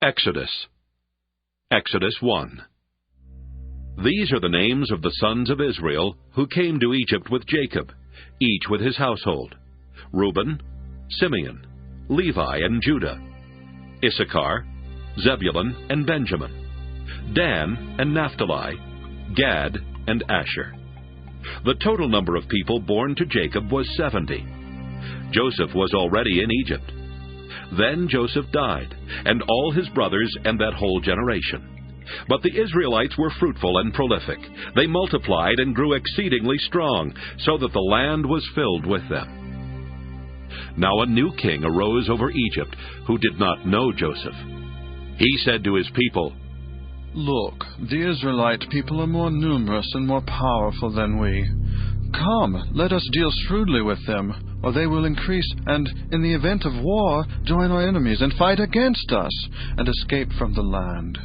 Exodus. Exodus 1. These are the names of the sons of Israel who came to Egypt with Jacob, each with his household: Reuben, Simeon, Levi, and Judah; Issachar, Zebulun, and Benjamin; Dan and Naphtali; Gad and Asher. The total number of people born to Jacob was 70. Joseph was already in Egypt. Then Joseph died, and all his brothers and that whole generation. But the Israelites were fruitful and prolific. They multiplied and grew exceedingly strong, so that the land was filled with them. Now a new king arose over Egypt, who did not know Joseph. He said to his people, "Look, the Israelite people are more numerous and more powerful than we. Come, let us deal shrewdly with them, or they will increase, and in the event of war, join our enemies and fight against us, and escape from the land."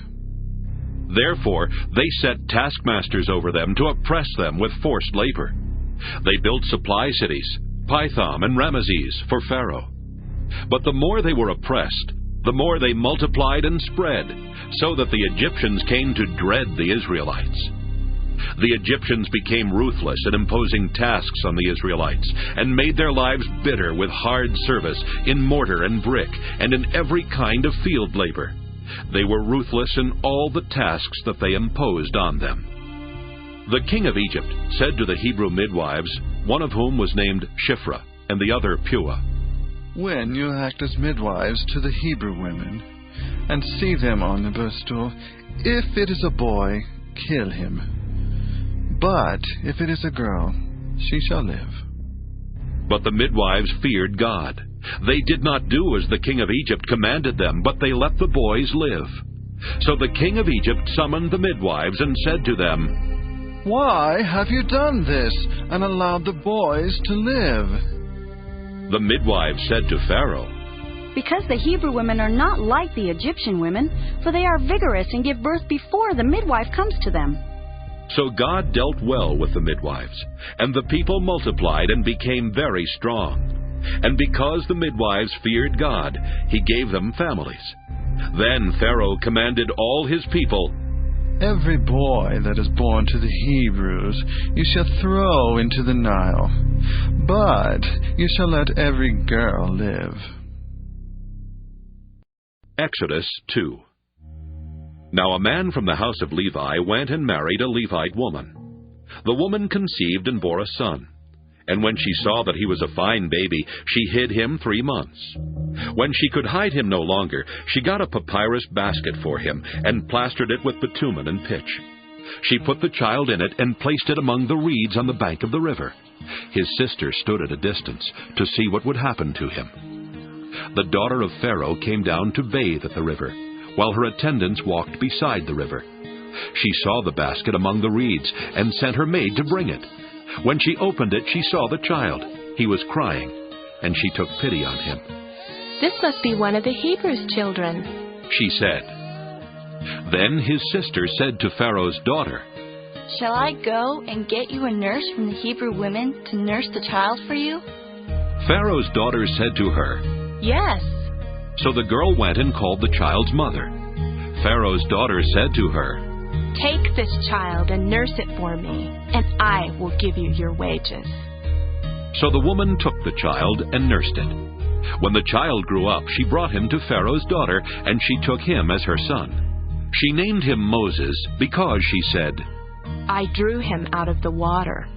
Therefore they set taskmasters over them to oppress them with forced labor. They built supply cities, Pithom and Ramesses, for Pharaoh. But the more they were oppressed, the more they multiplied and spread, so that the Egyptians came to dread the Israelites. The Egyptians became ruthless in imposing tasks on the Israelites, and made their lives bitter with hard service in mortar and brick, and in every kind of field labor. They were ruthless in all the tasks that they imposed on them. The king of Egypt said to the Hebrew midwives, one of whom was named Shiphrah, and the other Puah, "When you act as midwives to the Hebrew women, and see them on the birth stool, if it is a boy, kill him. But if it is a girl, she shall live." But the midwives feared God. They did not do as the king of Egypt commanded them, but they let the boys live. So the king of Egypt summoned the midwives and said to them, "Why have you done this, and allowed the boys to live?" The midwives said to Pharaoh, "Because the Hebrew women are not like the Egyptian women, for they are vigorous and give birth before the midwife comes to them." So God dealt well with the midwives, and the people multiplied and became very strong. And because the midwives feared God, he gave them families. Then Pharaoh commanded all his people, "Every boy that is born to the Hebrews you shall throw into the Nile, but you shall let every girl live." Exodus 2. Now a man from the house of Levi went and married a Levite woman. The woman conceived and bore a son. And when she saw that he was a fine baby, she hid him 3 months. When she could hide him no longer, she got a papyrus basket for him, and plastered it with bitumen and pitch. She put the child in it and placed it among the reeds on the bank of the river. His sister stood at a distance to see what would happen to him. The daughter of Pharaoh came down to bathe at the river, while her attendants walked beside the river. She saw the basket among the reeds, and sent her maid to bring it. When she opened it, she saw the child. He was crying, and she took pity on him. "This must be one of the Hebrews' children," she said. Then his sister said to Pharaoh's daughter, "Shall I go and get you a nurse from the Hebrew women to nurse the child for you?" Pharaoh's daughter said to her, "Yes." So the girl went and called the child's mother. Pharaoh's daughter said to her, "Take this child and nurse it for me, and I will give you your wages." So the woman took the child and nursed it. When the child grew up, she brought him to Pharaoh's daughter, and she took him as her son. She named him Moses, because she said, "I drew him out of the water."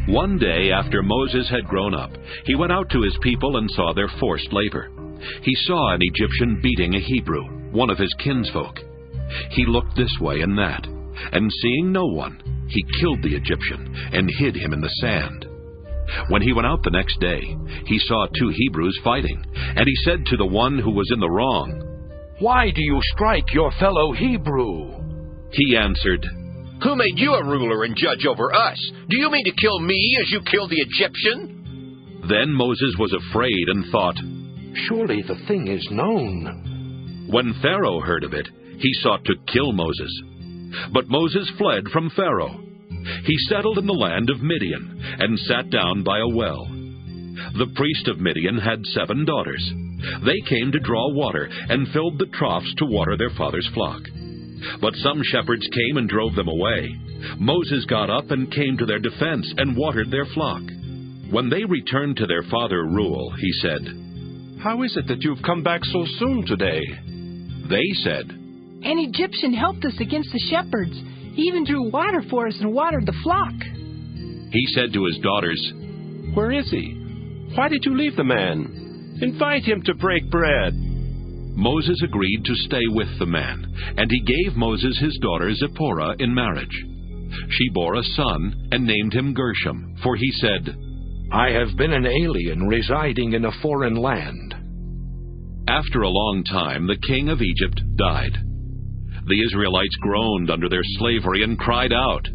One day after Moses had grown up, he went out to his people and saw their forced labor. He saw an Egyptian beating a Hebrew, one of his kinsfolk. He looked this way and that, and seeing no one, he killed the Egyptian and hid him in the sand. When he went out the next day, he saw 2 Hebrews fighting, and he said to the one who was in the wrong, "Why do you strike your fellow Hebrew?" He answered, "Who made you a ruler and judge over us? Do you mean to kill me as you killed the Egyptian?" Then Moses was afraid and thought, "Surely the thing is known." When Pharaoh heard of it, he sought to kill Moses. But Moses fled from Pharaoh. He settled in the land of Midian, and sat down by a well. The priest of Midian had 7 daughters. They came to draw water and filled the troughs to water their father's flock. But some shepherds came and drove them away. Moses got up and came to their defense and watered their flock. When they returned to their father Reuel, he said, How is it that you've come back so soon today? They said, An Egyptian helped us against the shepherds. He even drew water for us and watered the flock. He said to his daughters, Where is he? Why did you leave the man? Invite him to break bread. Moses agreed to stay with the man, and he gave Moses his daughter Zipporah in marriage. She bore a son and named him Gershom, for he said, I have been an alien residing in a foreign land. After a long time, the king of Egypt died. The Israelites groaned under their slavery and cried out.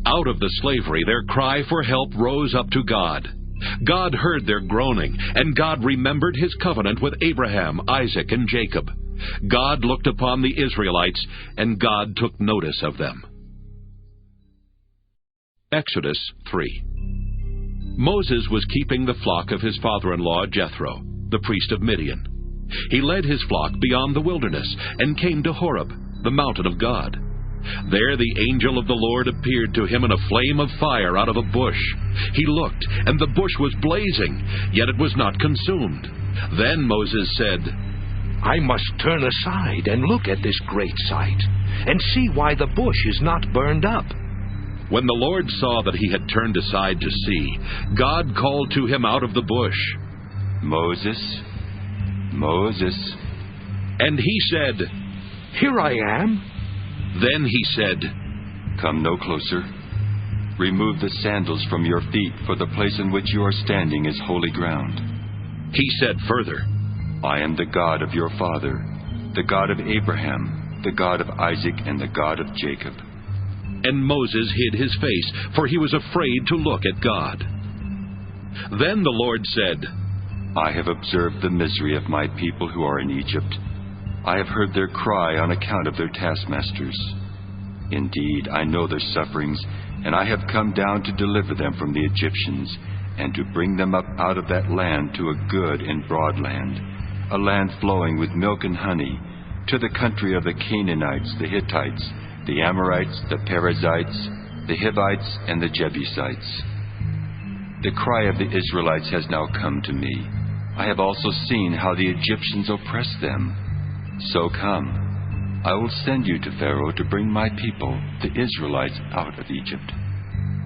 Out of the slavery, their cry for help rose up to God. God heard their groaning, and God remembered his covenant with Abraham, Isaac, and Jacob. God looked upon the Israelites, and God took notice of them. Exodus 3. Moses was keeping the flock of his father-in-law Jethro, the priest of Midian. He led his flock beyond the wilderness and came to Horeb, the mountain of God. There the angel of the Lord appeared to him in a flame of fire out of a bush. He looked, and the bush was blazing, yet it was not consumed. Then Moses said, I must turn aside and look at this great sight, and see why the bush is not burned up. When the Lord saw that he had turned aside to see, God called to him out of the bush, Moses, Moses. And he said, Here I am. Then he said, Come no closer. Remove the sandals from your feet, for the place in which you are standing is holy ground. He said further, I am the God of your father, the God of Abraham, the God of Isaac, and the God of Jacob. And Moses hid his face, for he was afraid to look at God. Then the Lord said, I have observed the misery of my people who are in Egypt. I have heard their cry on account of their taskmasters. Indeed, I know their sufferings, and I have come down to deliver them from the Egyptians, and to bring them up out of that land to a good and broad land, a land flowing with milk and honey, to the country of the Canaanites, the Hittites, the Amorites, the Perizzites, the Hivites, and the Jebusites. The cry of the Israelites has now come to me. I have also seen how the Egyptians oppress them. So come, I will send you to Pharaoh to bring my people, the Israelites, out of Egypt.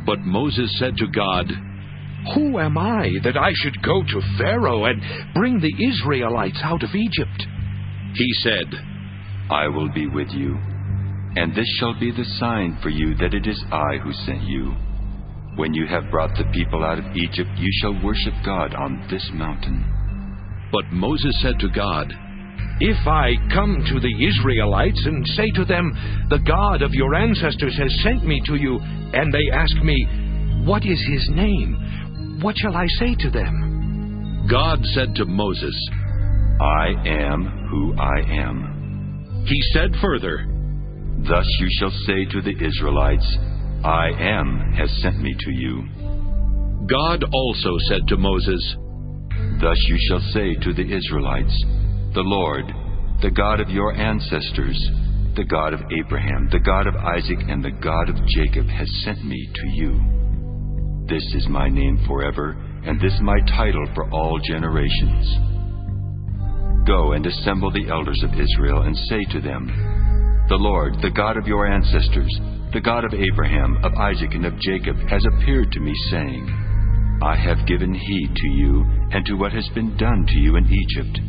But Moses said to God, Who am I that I should go to Pharaoh and bring the Israelites out of Egypt? He said, I will be with you, and this shall be the sign for you that it is I who sent you. When you have brought the people out of Egypt, you shall worship God on this mountain. But Moses said to God, If I come to the Israelites and say to them, The God of your ancestors has sent me to you, and they ask me, What is his name? What shall I say to them? God said to Moses, I am who I am. He said further, Thus you shall say to the Israelites, I am has sent me to you. God also said to Moses, Thus you shall say to the Israelites, The Lord, the God of your ancestors, the God of Abraham, the God of Isaac, and the God of Jacob has sent me to you. This is my name forever, and this my title for all generations. Go and assemble the elders of Israel, and say to them, The Lord, the God of your ancestors, the God of Abraham, of Isaac, and of Jacob, has appeared to me, saying, I have given heed to you, and to what has been done to you in Egypt.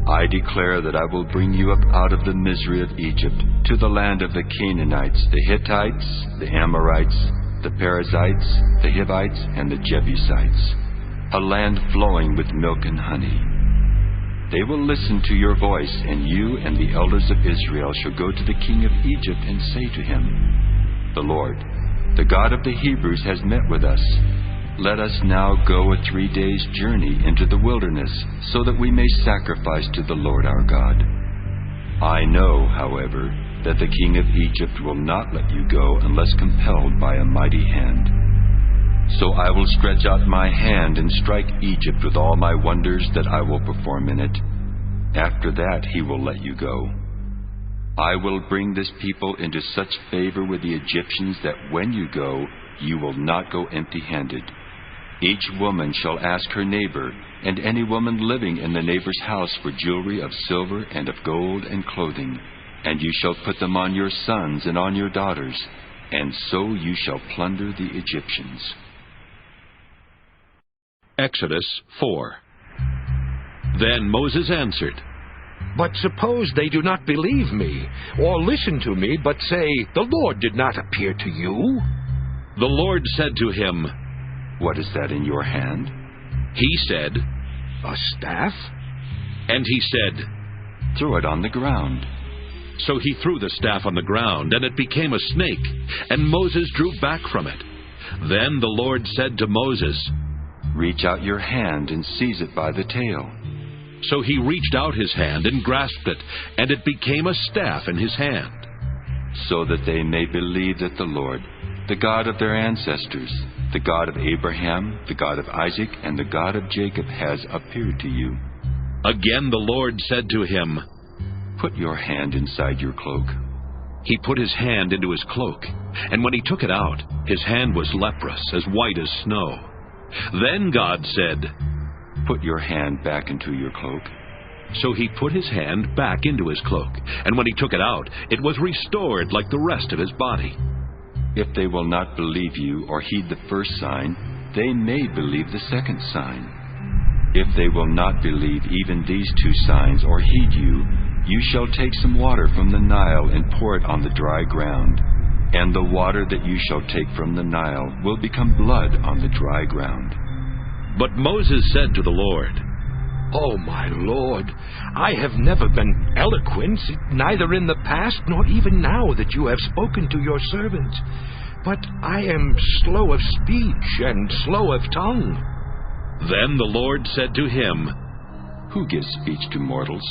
I declare that I will bring you up out of the misery of Egypt, to the land of the Canaanites, the Hittites, the Amorites, the Perizzites, the Hivites, and the Jebusites, a land flowing with milk and honey. They will listen to your voice, and you and the elders of Israel shall go to the king of Egypt and say to him, The Lord, the God of the Hebrews, has met with us. Let us now go a 3 days' journey into the wilderness, so that we may sacrifice to the Lord our God. I know, however, that the king of Egypt will not let you go unless compelled by a mighty hand. So I will stretch out my hand and strike Egypt with all my wonders that I will perform in it. After that he will let you go. I will bring this people into such favor with the Egyptians that when you go, you will not go empty-handed. Each woman shall ask her neighbor, and any woman living in the neighbor's house for jewelry of silver and of gold and clothing, and you shall put them on your sons and on your daughters, and so you shall plunder the Egyptians. Exodus 4. Then Moses answered, But suppose they do not believe me, or listen to me, but say, The Lord did not appear to you. The Lord said to him, What is that in your hand? He said, A staff? And he said, Throw it on the ground. So he threw the staff on the ground, and it became a snake, and Moses drew back from it. Then the Lord said to Moses, Reach out your hand and seize it by the tail. So he reached out his hand and grasped it, and it became a staff in his hand. So that they may believe that the Lord, the God of their ancestors, the God of Abraham, the God of Isaac, and the God of Jacob has appeared to you. Again the Lord said to him, Put your hand inside your cloak. He put his hand into his cloak, and when he took it out, his hand was leprous, as white as snow. Then God said, Put your hand back into your cloak. So he put his hand back into his cloak, and when he took it out, it was restored like the rest of his body. If they will not believe you or heed the first sign, they may believe the second sign. If they will not believe even these two signs or heed you, you shall take some water from the Nile and pour it on the dry ground, and the water that you shall take from the Nile will become blood on the dry ground. But Moses said to the Lord, Oh, my Lord, I have never been eloquent, neither in the past nor even now that you have spoken to your servant. But I am slow of speech and slow of tongue. Then the Lord said to him, Who gives speech to mortals?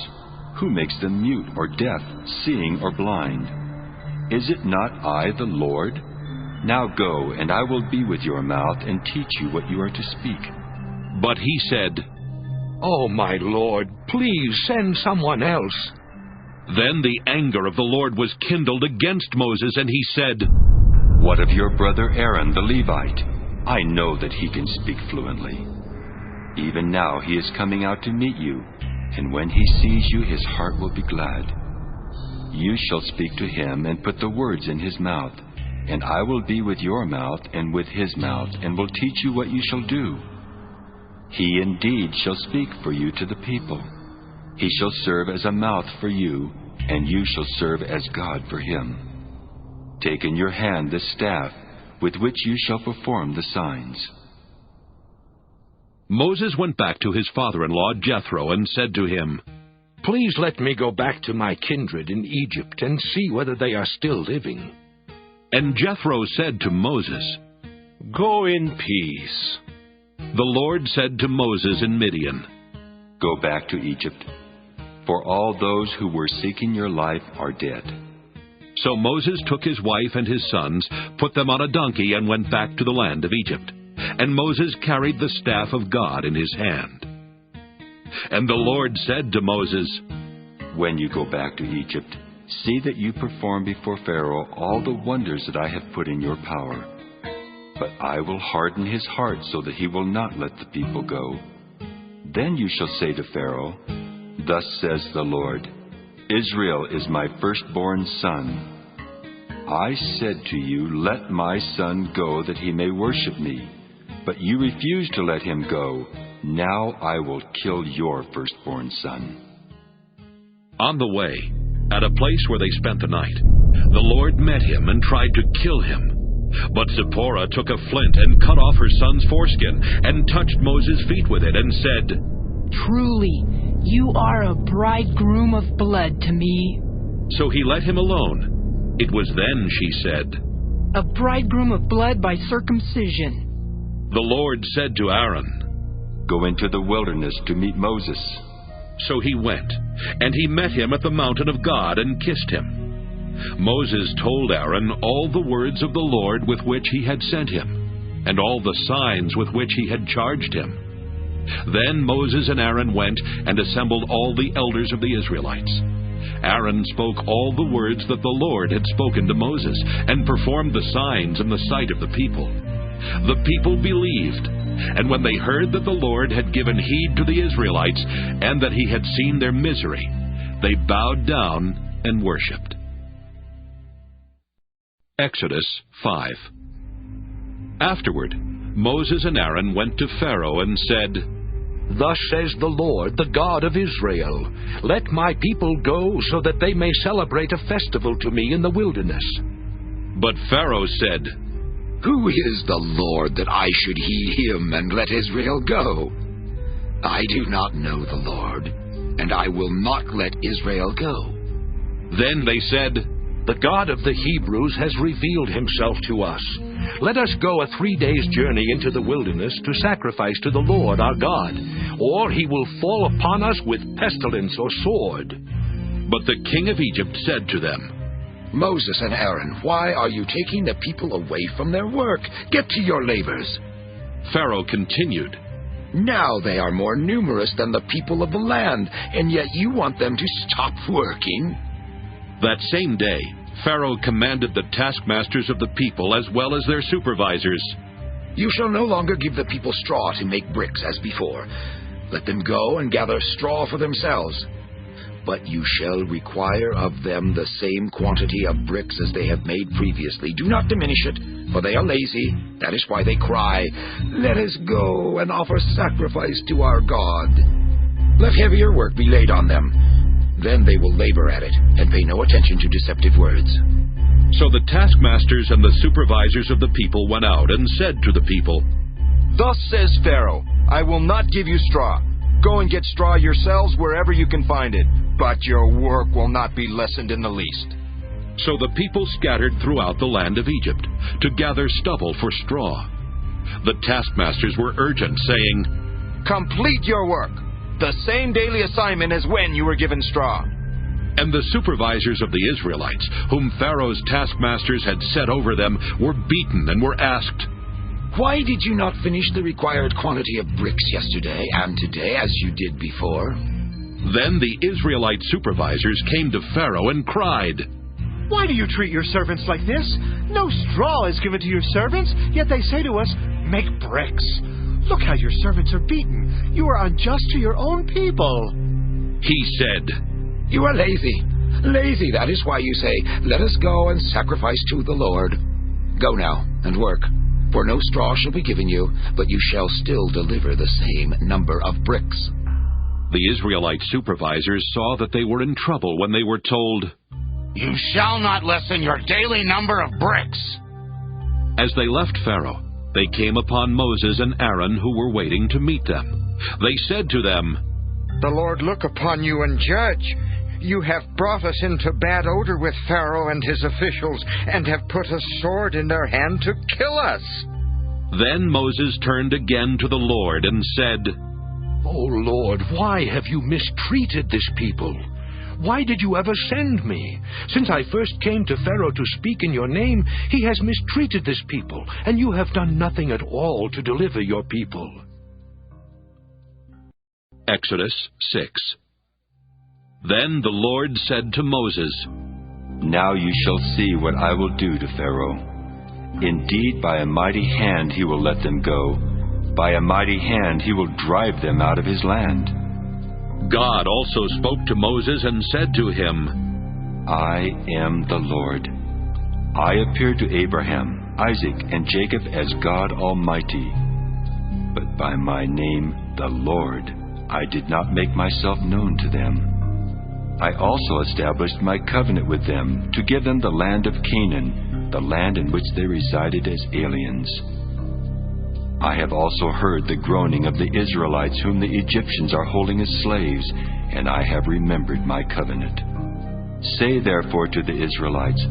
Who makes them mute or deaf, seeing or blind? Is it not I, the Lord? Now go, and I will be with your mouth and teach you what you are to speak. But he said, Oh, my Lord, please send someone else. Then the anger of the Lord was kindled against Moses, and he said, What of your brother Aaron the Levite? I know that he can speak fluently. Even now he is coming out to meet you, and when he sees you, his heart will be glad. You shall speak to him and put the words in his mouth, and I will be with your mouth and with his mouth, and will teach you what you shall do. He indeed shall speak for you to the people. He shall serve as a mouth for you, and you shall serve as God for him. Take in your hand the staff with which you shall perform the signs. Moses went back to his father-in-law Jethro and said to him, Please let me go back to my kindred in Egypt and see whether they are still living. And Jethro said to Moses, Go in peace. The Lord said to Moses in Midian, Go back to Egypt, for all those who were seeking your life are dead. So Moses took his wife and his sons, put them on a donkey, and went back to the land of Egypt. And Moses carried the staff of God in his hand. And the Lord said to Moses, When you go back to Egypt, see that you perform before Pharaoh all the wonders that I have put in your power. But I will harden his heart so that he will not let the people go. Then you shall say to Pharaoh, Thus says the Lord, Israel is my firstborn son. I said to you, Let my son go that he may worship me. But you refused to let him go. Now I will kill your firstborn son. On the way, at a place where they spent the night, the Lord met him and tried to kill him. But Zipporah took a flint and cut off her son's foreskin and touched Moses' feet with it and said, Truly, you are a bridegroom of blood to me. So he let him alone. It was then she said, A bridegroom of blood by circumcision. The Lord said to Aaron, Go into the wilderness to meet Moses. So he went, and he met him at the mountain of God and kissed him. Moses told Aaron all the words of the Lord with which he had sent him. and all the signs with which he had charged him. Then Moses and Aaron went and assembled all the elders of the Israelites. Aaron spoke all the words that the Lord had spoken to Moses, and performed the signs in the sight of the people. The people believed, and when they heard that the Lord had given heed to the Israelites, and that he had seen their misery, they bowed down and worshipped. Exodus 5. Afterward, Moses and Aaron went to Pharaoh and said, Thus says the Lord, the God of Israel, Let my people go, so that they may celebrate a festival to me in the wilderness. But Pharaoh said, Who is the Lord that I should heed him and let Israel go? I do not know the Lord, and I will not let Israel go. Then they said, The God of the Hebrews has revealed himself to us. Let us go a 3 days' journey into the wilderness to sacrifice to the Lord our God, or he will fall upon us with pestilence or sword. But the king of Egypt said to them, Moses and Aaron, why are you taking the people away from their work? Get to your labors. Pharaoh continued, Now they are more numerous than the people of the land, and yet you want them to stop working? That same day, Pharaoh commanded the taskmasters of the people as well as their supervisors, You shall no longer give the people straw to make bricks as before. Let them go and gather straw for themselves. But you shall require of them the same quantity of bricks as they have made previously. Do not diminish it, for they are lazy. That is why they cry, Let us go and offer sacrifice to our God. Let heavier work be laid on them. Then they will labor at it, and pay no attention to deceptive words. So the taskmasters and the supervisors of the people went out and said to the people, Thus says Pharaoh, I will not give you straw. Go and get straw yourselves wherever you can find it, but your work will not be lessened in the least. So the people scattered throughout the land of Egypt to gather stubble for straw. The taskmasters were urgent, saying, Complete your work. The same daily assignment as when you were given straw. And the supervisors of the Israelites, whom Pharaoh's taskmasters had set over them, were beaten and were asked, Why did you not finish the required quantity of bricks yesterday and today as you did before? Then the Israelite supervisors came to Pharaoh and cried, Why do you treat your servants like this? No straw is given to your servants, yet they say to us, Make bricks. Look how your servants are beaten. You are unjust to your own people. He said, You are lazy. Lazy, that is why you say, Let us go and sacrifice to the Lord. Go now and work, for no straw shall be given you, but you shall still deliver the same number of bricks. The Israelite supervisors saw that they were in trouble when they were told, You shall not lessen your daily number of bricks. As they left Pharaoh, they came upon Moses and Aaron, who were waiting to meet them. They said to them, The Lord look upon you and judge. You have brought us into bad odor with Pharaoh and his officials, and have put a sword in their hand to kill us. Then Moses turned again to the Lord and said, O Lord, why have you mistreated this people? Why did you ever send me? Since I first came to Pharaoh to speak in your name, he has mistreated this people, and you have done nothing at all to deliver your people. Exodus 6. Then the Lord said to Moses, Now you shall see what I will do to Pharaoh. Indeed, by a mighty hand he will let them go. By a mighty hand he will drive them out of his land. God also spoke to Moses and said to him, I am the Lord. I appeared to Abraham, Isaac, and Jacob as God Almighty. But by my name, the Lord, I did not make myself known to them. I also established my covenant with them to give them the land of Canaan, the land in which they resided as aliens. I have also heard the groaning of the Israelites whom the Egyptians are holding as slaves, and I have remembered my covenant. Say therefore to the Israelites,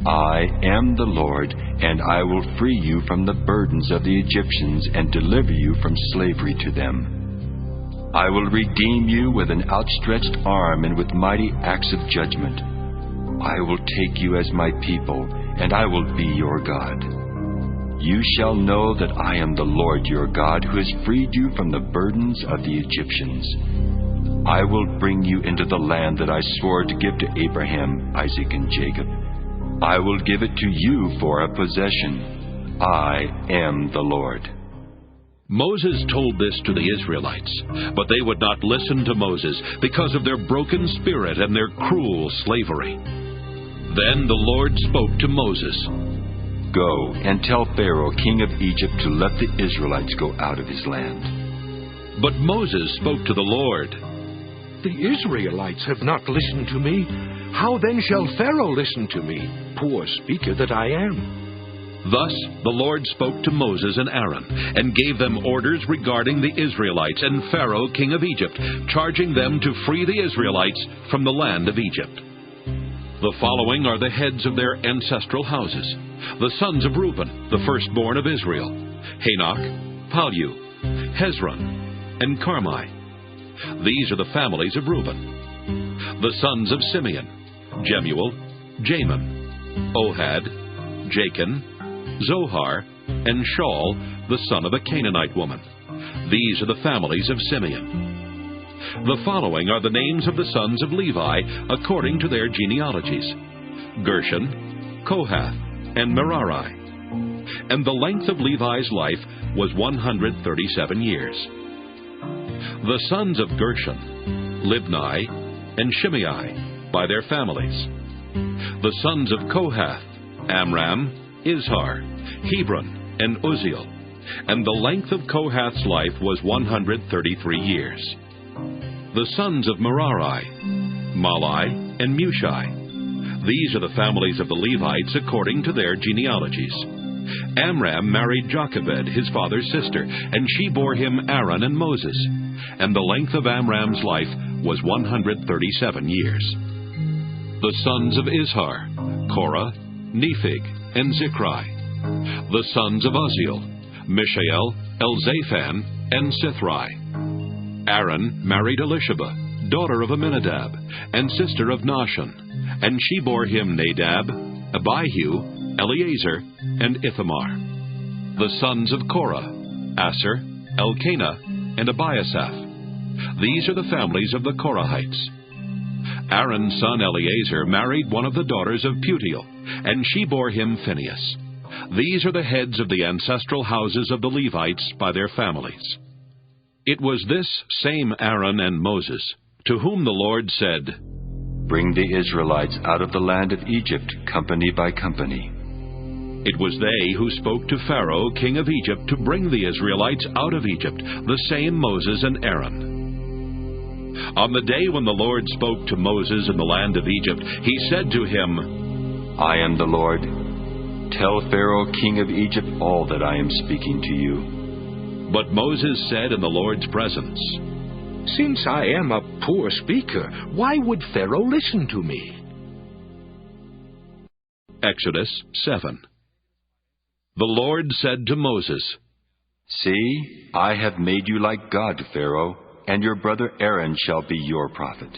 I am the Lord, and I will free you from the burdens of the Egyptians and deliver you from slavery to them. I will redeem you with an outstretched arm and with mighty acts of judgment. I will take you as my people, and I will be your God. You shall know that I am the Lord your God, who has freed you from the burdens of the Egyptians. I will bring you into the land that I swore to give to Abraham, Isaac, and Jacob. I will give it to you for a possession. I am the Lord. Moses told this to the Israelites, but they would not listen to Moses because of their broken spirit and their cruel slavery. Then the Lord spoke to Moses. Go and tell Pharaoh, king of Egypt, to let the Israelites go out of his land. But Moses spoke to the Lord. The Israelites have not listened to me. How then shall Pharaoh listen to me, poor speaker that I am? Thus the Lord spoke to Moses and Aaron, and gave them orders regarding the Israelites and Pharaoh, king of Egypt, charging them to free the Israelites from the land of Egypt. The following are the heads of their ancestral houses: the sons of Reuben, the firstborn of Israel: Hanok, Pallu, Hezron, and Carmi. These are the families of Reuben. The sons of Simeon: Jemuel, Jamin, Ohad, Jachin, Zohar, and Shaul, the son of a Canaanite woman. These are the families of Simeon. The following are the names of the sons of Levi according to their genealogies: Gershon, Kohath, and Merari. And the length of Levi's life was 137 years. The sons of Gershon: Libni and Shimei, by their families. The sons of Kohath: Amram, Izhar, Hebron, and Uzziel. And the length of Kohath's life was 133 years. The sons of Merari: Malai and Mushai. These are the families of the Levites according to their genealogies. Amram married Jochebed, his father's sister, and she bore him Aaron and Moses. And the length of Amram's life was 137 years. The sons of Izhar: Korah, Nepheg, and Zikri. The sons of Uzziel: Mishael, Elzaphan, and Sithri. Aaron married Elisheba, daughter of Amminadab, and sister of Nahshon, and she bore him Nadab, Abihu, Eleazar, and Ithamar. The sons of Korah: Asher, Elkanah, and Abiasaph. These are the families of the Korahites. Aaron's son Eleazar married one of the daughters of Putiel, and she bore him Phinehas. These are the heads of the ancestral houses of the Levites by their families. It was this same Aaron and Moses to whom the Lord said, Bring the Israelites out of the land of Egypt, company by company. It was they who spoke to Pharaoh, king of Egypt, to bring the Israelites out of Egypt, the same Moses and Aaron. On the day when the Lord spoke to Moses in the land of Egypt, he said to him, I am the Lord. Tell Pharaoh, king of Egypt, all that I am speaking to you. But Moses said in the Lord's presence, Since I am a poor speaker, why would Pharaoh listen to me? Exodus 7. The Lord said to Moses, See, I have made you like God to Pharaoh, and your brother Aaron shall be your prophet.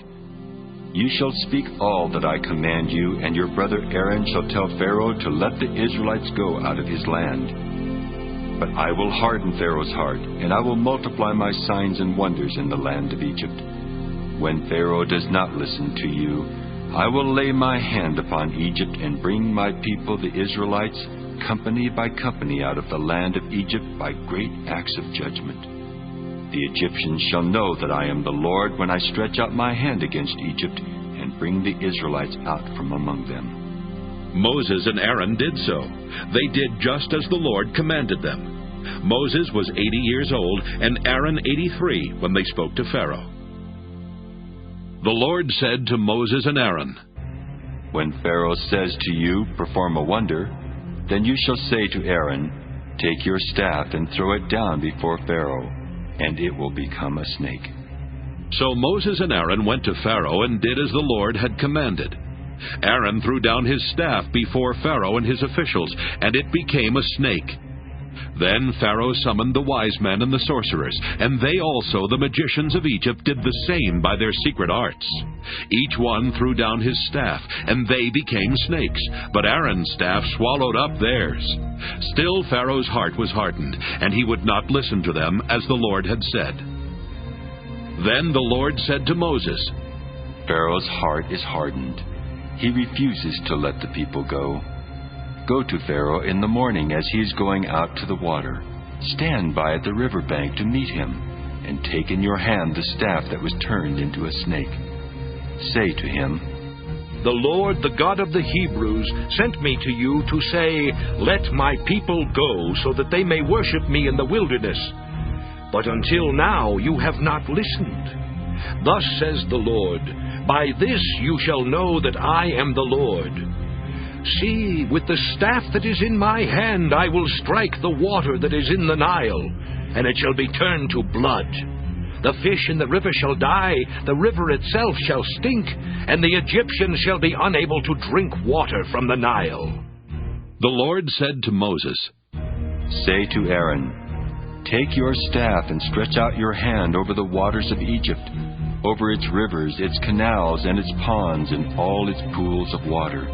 You shall speak all that I command you, and your brother Aaron shall tell Pharaoh to let the Israelites go out of his land. But I will harden Pharaoh's heart, and I will multiply my signs and wonders in the land of Egypt. When Pharaoh does not listen to you, I will lay my hand upon Egypt and bring my people, the Israelites, company by company out of the land of Egypt by great acts of judgment. The Egyptians shall know that I am the Lord when I stretch out my hand against Egypt and bring the Israelites out from among them. Moses and Aaron did so. They did just as the Lord commanded them. Moses was 80 years old, and Aaron 83 when they spoke to Pharaoh. The Lord said to Moses and Aaron, When Pharaoh says to you, Perform a wonder, then you shall say to Aaron, Take your staff and throw it down before Pharaoh, and it will become a snake. So Moses and Aaron went to Pharaoh and did as the Lord had commanded. Aaron threw down his staff before Pharaoh and his officials, and it became a snake. Then Pharaoh summoned the wise men and the sorcerers, and they also, the magicians of Egypt, did the same by their secret arts. Each one threw down his staff, and they became snakes, but Aaron's staff swallowed up theirs. Still Pharaoh's heart was hardened, and he would not listen to them, as the Lord had said. Then the Lord said to Moses, Pharaoh's heart is hardened. He refuses to let the people go. Go to Pharaoh in the morning as he is going out to the water. Stand by at the river bank to meet him, and take in your hand the staff that was turned into a snake. Say to him, The Lord, the God of the Hebrews, sent me to you to say, Let my people go, so that they may worship me in the wilderness. But until now you have not listened. Thus says the Lord, By this you shall know that I am the Lord. See, with the staff that is in my hand I will strike the water that is in the Nile, and it shall be turned to blood. The fish in the river shall die, the river itself shall stink, and the Egyptians shall be unable to drink water from the Nile. The Lord said to Moses, Say to Aaron, Take your staff and stretch out your hand over the waters of Egypt, over its rivers, its canals, and its ponds, and all its pools of water,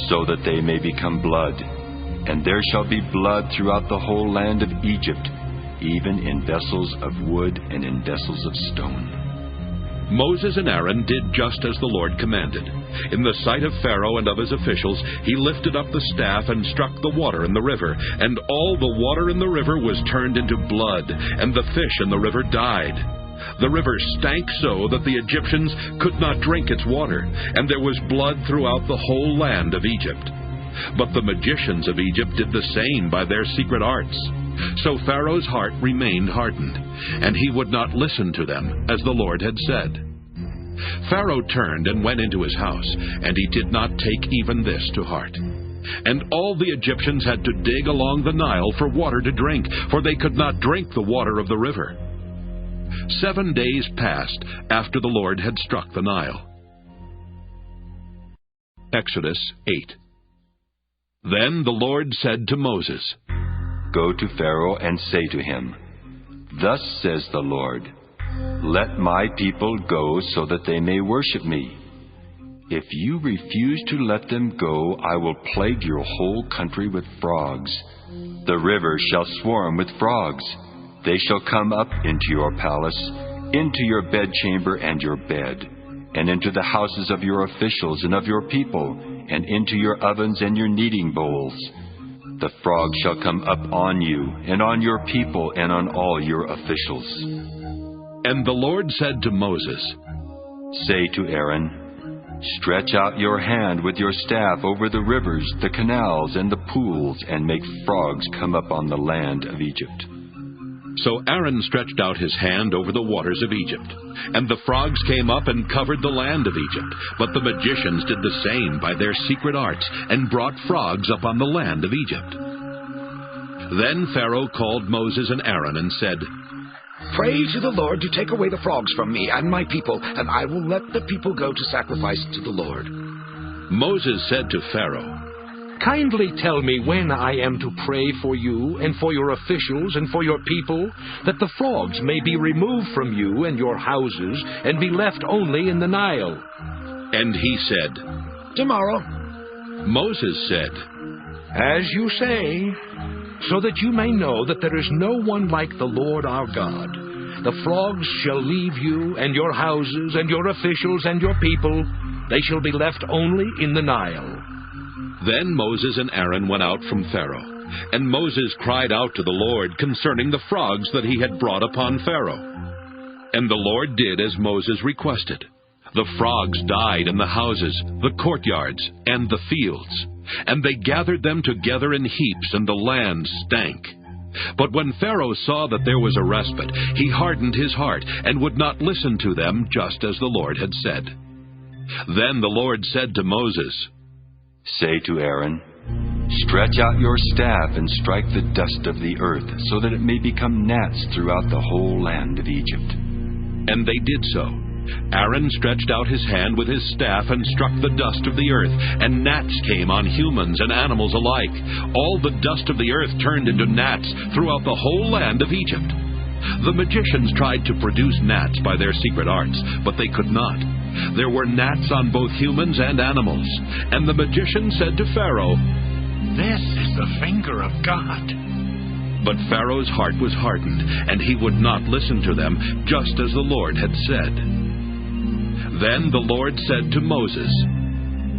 so that they may become blood. And there shall be blood throughout the whole land of Egypt, even in vessels of wood and in vessels of stone. Moses and Aaron did just as the Lord commanded. In the sight of Pharaoh and of his officials, he lifted up the staff and struck the water in the river, and all the water in the river was turned into blood, and the fish in the river died. The river stank so that the Egyptians could not drink its water, and there was blood throughout the whole land of Egypt. But the magicians of Egypt did the same by their secret arts. So Pharaoh's heart remained hardened, and he would not listen to them, as the Lord had said. Pharaoh turned and went into his house, and he did not take even this to heart. And all the Egyptians had to dig along the Nile for water to drink, for they could not drink the water of the river. 7 days passed after the Lord had struck the Nile. Exodus 8. Then the Lord said to Moses, Go to Pharaoh and say to him, Thus says the Lord, Let my people go so that they may worship me. If you refuse to let them go, I will plague your whole country with frogs. The rivers shall swarm with frogs. They shall come up into your palace, into your bedchamber and your bed, and into the houses of your officials and of your people, and into your ovens and your kneading bowls. The frogs shall come up on you, and on your people, and on all your officials. And the Lord said to Moses, Say to Aaron, Stretch out your hand with your staff over the rivers, the canals, and the pools, and make frogs come up on the land of Egypt. So Aaron stretched out his hand over the waters of Egypt, and the frogs came up and covered the land of Egypt. But the magicians did the same by their secret arts, and brought frogs up on the land of Egypt. Then Pharaoh called Moses and Aaron and said, Pray to the Lord to take away the frogs from me and my people, and I will let the people go to sacrifice to the Lord. Moses said to Pharaoh, Kindly tell me when I am to pray for you and for your officials and for your people, that the frogs may be removed from you and your houses and be left only in the Nile. And he said, Tomorrow. Moses said, As you say, so that you may know that there is no one like the Lord our God. The frogs shall leave you and your houses and your officials and your people. They shall be left only in the Nile. Then Moses and Aaron went out from Pharaoh, and Moses cried out to the Lord concerning the frogs that he had brought upon Pharaoh. And the Lord did as Moses requested. The frogs died in the houses, the courtyards, and the fields, and they gathered them together in heaps, and the land stank. But when Pharaoh saw that there was a respite, he hardened his heart, and would not listen to them, just as the Lord had said. Then the Lord said to Moses, Say to Aaron, Stretch out your staff and strike the dust of the earth, so that it may become gnats throughout the whole land of Egypt. And they did so. Aaron stretched out his hand with his staff and struck the dust of the earth, and gnats came on humans and animals alike. All the dust of the earth turned into gnats throughout the whole land of Egypt. The magicians tried to produce gnats by their secret arts, but they could not. There were gnats on both humans and animals. And the magician said to Pharaoh, "This is the finger of God." But Pharaoh's heart was hardened, and he would not listen to them, just as the Lord had said. Then the Lord said to Moses,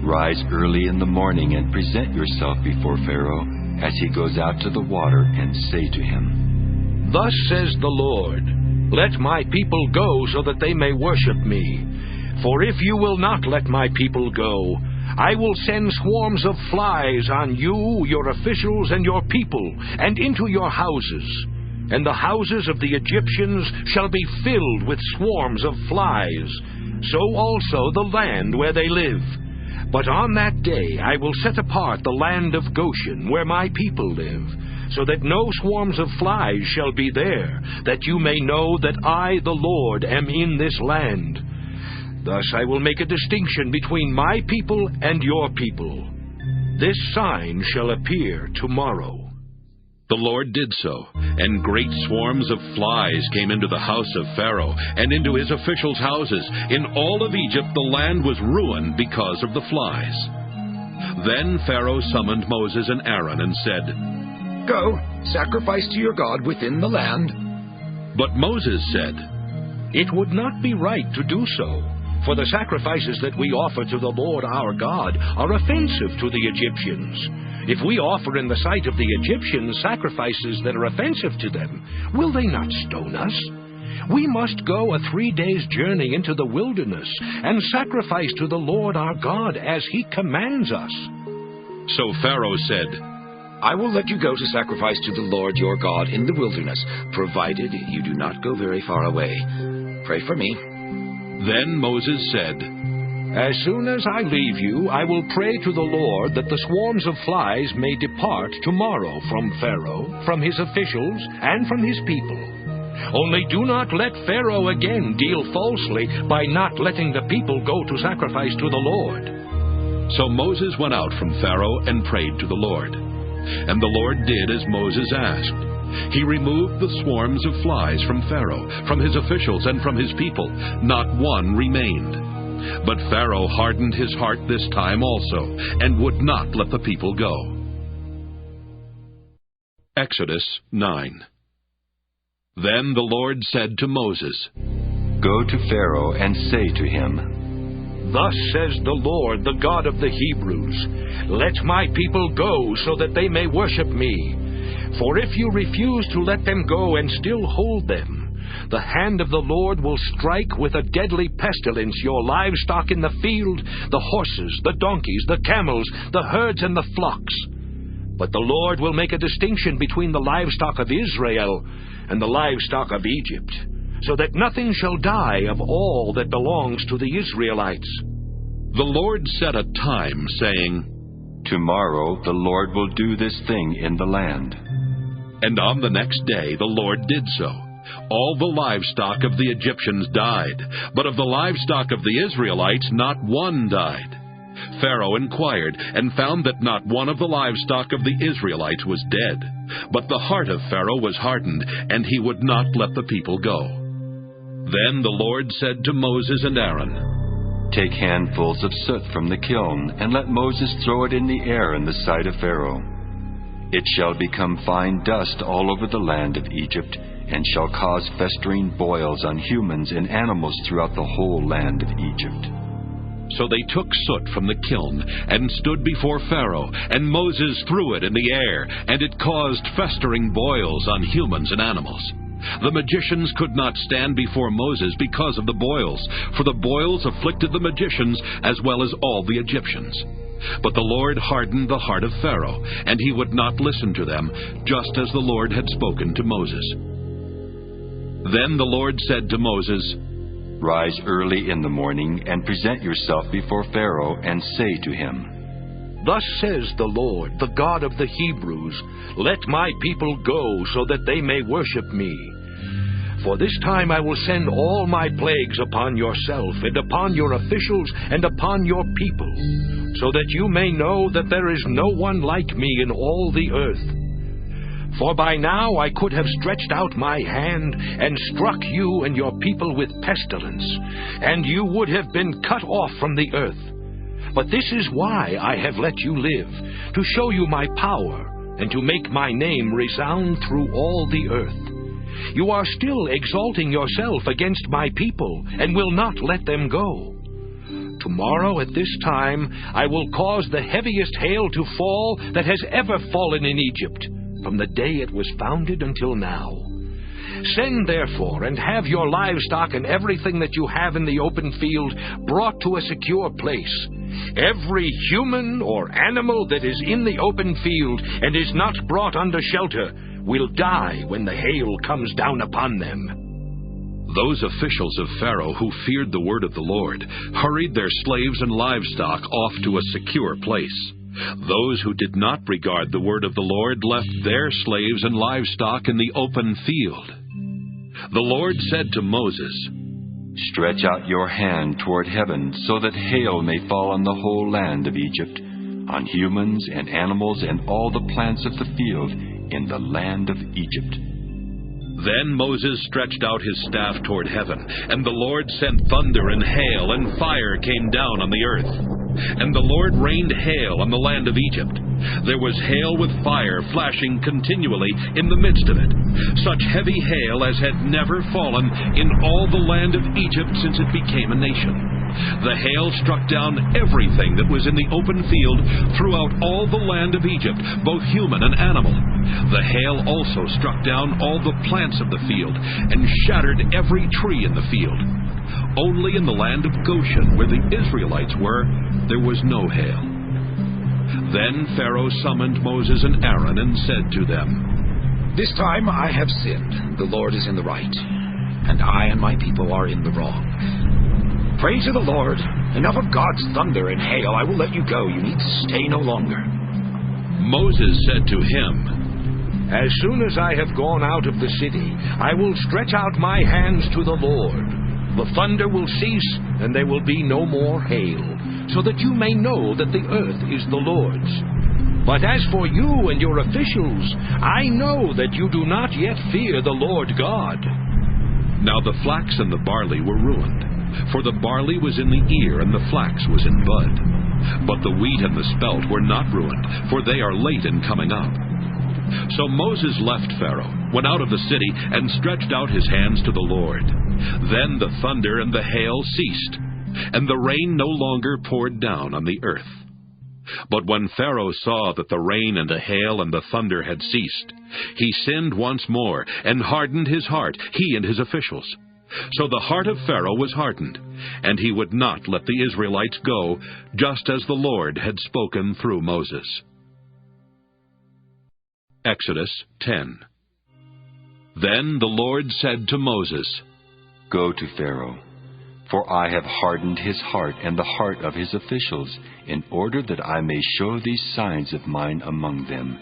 "Rise early in the morning and present yourself before Pharaoh as he goes out to the water, and say to him, 'Thus says the Lord, let my people go so that they may worship me. For if you will not let my people go, I will send swarms of flies on you, your officials, and your people, and into your houses. And the houses of the Egyptians shall be filled with swarms of flies, so also the land where they live. But on that day I will set apart the land of Goshen, where my people live, so that no swarms of flies shall be there, that you may know that I, the Lord, am in this land. Thus I will make a distinction between my people and your people. This sign shall appear tomorrow.'" The Lord did so, and great swarms of flies came into the house of Pharaoh and into his officials' houses. In all of Egypt the land was ruined because of the flies. Then Pharaoh summoned Moses and Aaron and said, "Go, sacrifice to your God within the land." But Moses said, "It would not be right to do so. For the sacrifices that we offer to the Lord our God are offensive to the Egyptians. If we offer in the sight of the Egyptians sacrifices that are offensive to them, will they not stone us? We must go a 3 days' journey into the wilderness and sacrifice to the Lord our God as he commands us." So Pharaoh said, "I will let you go to sacrifice to the Lord your God in the wilderness, provided you do not go very far away. Pray for me." Then Moses said, "As soon as I leave you, I will pray to the Lord that the swarms of flies may depart tomorrow from Pharaoh, from his officials, and from his people. Only do not let Pharaoh again deal falsely by not letting the people go to sacrifice to the Lord." So Moses went out from Pharaoh and prayed to the Lord. And the Lord did as Moses asked. He removed the swarms of flies from Pharaoh, from his officials, and from his people. Not one remained. But Pharaoh hardened his heart this time also, and would not let the people go. Exodus 9. Then the Lord said to Moses, "Go to Pharaoh and say to him, 'Thus says the Lord, the God of the Hebrews, let my people go so that they may worship me. For if you refuse to let them go and still hold them, the hand of the Lord will strike with a deadly pestilence your livestock in the field, the horses, the donkeys, the camels, the herds, and the flocks. But the Lord will make a distinction between the livestock of Israel and the livestock of Egypt, so that nothing shall die of all that belongs to the Israelites.'" The Lord set a time, saying, "Tomorrow the Lord will do this thing in the land." And on the next day the Lord did so. All the livestock of the Egyptians died, but of the livestock of the Israelites not one died. Pharaoh inquired, and found that not one of the livestock of the Israelites was dead. But the heart of Pharaoh was hardened, and he would not let the people go. Then the Lord said to Moses and Aaron, "Take handfuls of soot from the kiln, and let Moses throw it in the air in the sight of Pharaoh. It shall become fine dust all over the land of Egypt, and shall cause festering boils on humans and animals throughout the whole land of Egypt." So they took soot from the kiln, and stood before Pharaoh, and Moses threw it in the air, and it caused festering boils on humans and animals. The magicians could not stand before Moses because of the boils, for the boils afflicted the magicians as well as all the Egyptians. But the Lord hardened the heart of Pharaoh, and he would not listen to them, just as the Lord had spoken to Moses. Then the Lord said to Moses, "Rise early in the morning and present yourself before Pharaoh and say to him, 'Thus says the Lord, the God of the Hebrews, let my people go so that they may worship me. For this time I will send all my plagues upon yourself, and upon your officials, and upon your people, so that you may know that there is no one like me in all the earth. For by now I could have stretched out my hand, and struck you and your people with pestilence, and you would have been cut off from the earth. But this is why I have let you live, to show you my power, and to make my name resound through all the earth. You are still exalting yourself against my people, and will not let them go. Tomorrow at this time I will cause the heaviest hail to fall that has ever fallen in Egypt, from the day it was founded until now. Send therefore, and have your livestock and everything that you have in the open field brought to a secure place. Every human or animal that is in the open field and is not brought under shelter will die when the hail comes down upon them. Those officials of Pharaoh who feared the word of the Lord hurried their slaves and livestock off to a secure place. Those who did not regard the word of the Lord left their slaves and livestock in the open field. The Lord said to Moses, "Stretch out your hand toward heaven, so that hail may fall on the whole land of Egypt, on humans and animals and all the plants of the field in the land of Egypt." Then Moses stretched out his staff toward heaven, and the Lord sent thunder and hail, and fire came down on the earth. And the Lord rained hail on the land of Egypt. There was hail with fire flashing continually in the midst of it, such heavy hail as had never fallen in all the land of Egypt since it became a nation. The hail struck down everything that was in the open field throughout all the land of Egypt, both human and animal. The hail also struck down all the plants of the field, and shattered every tree in the field. Only in the land of Goshen, where the Israelites were, there was no hail. Then Pharaoh summoned Moses and Aaron and said to them, "This time I have sinned. The Lord is in the right, and I and my people are in the wrong. Pray to the Lord. Enough of God's thunder and hail. I will let you go. You need to stay no longer." Moses said to him, "As soon as I have gone out of the city, I will stretch out my hands to the Lord. The thunder will cease, and there will be no more hail, so that you may know that the earth is the Lord's. But as for you and your officials, I know that you do not yet fear the Lord God." Now the flax and the barley were ruined, for the barley was in the ear and the flax was in bud. But the wheat and the spelt were not ruined, for they are late in coming up. So Moses left Pharaoh, went out of the city, and stretched out his hands to the Lord. Then the thunder and the hail ceased, and the rain no longer poured down on the earth. But when Pharaoh saw that the rain and the hail and the thunder had ceased, he sinned once more, and hardened his heart, he and his officials. So the heart of Pharaoh was hardened, and he would not let the Israelites go, just as the Lord had spoken through Moses. Exodus 10. Then the Lord said to Moses, "Go to Pharaoh, for I have hardened his heart and the heart of his officials, in order that I may show these signs of mine among them,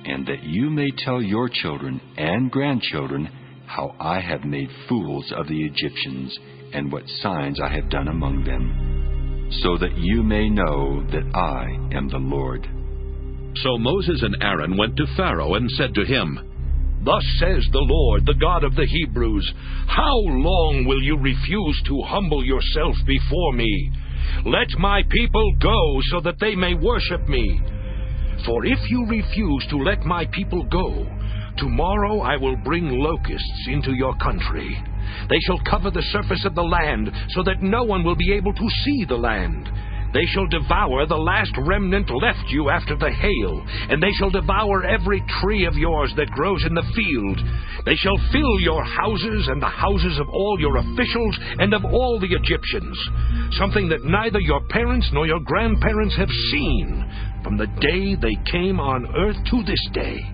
and that you may tell your children and grandchildren how I have made fools of the Egyptians, and what signs I have done among them, so that you may know that I am the Lord." So Moses and Aaron went to Pharaoh and said to him, "Thus says the Lord, the God of the Hebrews, how long will you refuse to humble yourself before me? Let my people go, so that they may worship me. For if you refuse to let my people go, tomorrow I will bring locusts into your country. They shall cover the surface of the land, so that no one will be able to see the land. They shall devour the last remnant left you after the hail, and they shall devour every tree of yours that grows in the field. They shall fill your houses and the houses of all your officials and of all the Egyptians, something that neither your parents nor your grandparents have seen, from the day they came on earth to this day."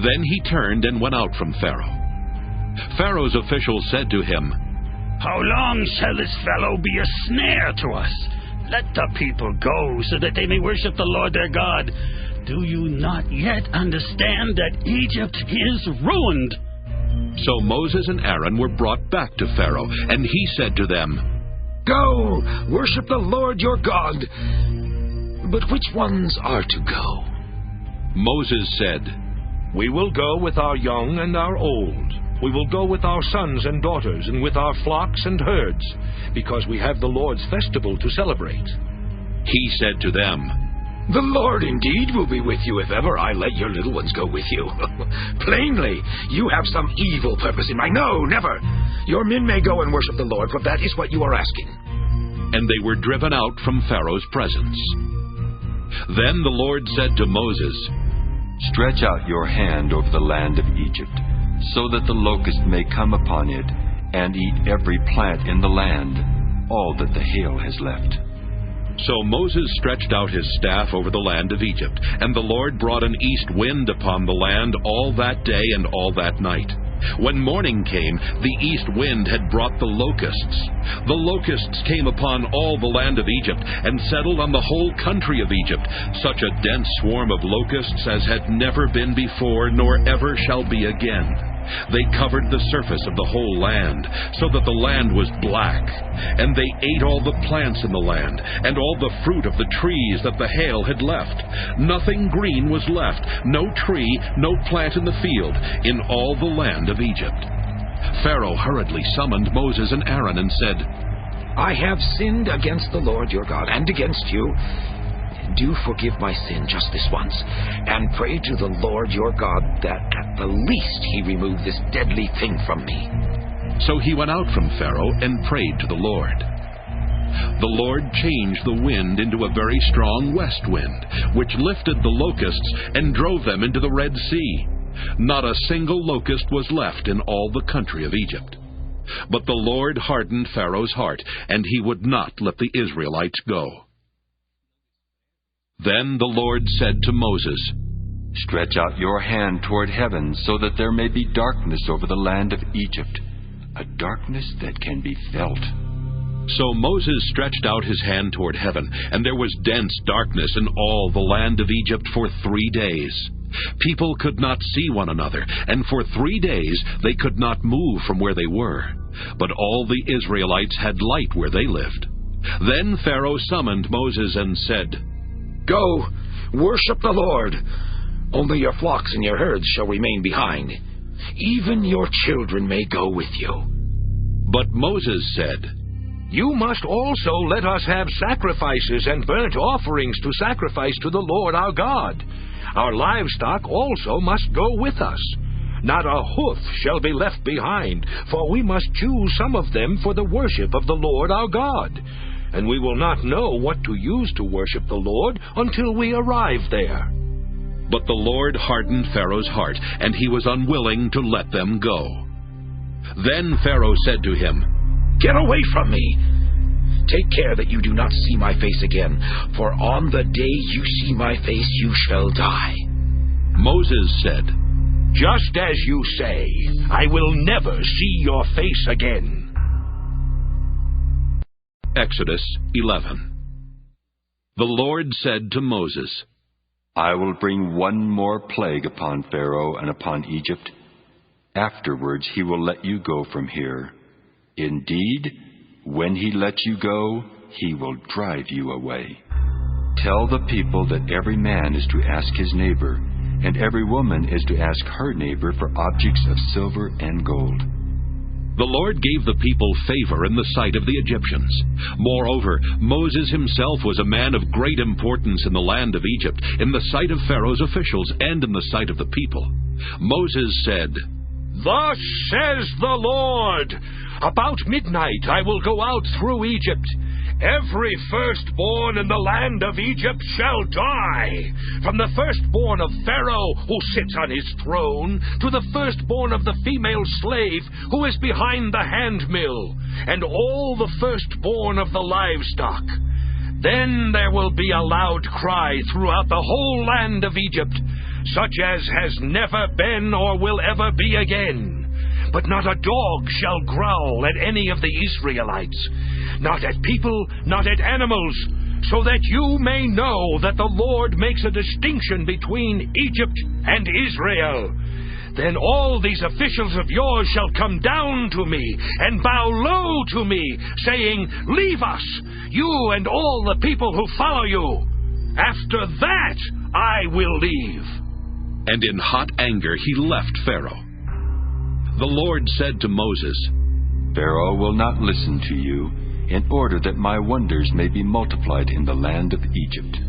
Then he turned and went out from Pharaoh. Pharaoh's officials said to him, "How long shall this fellow be a snare to us? Let the people go, so that they may worship the Lord their God. Do you not yet understand that Egypt is ruined?" So Moses and Aaron were brought back to Pharaoh, and he said to them, "Go, worship the Lord your God. But which ones are to go?" Moses said, "We will go with our young and our old. We will go with our sons and daughters, and with our flocks and herds, because we have the Lord's festival to celebrate." He said to them, "The Lord indeed will be with you if ever I let your little ones go with you. Plainly, you have some evil purpose in mind. No, never. Your men may go and worship the Lord, for that is what you are asking." And they were driven out from Pharaoh's presence. Then the Lord said to Moses, "Stretch out your hand over the land of Egypt, so that the locust may come upon it, and eat every plant in the land, all that the hail has left." So Moses stretched out his staff over the land of Egypt, and the Lord brought an east wind upon the land all that day and all that night. When morning came, the east wind had brought the locusts. The locusts came upon all the land of Egypt, and settled on the whole country of Egypt, such a dense swarm of locusts as had never been before, nor ever shall be again. They covered the surface of the whole land, so that the land was black. And they ate all the plants in the land, and all the fruit of the trees that the hail had left. Nothing green was left, no tree, no plant in the field, in all the land of Egypt. Pharaoh hurriedly summoned Moses and Aaron and said, "I have sinned against the Lord your God, and against you. Do forgive my sin just this once, and pray to the Lord your God that at the least he remove this deadly thing from me." So he went out from Pharaoh and prayed to the Lord. The Lord changed the wind into a very strong west wind, which lifted the locusts and drove them into the Red Sea. Not a single locust was left in all the country of Egypt. But the Lord hardened Pharaoh's heart, and he would not let the Israelites go. Then the Lord said to Moses, "Stretch out your hand toward heaven, so that there may be darkness over the land of Egypt, a darkness that can be felt." So Moses stretched out his hand toward heaven, and there was dense darkness in all the land of Egypt for 3 days. People could not see one another, and for 3 days they could not move from where they were. But all the Israelites had light where they lived. Then Pharaoh summoned Moses and said, "Go, worship the Lord. Only your flocks and your herds shall remain behind. Even your children may go with you." But Moses said, "You must also let us have sacrifices and burnt offerings to sacrifice to the Lord our God. Our livestock also must go with us. Not a hoof shall be left behind, for we must choose some of them for the worship of the Lord our God. And we will not know what to use to worship the Lord until we arrive there." But the Lord hardened Pharaoh's heart, and he was unwilling to let them go. Then Pharaoh said to him, "Get away from me. Take care that you do not see my face again, for on the day you see my face you shall die." Moses said, "Just as you say, I will never see your face again." Exodus 11. The Lord said to Moses, "I will bring one more plague upon Pharaoh and upon Egypt. Afterwards he will let you go from here. Indeed, when he lets you go, he will drive you away. Tell the people that every man is to ask his neighbor, and every woman is to ask her neighbor for objects of silver and gold." The Lord gave the people favor in the sight of the Egyptians. Moreover, Moses himself was a man of great importance in the land of Egypt, in the sight of Pharaoh's officials and in the sight of the people. Moses said, "Thus says the Lord, about midnight I will go out through Egypt. Every firstborn in the land of Egypt shall die, from the firstborn of Pharaoh who sits on his throne, to the firstborn of the female slave who is behind the handmill, and all the firstborn of the livestock. Then there will be a loud cry throughout the whole land of Egypt, such as has never been or will ever be again. But not a dog shall growl at any of the Israelites, not at people, not at animals, so that you may know that the Lord makes a distinction between Egypt and Israel. then all these officials of yours shall come down to me and bow low to me, saying, 'Leave us, you and all the people who follow you. After that I will leave.'" And in hot anger he left Pharaoh. The Lord said to Moses, "Pharaoh will not listen to you, in order that my wonders may be multiplied in the land of Egypt."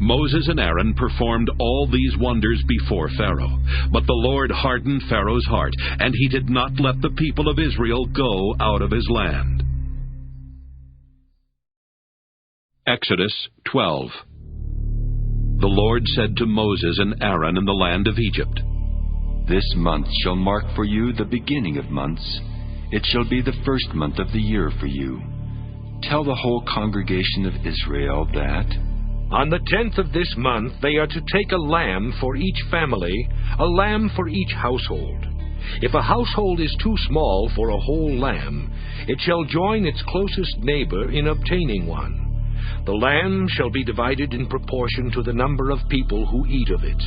Moses and Aaron performed all these wonders before Pharaoh. But the Lord hardened Pharaoh's heart, and he did not let the people of Israel go out of his land. Exodus 12. The Lord said to Moses and Aaron in the land of Egypt, "This month shall mark for you the beginning of months. It shall be the first month of the year for you. Tell the whole congregation of Israel that on the 10th of this month they are to take a lamb for each family, a lamb for each household. If a household is too small for a whole lamb, it shall join its closest neighbor in obtaining one. The lamb shall be divided in proportion to the number of people who eat of it.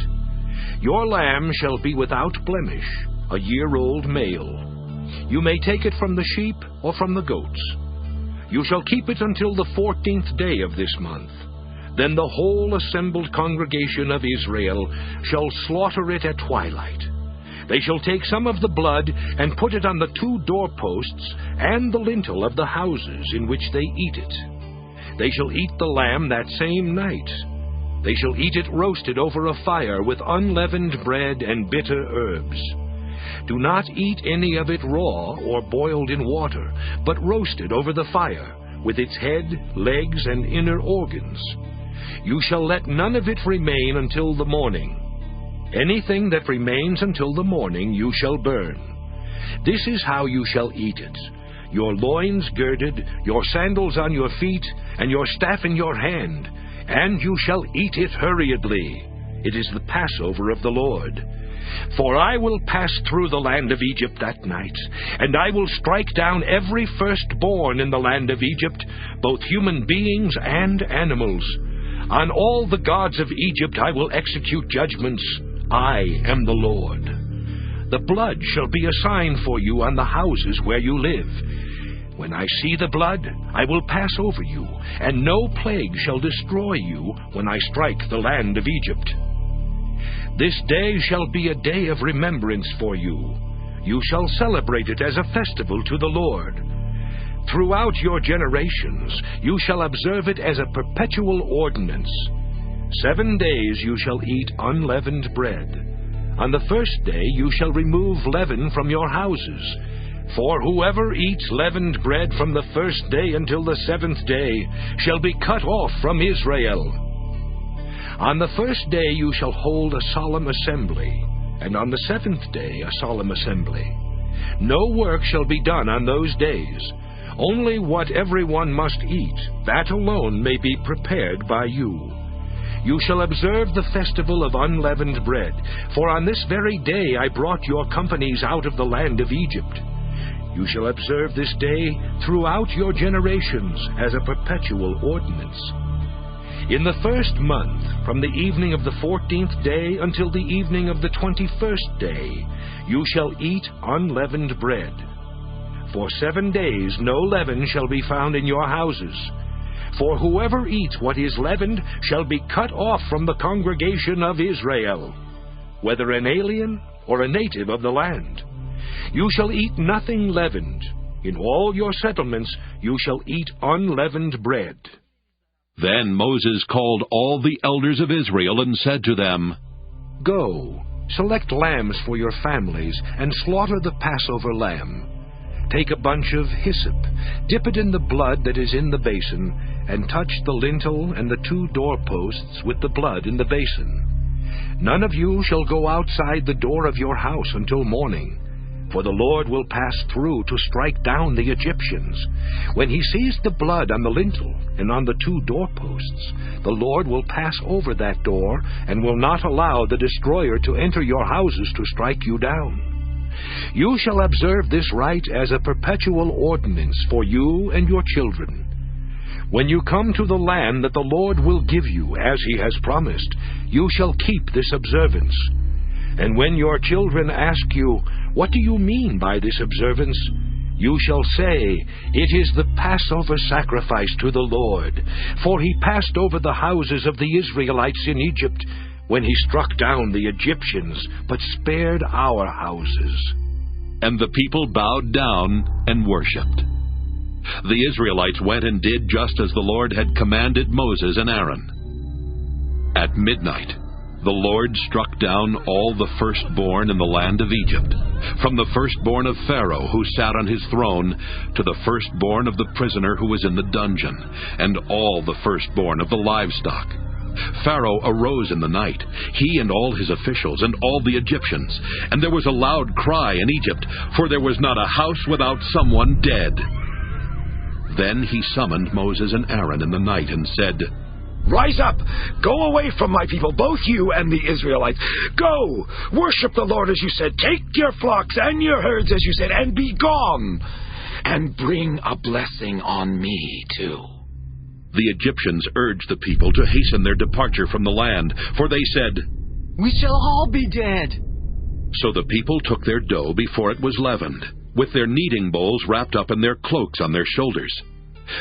Your lamb shall be without blemish, a year-old male. You may take it from the sheep or from the goats. You shall keep it until the 14th day of this month. Then the whole assembled congregation of Israel shall slaughter it at twilight. They shall take some of the blood and put it on the 2 doorposts and the lintel of the houses in which they eat it. They shall eat the lamb that same night. They shall eat it roasted over a fire with unleavened bread and bitter herbs. Do not eat any of it raw or boiled in water, but roasted over the fire, with its head, legs, and inner organs. You shall let none of it remain until the morning. Anything that remains until the morning you shall burn. This is how you shall eat it: your loins girded, your sandals on your feet, and your staff in your hand, and you shall eat it hurriedly. It is the Passover of the Lord. For I will pass through the land of Egypt that night, and I will strike down every firstborn in the land of Egypt, both human beings and animals. On all the gods of Egypt I will execute judgments. I am the Lord. The blood shall be a sign for you on the houses where you live. When I see the blood, I will pass over you, and no plague shall destroy you when I strike the land of Egypt. This day shall be a day of remembrance for you. You shall celebrate it as a festival to the Lord. Throughout your generations you shall observe it as a perpetual ordinance. 7 days you shall eat unleavened bread. On the first day you shall remove leaven from your houses. For whoever eats leavened bread from the first day until the 7th day shall be cut off from Israel. On the first day you shall hold a solemn assembly, and on the 7th day a solemn assembly. No work shall be done on those days. Only what everyone must eat, that alone may be prepared by you. You shall observe the festival of unleavened bread, for on this very day I brought your companies out of the land of Egypt. You shall observe this day throughout your generations as a perpetual ordinance. In the first month, from the evening of the 14th day until the evening of the 21st day, you shall eat unleavened bread. For 7 days no leaven shall be found in your houses. For whoever eats what is leavened shall be cut off from the congregation of Israel, whether an alien or a native of the land. You shall eat nothing leavened. In all your settlements you shall eat unleavened bread. Then Moses called all the elders of Israel and said to them, Go, select lambs for your families, and slaughter the Passover lamb. Take a bunch of hyssop, dip it in the blood that is in the basin, and touch the lintel and the 2 doorposts with the blood in the basin. None of you shall go outside the door of your house until morning, for the Lord will pass through to strike down the Egyptians. When he sees the blood on the lintel and on the 2 doorposts, the Lord will pass over that door and will not allow the destroyer to enter your houses to strike you down. You shall observe this rite as a perpetual ordinance for you and your children. When you come to the land that the Lord will give you, as he has promised, you shall keep this observance. And when your children ask you, "What do you mean by this observance?" you shall say, "It is the Passover sacrifice to the Lord. For he passed over the houses of the Israelites in Egypt, when he struck down the Egyptians, but spared our houses." And the people bowed down and worshipped. The Israelites went and did just as the Lord had commanded Moses and Aaron. At midnight, the Lord struck down all the firstborn in the land of Egypt, from the firstborn of Pharaoh who sat on his throne, to the firstborn of the prisoner who was in the dungeon, and all the firstborn of the livestock. Pharaoh arose in the night, he and all his officials and all the Egyptians, and there was a loud cry in Egypt, for there was not a house without someone dead. Then he summoned Moses and Aaron in the night and said, "Rise up, go away from my people, both you and the Israelites. Go, worship the Lord as you said, take your flocks and your herds as you said, and be gone, and bring a blessing on me too." The Egyptians urged the people to hasten their departure from the land, for they said, "We shall all be dead." So the people took their dough before it was leavened, with their kneading bowls wrapped up in their cloaks on their shoulders.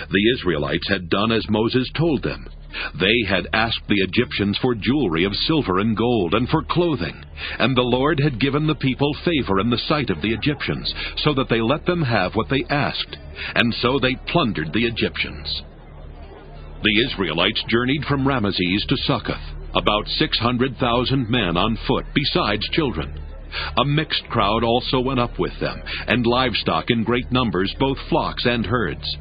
The Israelites had done as Moses told them. They had asked the Egyptians for jewelry of silver and gold, and for clothing, and the Lord had given the people favor in the sight of the Egyptians, so that they let them have what they asked, and so they plundered the Egyptians. The Israelites journeyed from Ramesses to Succoth, about 600,000 men on foot, besides children. A mixed crowd also went up with them, and livestock in great numbers, both flocks and herds.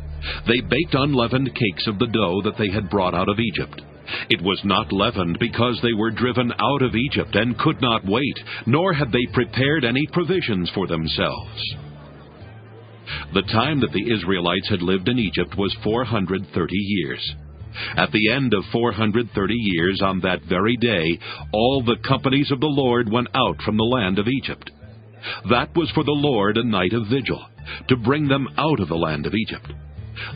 They baked unleavened cakes of the dough that they had brought out of Egypt. It was not leavened because they were driven out of Egypt and could not wait, nor had they prepared any provisions for themselves. The time that the Israelites had lived in Egypt was 430 years. At the end of 430 years, on that very day, all the companies of the Lord went out from the land of Egypt. That was for the Lord a night of vigil, to bring them out of the land of Egypt.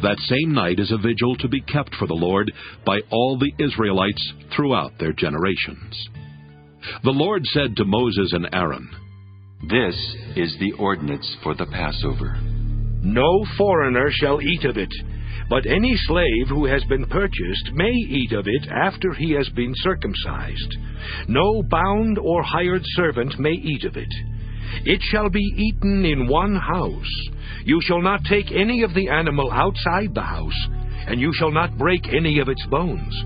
That same night is a vigil to be kept for the Lord by all the Israelites throughout their generations. The Lord said to Moses and Aaron, "This is the ordinance for the Passover. No foreigner shall eat of it, but any slave who has been purchased may eat of it after he has been circumcised. No bound or hired servant may eat of it. It shall be eaten in one house. You shall not take any of the animal outside the house, and you shall not break any of its bones.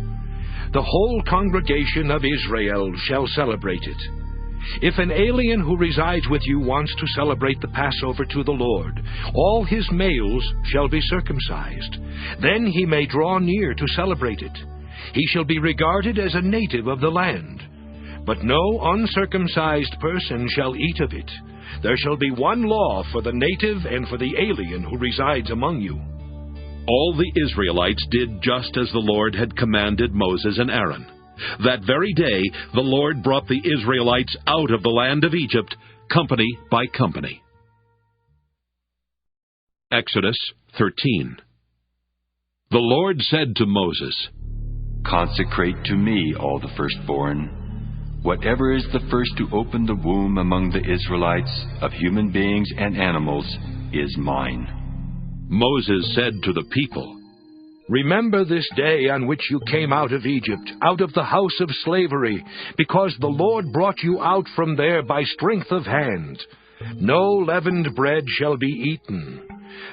The whole congregation of Israel shall celebrate it. If an alien who resides with you wants to celebrate the Passover to the Lord, all his males shall be circumcised. Then he may draw near to celebrate it. He shall be regarded as a native of the land. But no uncircumcised person shall eat of it. There shall be one law for the native and for the alien who resides among you." All the Israelites did just as the Lord had commanded Moses and Aaron. That very day the Lord brought the Israelites out of the land of Egypt, company by company. Exodus 13. The Lord said to Moses, "Consecrate to me all the firstborn. Whatever is the first to open the womb among the Israelites, of human beings and animals, is mine." Moses said to the people, "Remember this day on which you came out of Egypt, out of the house of slavery, because the Lord brought you out from there by strength of hand. No leavened bread shall be eaten.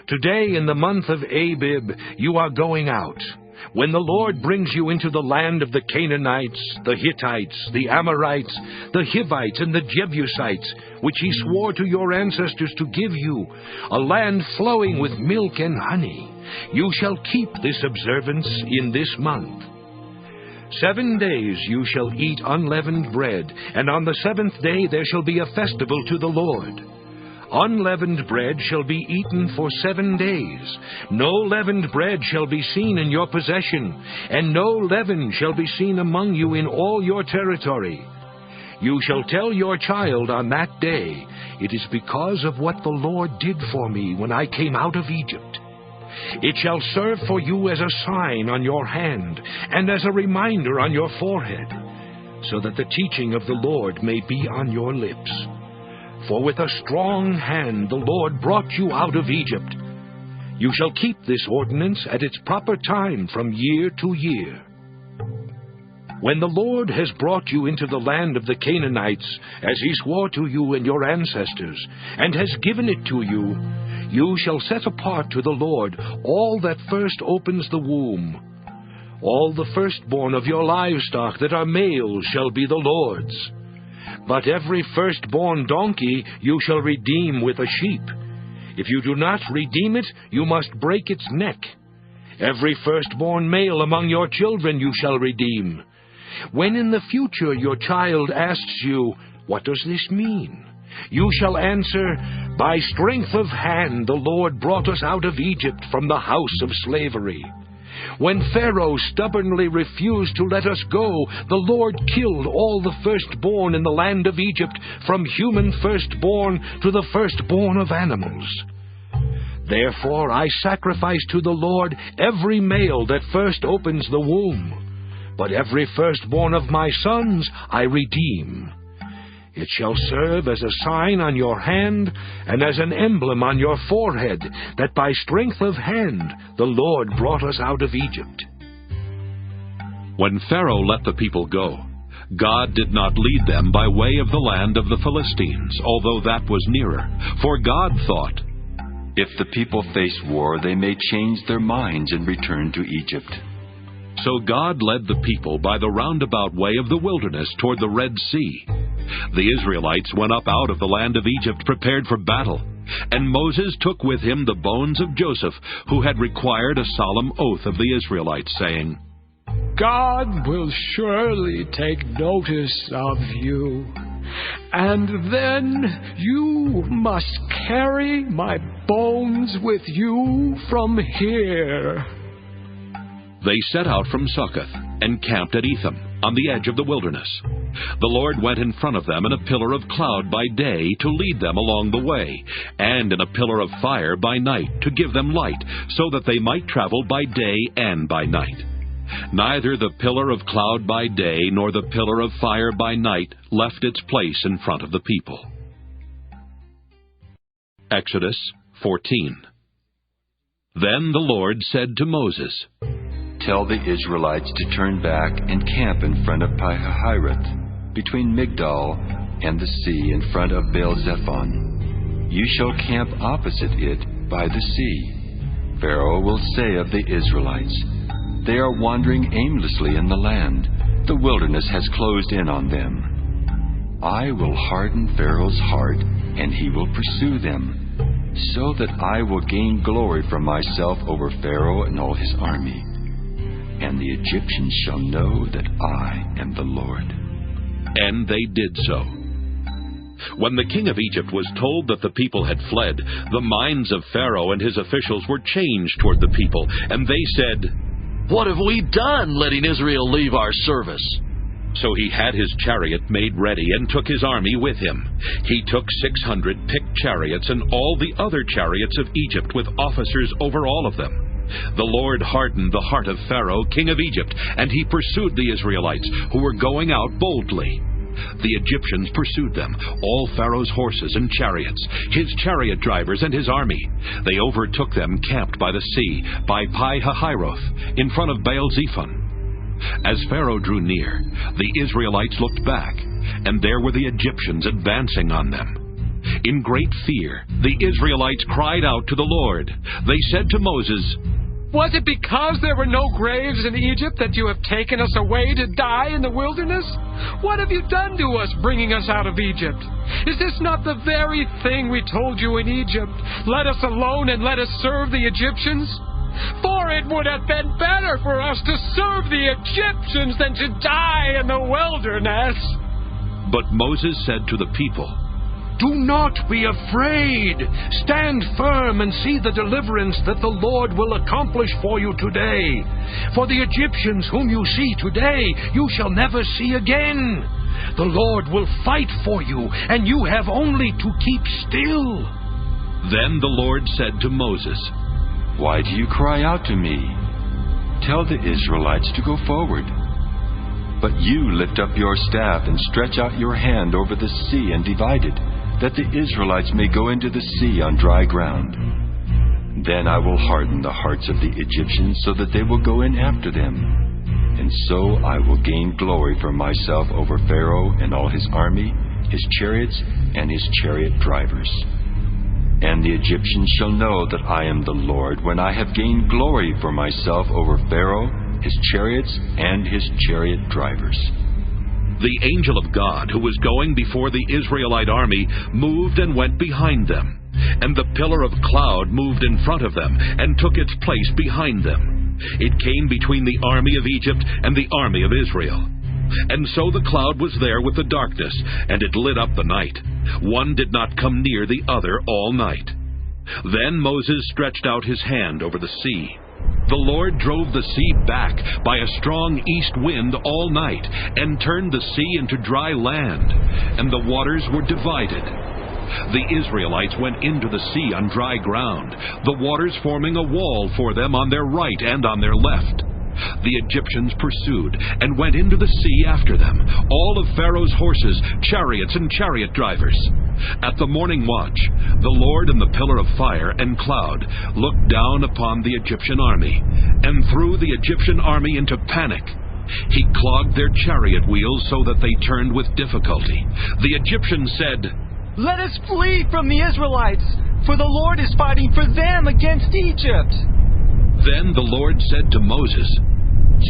Today in the month of Abib you are going out, when the Lord brings you into the land of the Canaanites, the Hittites, the Amorites, the Hivites, and the Jebusites, which he swore to your ancestors to give you, a land flowing with milk and honey. You shall keep this observance in this month. 7 days you shall eat unleavened bread, and on the 7th day there shall be a festival to the Lord. Unleavened bread shall be eaten for 7 days. No leavened bread shall be seen in your possession, and no leaven shall be seen among you in all your territory. You shall tell your child on that day, 'It is because of what the Lord did for me when I came out of Egypt.' It shall serve for you as a sign on your hand, and as a reminder on your forehead. so that the teaching of the Lord may be on your lips. For with a strong hand the Lord brought you out of Egypt. You shall keep this ordinance at its proper time from year to year. When the Lord has brought you into the land of the Canaanites, as he swore to you and your ancestors, and has given it to you, you shall set apart to the Lord all that first opens the womb. All the firstborn of your livestock that are males shall be the Lord's. But every firstborn donkey you shall redeem with a sheep. If you do not redeem it, you must break its neck. Every firstborn male among your children you shall redeem. When in the future your child asks you, "What does this mean?" you shall answer, "By strength of hand the Lord brought us out of Egypt from the house of slavery. When Pharaoh stubbornly refused to let us go, the Lord killed all the firstborn in the land of Egypt, from human firstborn to the firstborn of animals. Therefore I sacrifice to the Lord every male that first opens the womb. But every firstborn of my sons I redeem. It shall serve as a sign on your hand and as an emblem on your forehead, that by strength of hand the Lord brought us out of Egypt." When Pharaoh let the people go, God did not lead them by way of the land of the Philistines, although that was nearer. For God thought, "If the people face war, they may change their minds and return to Egypt." So God led the people by the roundabout way of the wilderness toward the Red Sea. The Israelites went up out of the land of Egypt prepared for battle, and Moses took with him the bones of Joseph, who had required a solemn oath of the Israelites, saying, "God will surely take notice of you, and then you must carry my bones with you from here." They set out from Succoth and camped at Etham, on the edge of the wilderness. The Lord went in front of them in a pillar of cloud by day to lead them along the way, and in a pillar of fire by night to give them light, so that they might travel by day and by night. Neither the pillar of cloud by day nor the pillar of fire by night left its place in front of the people. Exodus 14. Then the Lord said to Moses, "Tell the Israelites to turn back and camp in front of Pi-hahiroth, between Migdal and the sea, in front of Baal-zephon. You shall camp opposite it by the sea. Pharaoh will say of the Israelites, 'They are wandering aimlessly in the land. The wilderness has closed in on them.' I will harden Pharaoh's heart, and he will pursue them, so that I will gain glory for myself over Pharaoh and all his army. And the Egyptians shall know that I am the Lord." And they did so. When the king of Egypt was told that the people had fled, the minds of Pharaoh and his officials were changed toward the people, and they said, "What have we done, letting Israel leave our service?" So he had his chariot made ready and took his army with him. He took 600 picked chariots and all the other chariots of Egypt with officers over all of them. The Lord hardened the heart of Pharaoh, king of Egypt, and he pursued the Israelites, who were going out boldly. The Egyptians pursued them, all Pharaoh's horses and chariots, his chariot drivers and his army. They overtook them camped by the sea, by Pi-hahiroth, in front of Baal-zephon. As Pharaoh drew near, the Israelites looked back, and there were the Egyptians advancing on them. In great fear, the Israelites cried out to the Lord. They said to Moses, "Was it because there were no graves in Egypt that you have taken us away to die in the wilderness? What have you done to us, bringing us out of Egypt? Is this not the very thing we told you in Egypt? Let us alone and let us serve the Egyptians? For it would have been better for us to serve the Egyptians than to die in the wilderness." But Moses said to the people, "Do not be afraid. Stand firm and see the deliverance that the Lord will accomplish for you today. For the Egyptians whom you see today, you shall never see again. The Lord will fight for you, and you have only to keep still." Then the Lord said to Moses, "Why do you cry out to me? Tell the Israelites to go forward." But you lift up your staff and stretch out your hand over the sea and divide it, that the Israelites may go into the sea on dry ground. Then I will harden the hearts of the Egyptians so that they will go in after them. And so I will gain glory for myself over Pharaoh and all his army, his chariots and his chariot drivers. And the Egyptians shall know that I am the Lord when I have gained glory for myself over Pharaoh, his chariots, and his chariot drivers. The angel of God, who was going before the Israelite army, moved and went behind them. And the pillar of cloud moved in front of them and took its place behind them. It came between the army of Egypt and the army of Israel. And so the cloud was there with the darkness, and it lit up the night. One did not come near the other all night. Then Moses stretched out his hand over the sea. The Lord drove the sea back by a strong east wind all night, and turned the sea into dry land, and the waters were divided. The Israelites went into the sea on dry ground, the waters forming a wall for them on their right and on their left. The Egyptians pursued and went into the sea after them, all of Pharaoh's horses, chariots, and chariot drivers. At the morning watch, the Lord in the pillar of fire and cloud looked down upon the Egyptian army, and threw the Egyptian army into panic. He clogged their chariot wheels so that they turned with difficulty. The Egyptians said, "Let us flee from the Israelites, for the Lord is fighting for them against Egypt." Then the Lord said to Moses,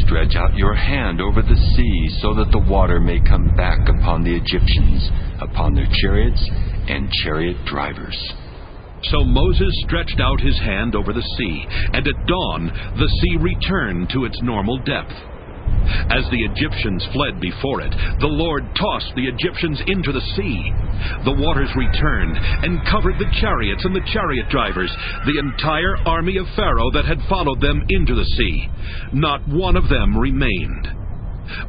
"Stretch out your hand over the sea so that the water may come back upon the Egyptians, upon their chariots and chariot drivers." So Moses stretched out his hand over the sea, and at dawn the sea returned to its normal depth. As the Egyptians fled before it, the Lord tossed the Egyptians into the sea. The waters returned and covered the chariots and the chariot drivers, the entire army of Pharaoh that had followed them into the sea. Not one of them remained.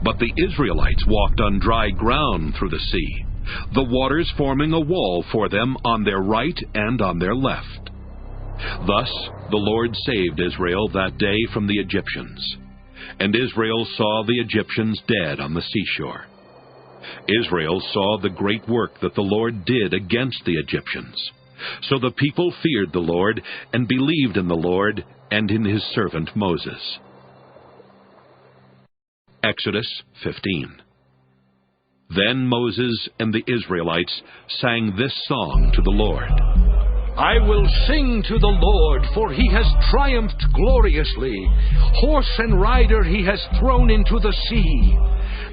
But the Israelites walked on dry ground through the sea, the waters forming a wall for them on their right and on their left. Thus the Lord saved Israel that day from the Egyptians. And Israel saw the Egyptians dead on the seashore. Israel saw the great work that the Lord did against the Egyptians. So the people feared the Lord and believed in the Lord and in his servant Moses. Exodus 15. Then Moses and the Israelites sang this song to the Lord. I will sing to the Lord, for he has triumphed gloriously. Horse and rider he has thrown into the sea.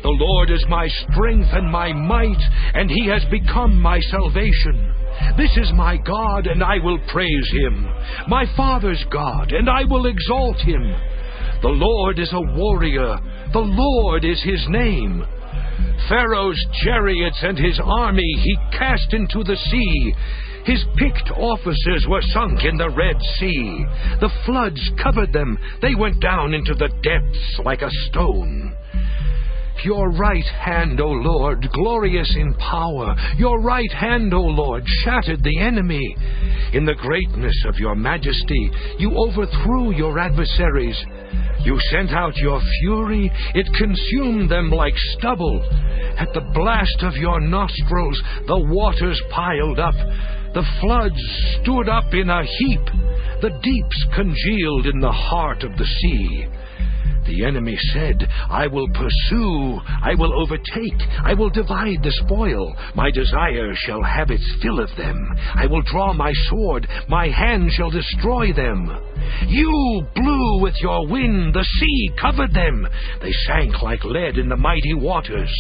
The Lord is my strength and my might, and he has become my salvation. This is my God, and I will praise him, my father's God, and I will exalt him. The Lord is a warrior, the Lord is his name. Pharaoh's chariots and his army he cast into the sea. His picked officers were sunk in the Red Sea. The floods covered them. They went down into the depths like a stone. Your right hand, O Lord, glorious in power. Your right hand, O Lord, shattered the enemy. In the greatness of your majesty, you overthrew your adversaries. You sent out your fury. It consumed them like stubble. At the blast of your nostrils, the waters piled up. The floods stood up in a heap. The deeps congealed in the heart of the sea. The enemy said, I will pursue, I will overtake, I will divide the spoil. My desire shall have its fill of them. I will draw my sword, my hand shall destroy them. You blew with your wind, the sea covered them. They sank like lead in the mighty waters.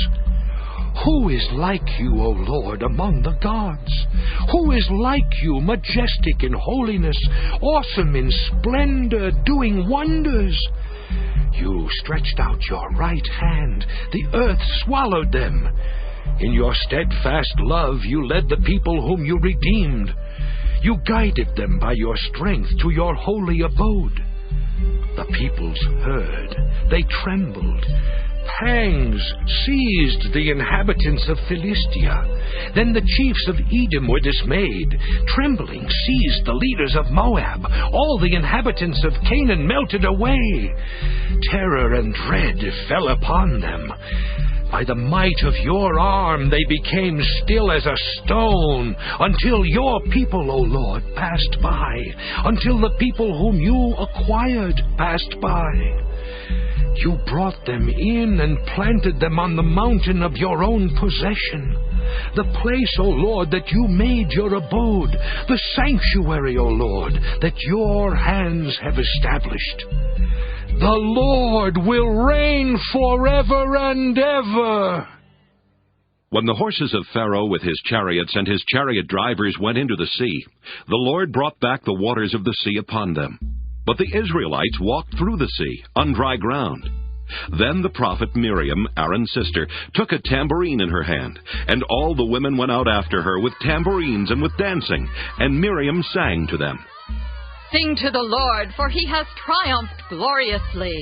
Who is like you, O Lord, among the gods? Who is like you, majestic in holiness, awesome in splendor, doing wonders? You stretched out your right hand, the earth swallowed them. In your steadfast love you led the people whom you redeemed. You guided them by your strength to your holy abode. The peoples heard, they trembled. pangs seized the inhabitants of Philistia. Then the chiefs of Edom were dismayed. Trembling seized the leaders of Moab. All the inhabitants of Canaan melted away. Terror and dread fell upon them. By the might of your arm they became still as a stone, until your people, O Lord, passed by, until the people whom you acquired passed by. You brought them in and planted them on the mountain of your own possession, the place, O Lord, that you made your abode, the sanctuary, O Lord, that your hands have established. The Lord will reign forever and ever. When the horses of Pharaoh with his chariots and his chariot drivers went into the sea, the Lord brought back the waters of the sea upon them. But the Israelites walked through the sea on dry ground. Then the prophet Miriam, Aaron's sister, took a tambourine in her hand, and all the women went out after her with tambourines and with dancing, and Miriam sang to them. Sing to the Lord, for he has triumphed gloriously.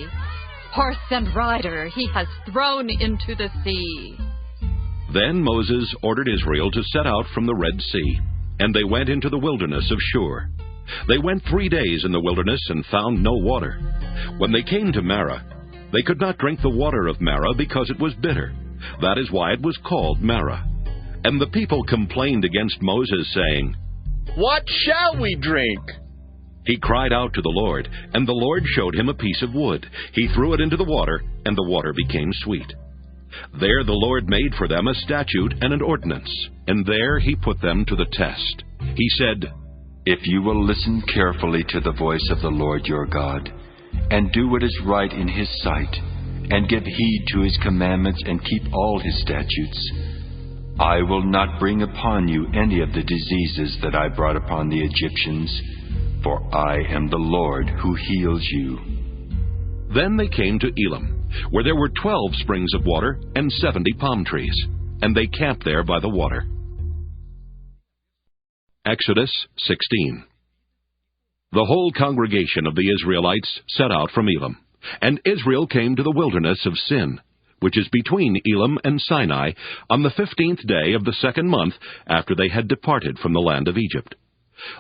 Horse and rider he has thrown into the sea. Then Moses ordered Israel to set out from the Red Sea, and they went into the wilderness of Shur. They went 3 days in the wilderness and found no water. When they came to Marah, they could not drink the water of Marah because it was bitter. That is why it was called Marah. And the people complained against Moses, saying, What shall we drink? He cried out to the Lord, and the Lord showed him a piece of wood. He threw it into the water, and the water became sweet. There the Lord made for them a statute and an ordinance, and there he put them to the test. He said, If you will listen carefully to the voice of the Lord your God, and do what is right in his sight, and give heed to his commandments and keep all his statutes, I will not bring upon you any of the diseases that I brought upon the Egyptians, for I am the Lord who heals you. Then they came to Elim, where there were 12 springs of water and 70 palm trees, and they camped there by the water. Exodus 16. The whole congregation of the Israelites set out from Elim, and Israel came to the wilderness of Sin, which is between Elim and Sinai, on the 15th day of the 2nd month after they had departed from the land of Egypt.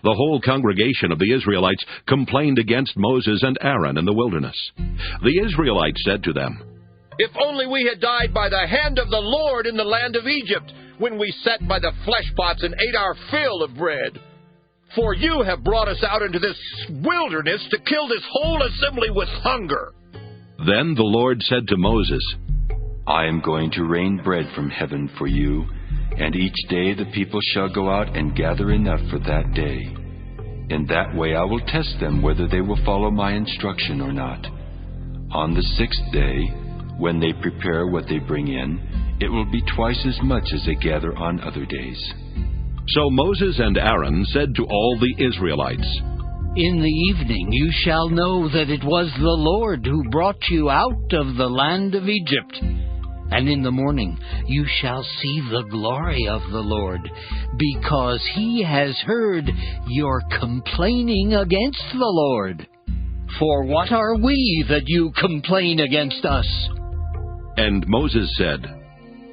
The whole congregation of the Israelites complained against Moses and Aaron in the wilderness. The Israelites said to them, If only we had died by the hand of the Lord in the land of Egypt, when we sat by the flesh pots and ate our fill of bread. For you have brought us out into this wilderness to kill this whole assembly with hunger. Then the Lord said to Moses, I am going to rain bread from heaven for you, and each day the people shall go out and gather enough for that day. In that way I will test them whether they will follow my instruction or not. On the 6th day, when they prepare what they bring in, it will be twice as much as they gather on other days. So Moses and Aaron said to all the Israelites, In the evening you shall know that it was the Lord who brought you out of the land of Egypt. And in the morning you shall see the glory of the Lord, because he has heard your complaining against the Lord. For what are we that you complain against us? And Moses said,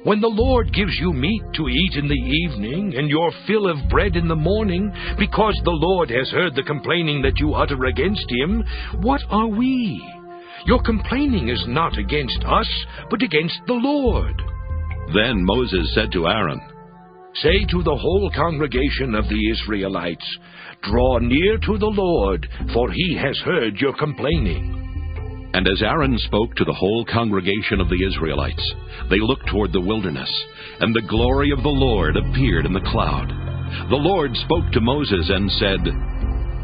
When the Lord gives you meat to eat in the evening, and your fill of bread in the morning, because the Lord has heard the complaining that you utter against him, what are we? Your complaining is not against us, but against the Lord. Then Moses said to Aaron, Say to the whole congregation of the Israelites, Draw near to the Lord, for he has heard your complaining. And as Aaron spoke to the whole congregation of the Israelites, they looked toward the wilderness, and the glory of the Lord appeared in the cloud. The Lord spoke to Moses and said,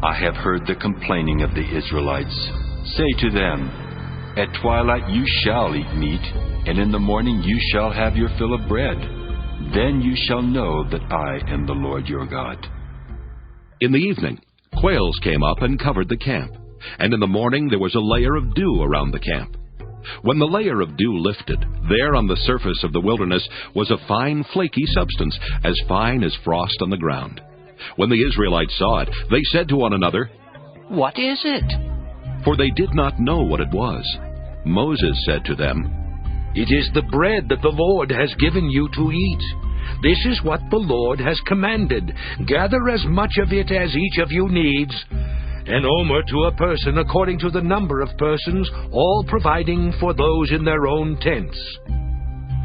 I have heard the complaining of the Israelites. Say to them, At twilight you shall eat meat, and in the morning you shall have your fill of bread. Then you shall know that I am the Lord your God. In the evening, quails came up and covered the camp, and in the morning there was a layer of dew around the camp. When the layer of dew lifted, there on the surface of the wilderness was a fine flaky substance, as fine as frost on the ground. When the Israelites saw it, they said to one another, What is it? For they did not know what it was. Moses said to them, It is the bread that the Lord has given you to eat. This is what the Lord has commanded. Gather as much of it as each of you needs, an omer to a person according to the number of persons, all providing for those in their own tents."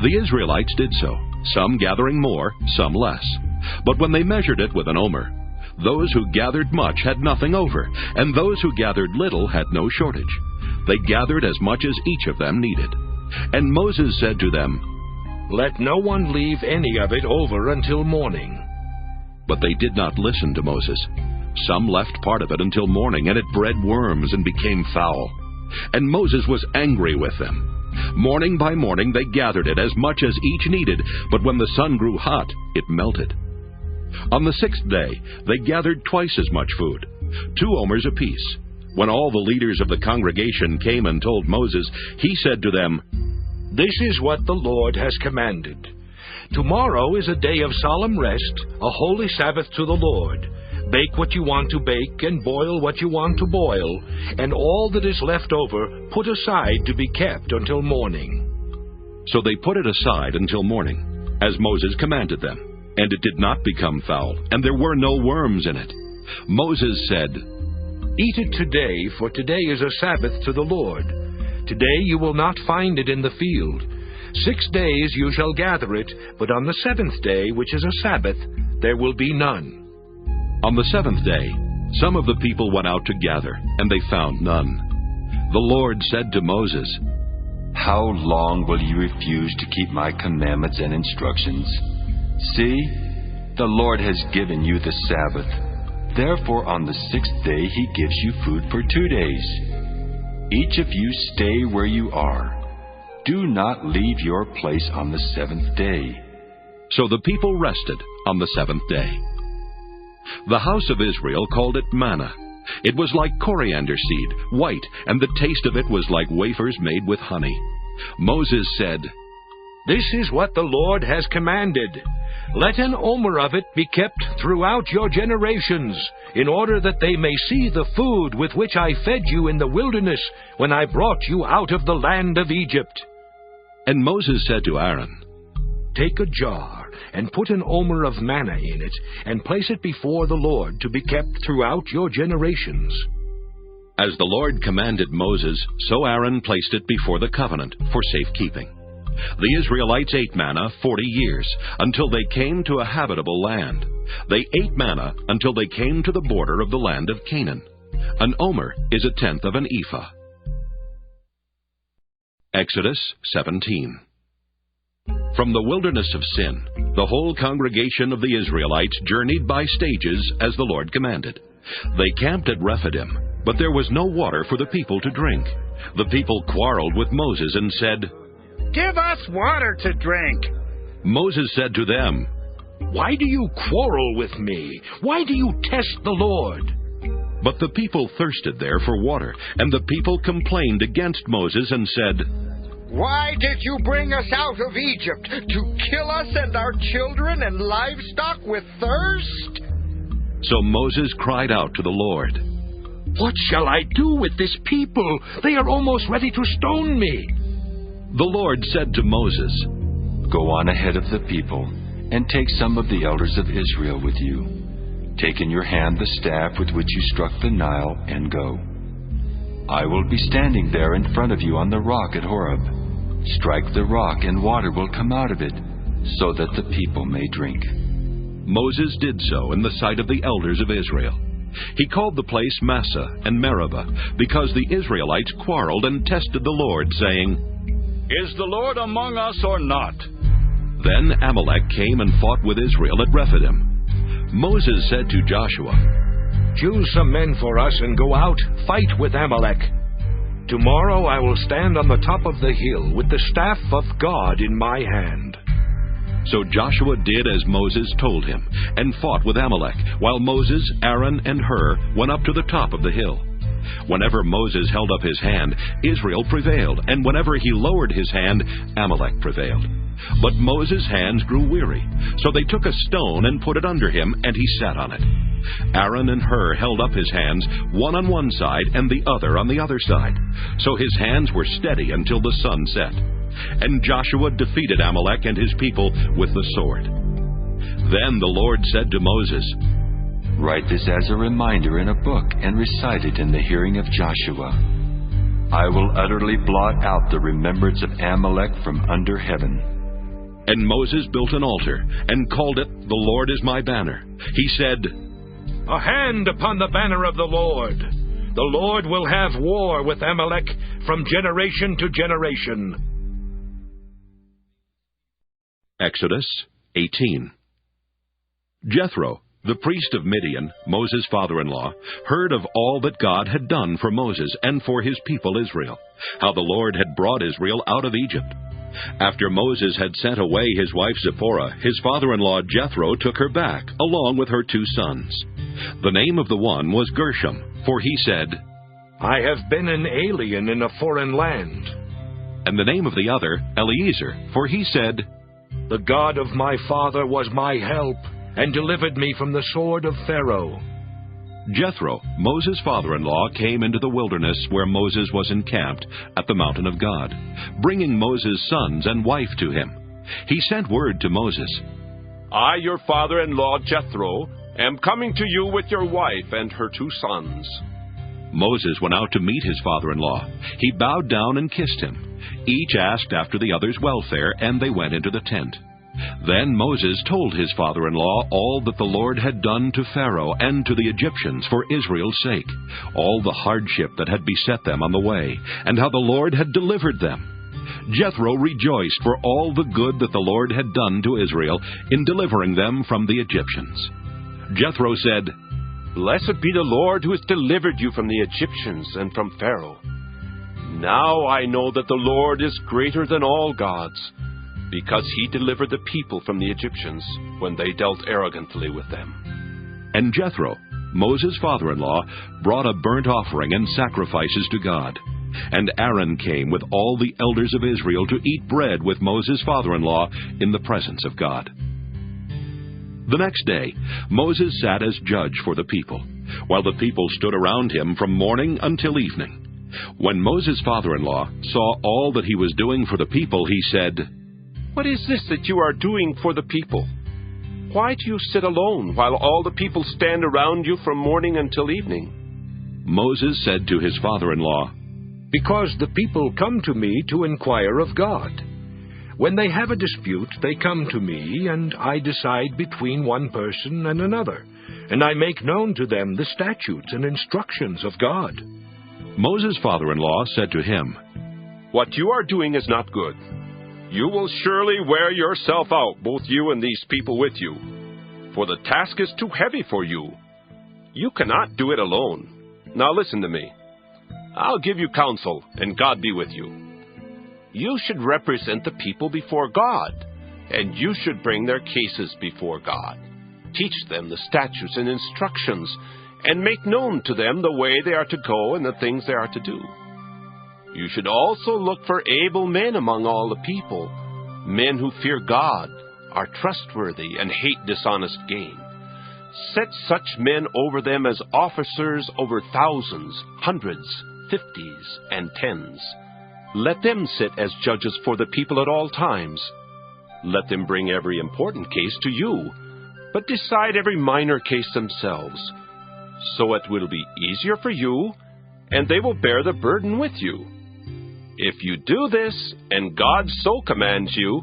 The Israelites did so, some gathering more, some less. But when they measured it with an omer, those who gathered much had nothing over, and those who gathered little had no shortage. They gathered as much as each of them needed. And Moses said to them, "Let no one leave any of it over until morning." But they did not listen to Moses. Some left part of it until morning, and it bred worms and became foul. And Moses was angry with them. Morning by morning they gathered it as much as each needed, but when the sun grew hot, it melted. On the 6th day they gathered twice as much food, 2 omers apiece. When all the leaders of the congregation came and told Moses, he said to them, "This is what the Lord has commanded. Tomorrow is a day of solemn rest, a holy Sabbath to the Lord. Bake what you want to bake, and boil what you want to boil, and all that is left over put aside to be kept until morning." So they put it aside until morning, as Moses commanded them, and it did not become foul, and there were no worms in it. Moses said, "Eat it today, for today is a Sabbath to the Lord. Today you will not find it in the field. 6 days you shall gather it, but on the 7th day, which is a Sabbath, there will be none." On the 7th day, some of the people went out to gather, and they found none. The Lord said to Moses, "How long will you refuse to keep my commandments and instructions? See, the Lord has given you the Sabbath. Therefore on the 6th day he gives you food for 2 days. Each of you stay where you are. Do not leave your place on the 7th day." So the people rested on the 7th day. The house of Israel called it manna. It was like coriander seed, white, and the taste of it was like wafers made with honey. Moses said, "This is what the Lord has commanded. Let an omer of it be kept throughout your generations, in order that they may see the food with which I fed you in the wilderness when I brought you out of the land of Egypt." And Moses said to Aaron, "Take a jar and put an omer of manna in it, and place it before the Lord to be kept throughout your generations." As the Lord commanded Moses, so Aaron placed it before the covenant for safekeeping. The Israelites ate manna 40 years, until they came to a habitable land. They ate manna until they came to the border of the land of Canaan. An omer is 1/10 of an ephah. Exodus 17. From the wilderness of Sin, the whole congregation of the Israelites journeyed by stages as the Lord commanded. They camped at Rephidim, but there was no water for the people to drink. The people quarreled with Moses and said, "Give us water to drink." Moses said to them, "Why do you quarrel with me? Why do you test the Lord?" But the people thirsted there for water, and the people complained against Moses and said, "Why did you bring us out of Egypt, to kill us and our children and livestock with thirst?" So Moses cried out to the Lord, "What shall I do with this people? They are almost ready to stone me." The Lord said to Moses, "Go on ahead of the people, and take some of the elders of Israel with you. Take in your hand the staff with which you struck the Nile, and go. I will be standing there in front of you on the rock at Horeb. Strike the rock, and water will come out of it, so that the people may drink." Moses did so in the sight of the elders of Israel. He called the place Massah and Meribah, because the Israelites quarreled and tested the Lord, saying, "Is the Lord among us or not?" Then Amalek came and fought with Israel at Rephidim. Moses said to Joshua, "Choose some men for us and go out, fight with Amalek. Tomorrow I will stand on the top of the hill with the staff of God in my hand." So Joshua did as Moses told him, and fought with Amalek, while Moses, Aaron, and Hur went up to the top of the hill. Whenever Moses held up his hand, Israel prevailed, and whenever he lowered his hand, Amalek prevailed. But Moses' hands grew weary, so they took a stone and put it under him, and he sat on it. Aaron and Hur held up his hands, one on one side and the other on the other side, so his hands were steady until the sun set. and Joshua defeated Amalek and his people with the sword. Then the Lord said to Moses, "Write this as a reminder in a book and recite it in the hearing of Joshua. I will utterly blot out the remembrance of Amalek from under heaven." And Moses built an altar and called it, "The Lord is my banner." He said, "A hand upon the banner of the Lord. The Lord will have war with Amalek from generation to generation." Exodus 18. Jethro, the priest of Midian, Moses' father-in-law, heard of all that God had done for Moses and for his people Israel, how the Lord had brought Israel out of Egypt. After Moses had sent away his wife Zipporah, his father-in-law Jethro took her back, along with her 2 sons. The name of the one was Gershom, for he said, "I have been an alien in a foreign land." And the name of the other, Eliezer, for he said, "The God of my father was my help, and delivered me from the sword of Pharaoh." Jethro, Moses' father-in-law, came into the wilderness where Moses was encamped at the mountain of God, bringing Moses' sons and wife to him. He sent word to Moses, "I, your father-in-law Jethro, am coming to you with your wife and her 2 sons." Moses went out to meet his father-in-law. He bowed down and kissed him. Each asked after the other's welfare, and they went into the tent. Then Moses told his father-in-law all that the Lord had done to Pharaoh and to the Egyptians for Israel's sake, all the hardship that had beset them on the way, and how the Lord had delivered them. Jethro rejoiced for all the good that the Lord had done to Israel in delivering them from the Egyptians. Jethro said, "Blessed be the Lord who has delivered you from the Egyptians and from Pharaoh. Now I know that the Lord is greater than all gods, because he delivered the people from the Egyptians when they dealt arrogantly with them." And Jethro, Moses' father-in-law, brought a burnt offering and sacrifices to God. And Aaron came with all the elders of Israel to eat bread with Moses' father-in-law in the presence of God. The next day, Moses sat as judge for the people, while the people stood around him from morning until evening. When Moses' father-in-law saw all that he was doing for the people, he said, "What is this that you are doing for the people? Why do you sit alone while all the people stand around you from morning until evening?" Moses said to his father-in-law, "Because the people come to me to inquire of God. When they have a dispute, they come to me, and I decide between one person and another, and I make known to them the statutes and instructions of God." Moses' father-in-law said to him, "What you are doing is not good. You will surely wear yourself out, both you and these people with you, for the task is too heavy for you. You cannot do it alone. Now listen to me. I'll give you counsel, and God be with you. You should represent the people before God, and you should bring their cases before God. Teach them the statutes and instructions, and make known to them the way they are to go and the things they are to do. You should also look for able men among all the people, men who fear God, are trustworthy, and hate dishonest gain. Set such men over them as officers over thousands, hundreds, 50s, and 10s. Let them sit as judges for the people at all times. Let them bring every important case to you, but decide every minor case themselves. So it will be easier for you, and they will bear the burden with you. If you do this, and God so commands you,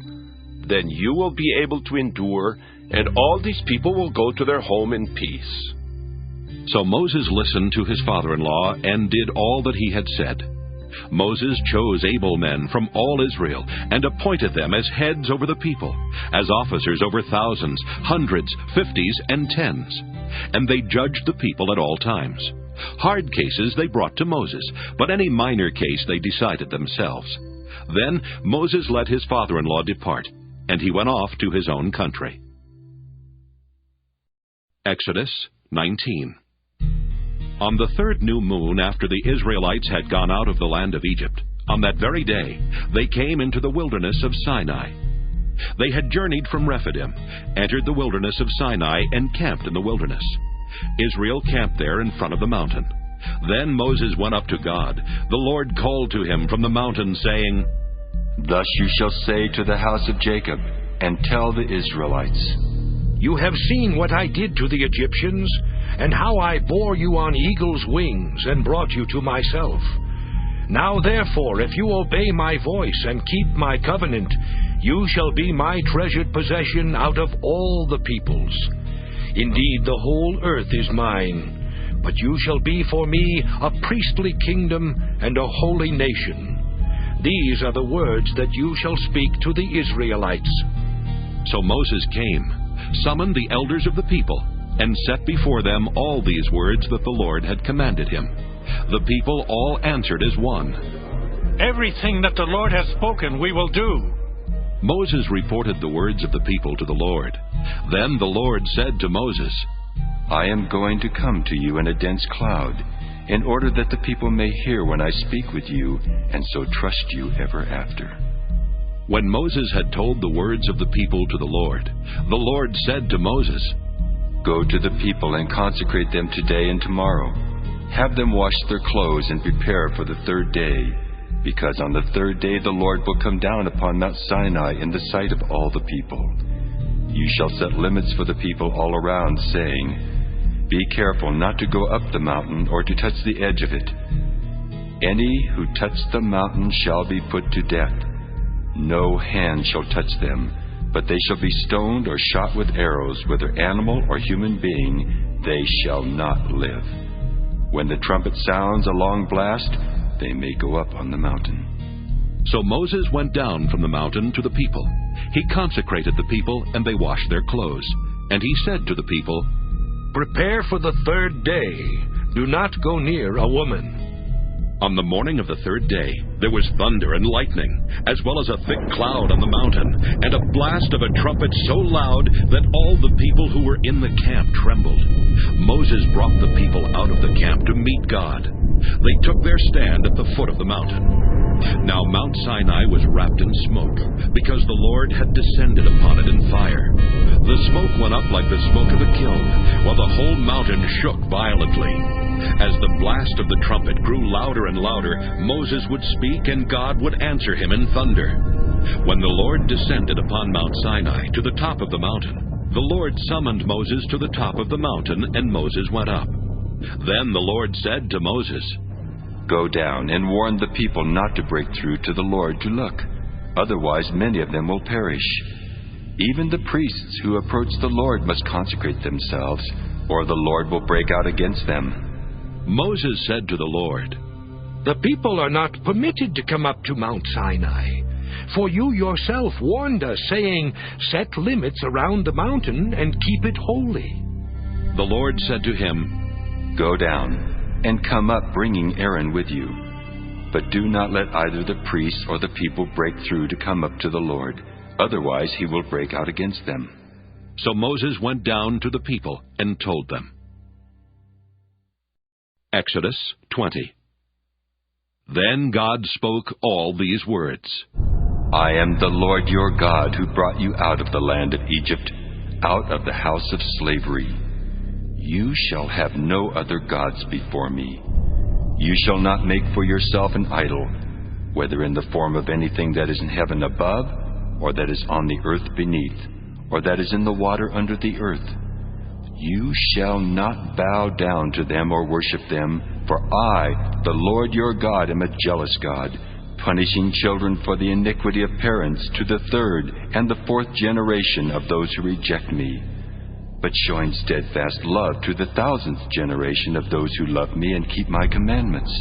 then you will be able to endure, and all these people will go to their home in peace." So Moses listened to his father-in-law and did all that he had said. Moses chose able men from all Israel and appointed them as heads over the people, as officers over thousands, hundreds, 50s, and 10s. And they judged the people at all times. Hard cases they brought to Moses, but any minor case they decided themselves. Then Moses let his father-in-law depart, and he went off to his own country. Exodus 19. On the 3rd new moon after the Israelites had gone out of the land of Egypt, on that very day, they came into the wilderness of Sinai. They had journeyed from Rephidim, entered the wilderness of Sinai, and camped in the wilderness. Israel camped there in front of the mountain. Then Moses went up to God. The Lord called to him from the mountain, saying, Thus you shall say to the house of Jacob, and tell the Israelites, You have seen what I did to the Egyptians, and how I bore you on eagle's wings, and brought you to myself. Now therefore, if you obey my voice, and keep my covenant, you shall be my treasured possession out of all the peoples. Indeed, the whole earth is mine, but you shall be for me a priestly kingdom and a holy nation. These are the words that you shall speak to the Israelites. So Moses came, summoned the elders of the people, and set before them all these words that the Lord had commanded him. The people all answered as one. Everything that the Lord has spoken we will do. Moses reported the words of the people to the Lord. Then the Lord said to Moses, I am going to come to you in a dense cloud, in order that the people may hear when I speak with you, and so trust you ever after. When Moses had told the words of the people to the Lord said to Moses, Go to the people and consecrate them today and tomorrow. Have them wash their clothes and prepare for the third day, because on the third day the Lord will come down upon Mount Sinai in the sight of all the people. You shall set limits for the people all around, saying, Be careful not to go up the mountain or to touch the edge of it. Any who touch the mountain shall be put to death. No hand shall touch them, but they shall be stoned or shot with arrows, whether animal or human being, they shall not live. When the trumpet sounds a long blast, they may go up on the mountain. So Moses went down from the mountain to the people. He consecrated the people, and they washed their clothes. And he said to the people, Prepare for the third day. Do not go near a woman. On the morning of the third day, there was thunder and lightning, as well as a thick cloud on the mountain, and a blast of a trumpet so loud that all the people who were in the camp trembled. Moses brought the people out of the camp to meet God. They took their stand at the foot of the mountain. Now Mount Sinai was wrapped in smoke, because the Lord had descended upon it in fire. The smoke went up like the smoke of a kiln, while the whole mountain shook violently. As the blast of the trumpet grew louder and louder, Moses would speak, and God would answer him in thunder. When the Lord descended upon Mount Sinai to the top of the mountain, the Lord summoned Moses to the top of the mountain, and Moses went up. Then the Lord said to Moses, Go down and warn the people not to break through to the Lord to look. Otherwise many of them will perish. Even the priests who approach the Lord must consecrate themselves, or the Lord will break out against them. Moses said to the Lord, The people are not permitted to come up to Mount Sinai. For you yourself warned us, saying, Set limits around the mountain and keep it holy. The Lord said to him, Go down and come up, bringing Aaron with you. But do not let either the priests or the people break through to come up to the Lord. Otherwise he will break out against them. So Moses went down to the people and told them. Exodus 20. Then God spoke all these words. I am the Lord your God, who brought you out of the land of Egypt, out of the house of slavery. You shall have no other gods before me. You shall not make for yourself an idol, whether in the form of anything that is in heaven above, or that is on the earth beneath, or that is in the water under the earth. You shall not bow down to them or worship them, for I, the Lord your God, am a jealous God, punishing children for the iniquity of parents to the third and the fourth generation of those who reject me, but showing steadfast love to the 1,000th generation of those who love me and keep my commandments.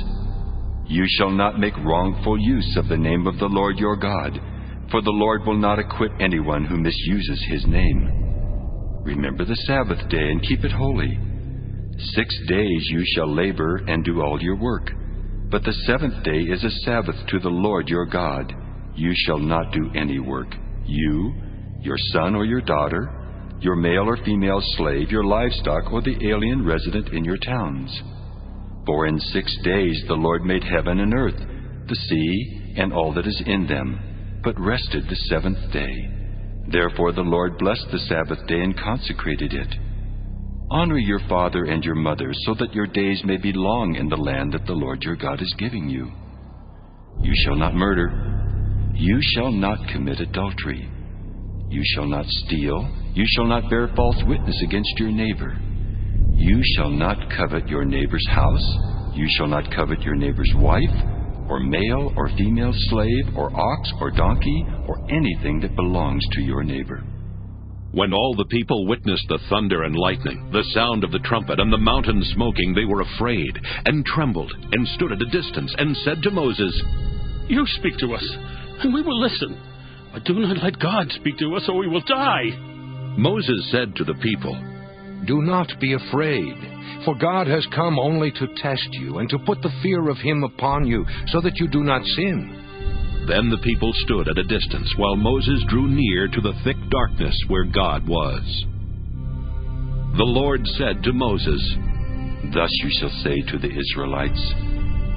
You shall not make wrongful use of the name of the Lord your God, for the Lord will not acquit anyone who misuses his name. Remember the Sabbath day and keep it holy. 6 days you shall labor and do all your work, but the 7th day is a Sabbath to the Lord your God. You shall not do any work, you, your son or your daughter, your male or female slave, your livestock, or the alien resident in your towns. For in 6 days the Lord made heaven and earth, the sea, and all that is in them, but rested the 7th day. Therefore the Lord blessed the Sabbath day and consecrated it. Honor your father and your mother, so that your days may be long in the land that the Lord your God is giving you. You shall not murder. You shall not commit adultery. You shall not steal. You shall not bear false witness against your neighbor. You shall not covet your neighbor's house. You shall not covet your neighbor's wife, or male or female slave, or ox or donkey, or anything that belongs to your neighbor. When all the people witnessed the thunder and lightning, the sound of the trumpet, and the mountain smoking, they were afraid, and trembled, and stood at a distance, and said to Moses, You speak to us, and we will listen. But do not let God speak to us, or we will die. Moses said to the people, Do not be afraid, for God has come only to test you, and to put the fear of him upon you, so that you do not sin. Then the people stood at a distance, while Moses drew near to the thick darkness where God was. The Lord said to Moses, Thus you shall say to the Israelites,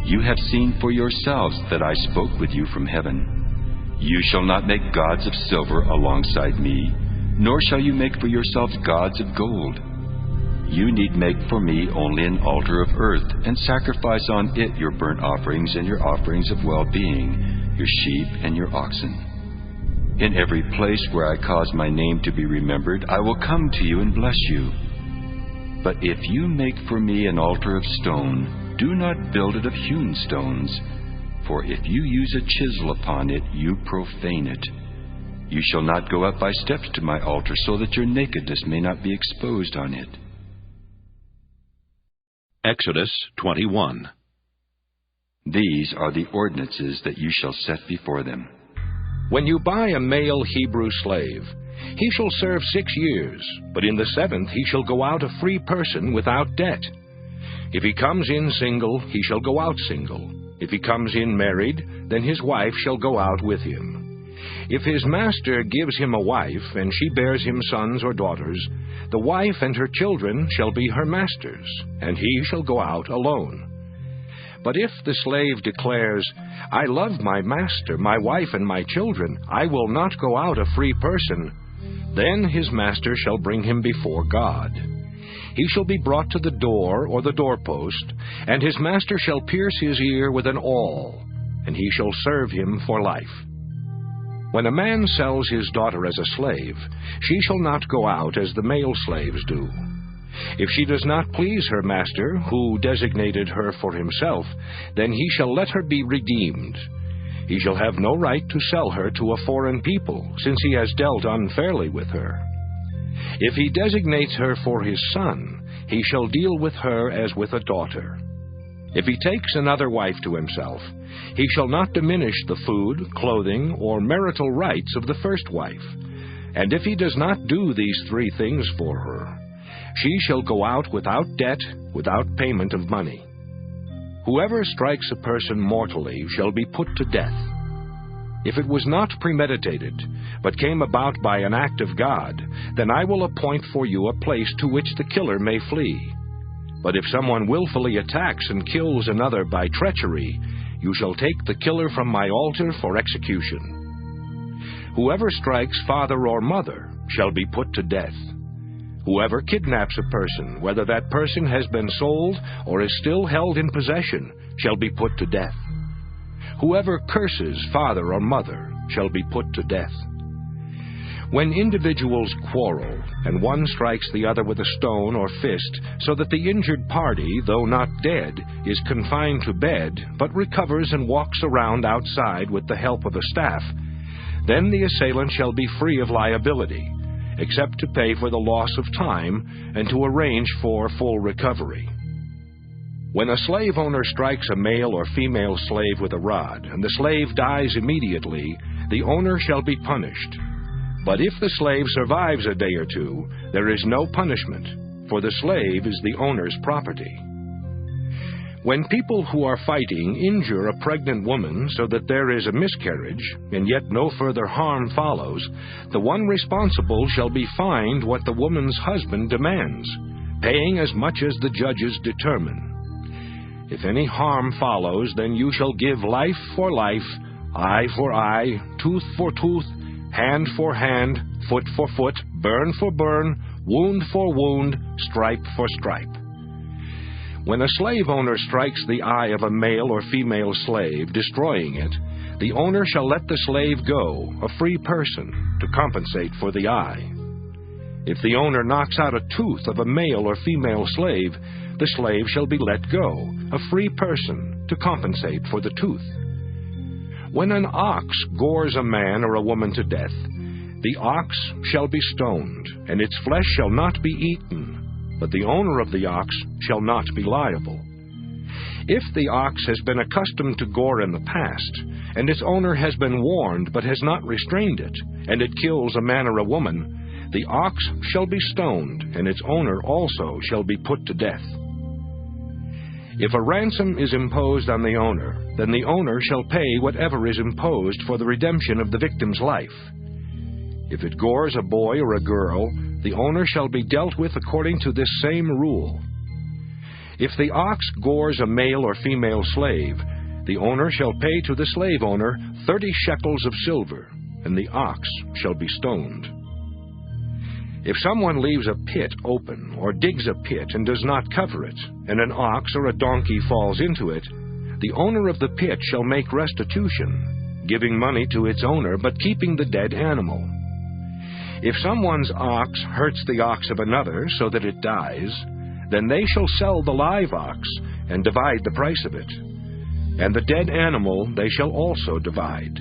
You have seen for yourselves that I spoke with you from heaven. You shall not make gods of silver alongside me, nor shall you make for yourselves gods of gold. You need make for me only an altar of earth, and sacrifice on it your burnt offerings and your offerings of well-being, your sheep and your oxen. In every place where I cause my name to be remembered, I will come to you and bless you. But if you make for me an altar of stone, do not build it of hewn stones, for if you use a chisel upon it, you profane it. You shall not go up by steps to my altar, so that your nakedness may not be exposed on it. Exodus 21. These are the ordinances that you shall set before them. When you buy a male Hebrew slave, he shall serve 6 years, but in the 7th he shall go out a free person without debt. If he comes in single, he shall go out single. If he comes in married, then his wife shall go out with him. If his master gives him a wife, and she bears him sons or daughters, the wife and her children shall be her master's, and he shall go out alone. But if the slave declares, I love my master, my wife, and my children, I will not go out a free person, then his master shall bring him before God. He shall be brought to the door or the doorpost, and his master shall pierce his ear with an awl, and he shall serve him for life. When a man sells his daughter as a slave, she shall not go out as the male slaves do. If she does not please her master, who designated her for himself, then he shall let her be redeemed. He shall have no right to sell her to a foreign people, since he has dealt unfairly with her. If he designates her for his son, he shall deal with her as with a daughter. If he takes another wife to himself, he shall not diminish the food, clothing, or marital rights of the first wife. And if he does not do these 3 things for her, she shall go out without debt, without payment of money. Whoever strikes a person mortally shall be put to death. If it was not premeditated, but came about by an act of God, then I will appoint for you a place to which the killer may flee. But if someone willfully attacks and kills another by treachery, you shall take the killer from my altar for execution. Whoever strikes father or mother shall be put to death. Whoever kidnaps a person, whether that person has been sold or is still held in possession, shall be put to death. Whoever curses father or mother shall be put to death. When individuals quarrel, and one strikes the other with a stone or fist, so that the injured party, though not dead, is confined to bed, but recovers and walks around outside with the help of a staff, then the assailant shall be free of liability, except to pay for the loss of time and to arrange for full recovery. When a slave owner strikes a male or female slave with a rod, and the slave dies immediately, the owner shall be punished. But if the slave survives a day or 2, there is no punishment, for the slave is the owner's property. When people who are fighting injure a pregnant woman so that there is a miscarriage, and yet no further harm follows, the one responsible shall be fined what the woman's husband demands, paying as much as the judges determine. If any harm follows, then you shall give life for life, eye for eye, tooth for tooth, hand for hand, foot for foot, burn for burn, wound for wound, stripe for stripe. When a slave owner strikes the eye of a male or female slave, destroying it, the owner shall let the slave go, a free person, to compensate for the eye. If the owner knocks out a tooth of a male or female slave, the slave shall be let go, a free person, to compensate for the tooth. When an ox gores a man or a woman to death, the ox shall be stoned, and its flesh shall not be eaten, but the owner of the ox shall not be liable. If the ox has been accustomed to gore in the past, and its owner has been warned but has not restrained it, and it kills a man or a woman, the ox shall be stoned, and its owner also shall be put to death. If a ransom is imposed on the owner, then the owner shall pay whatever is imposed for the redemption of the victim's life. If it gores a boy or a girl, the owner shall be dealt with according to this same rule. If the ox gores a male or female slave, the owner shall pay to the slave owner 30 shekels of silver, and the ox shall be stoned. If someone leaves a pit open, or digs a pit and does not cover it, and an ox or a donkey falls into it, the owner of the pit shall make restitution, giving money to its owner, but keeping the dead animal. If someone's ox hurts the ox of another so that it dies, then they shall sell the live ox and divide the price of it. And the dead animal they shall also divide.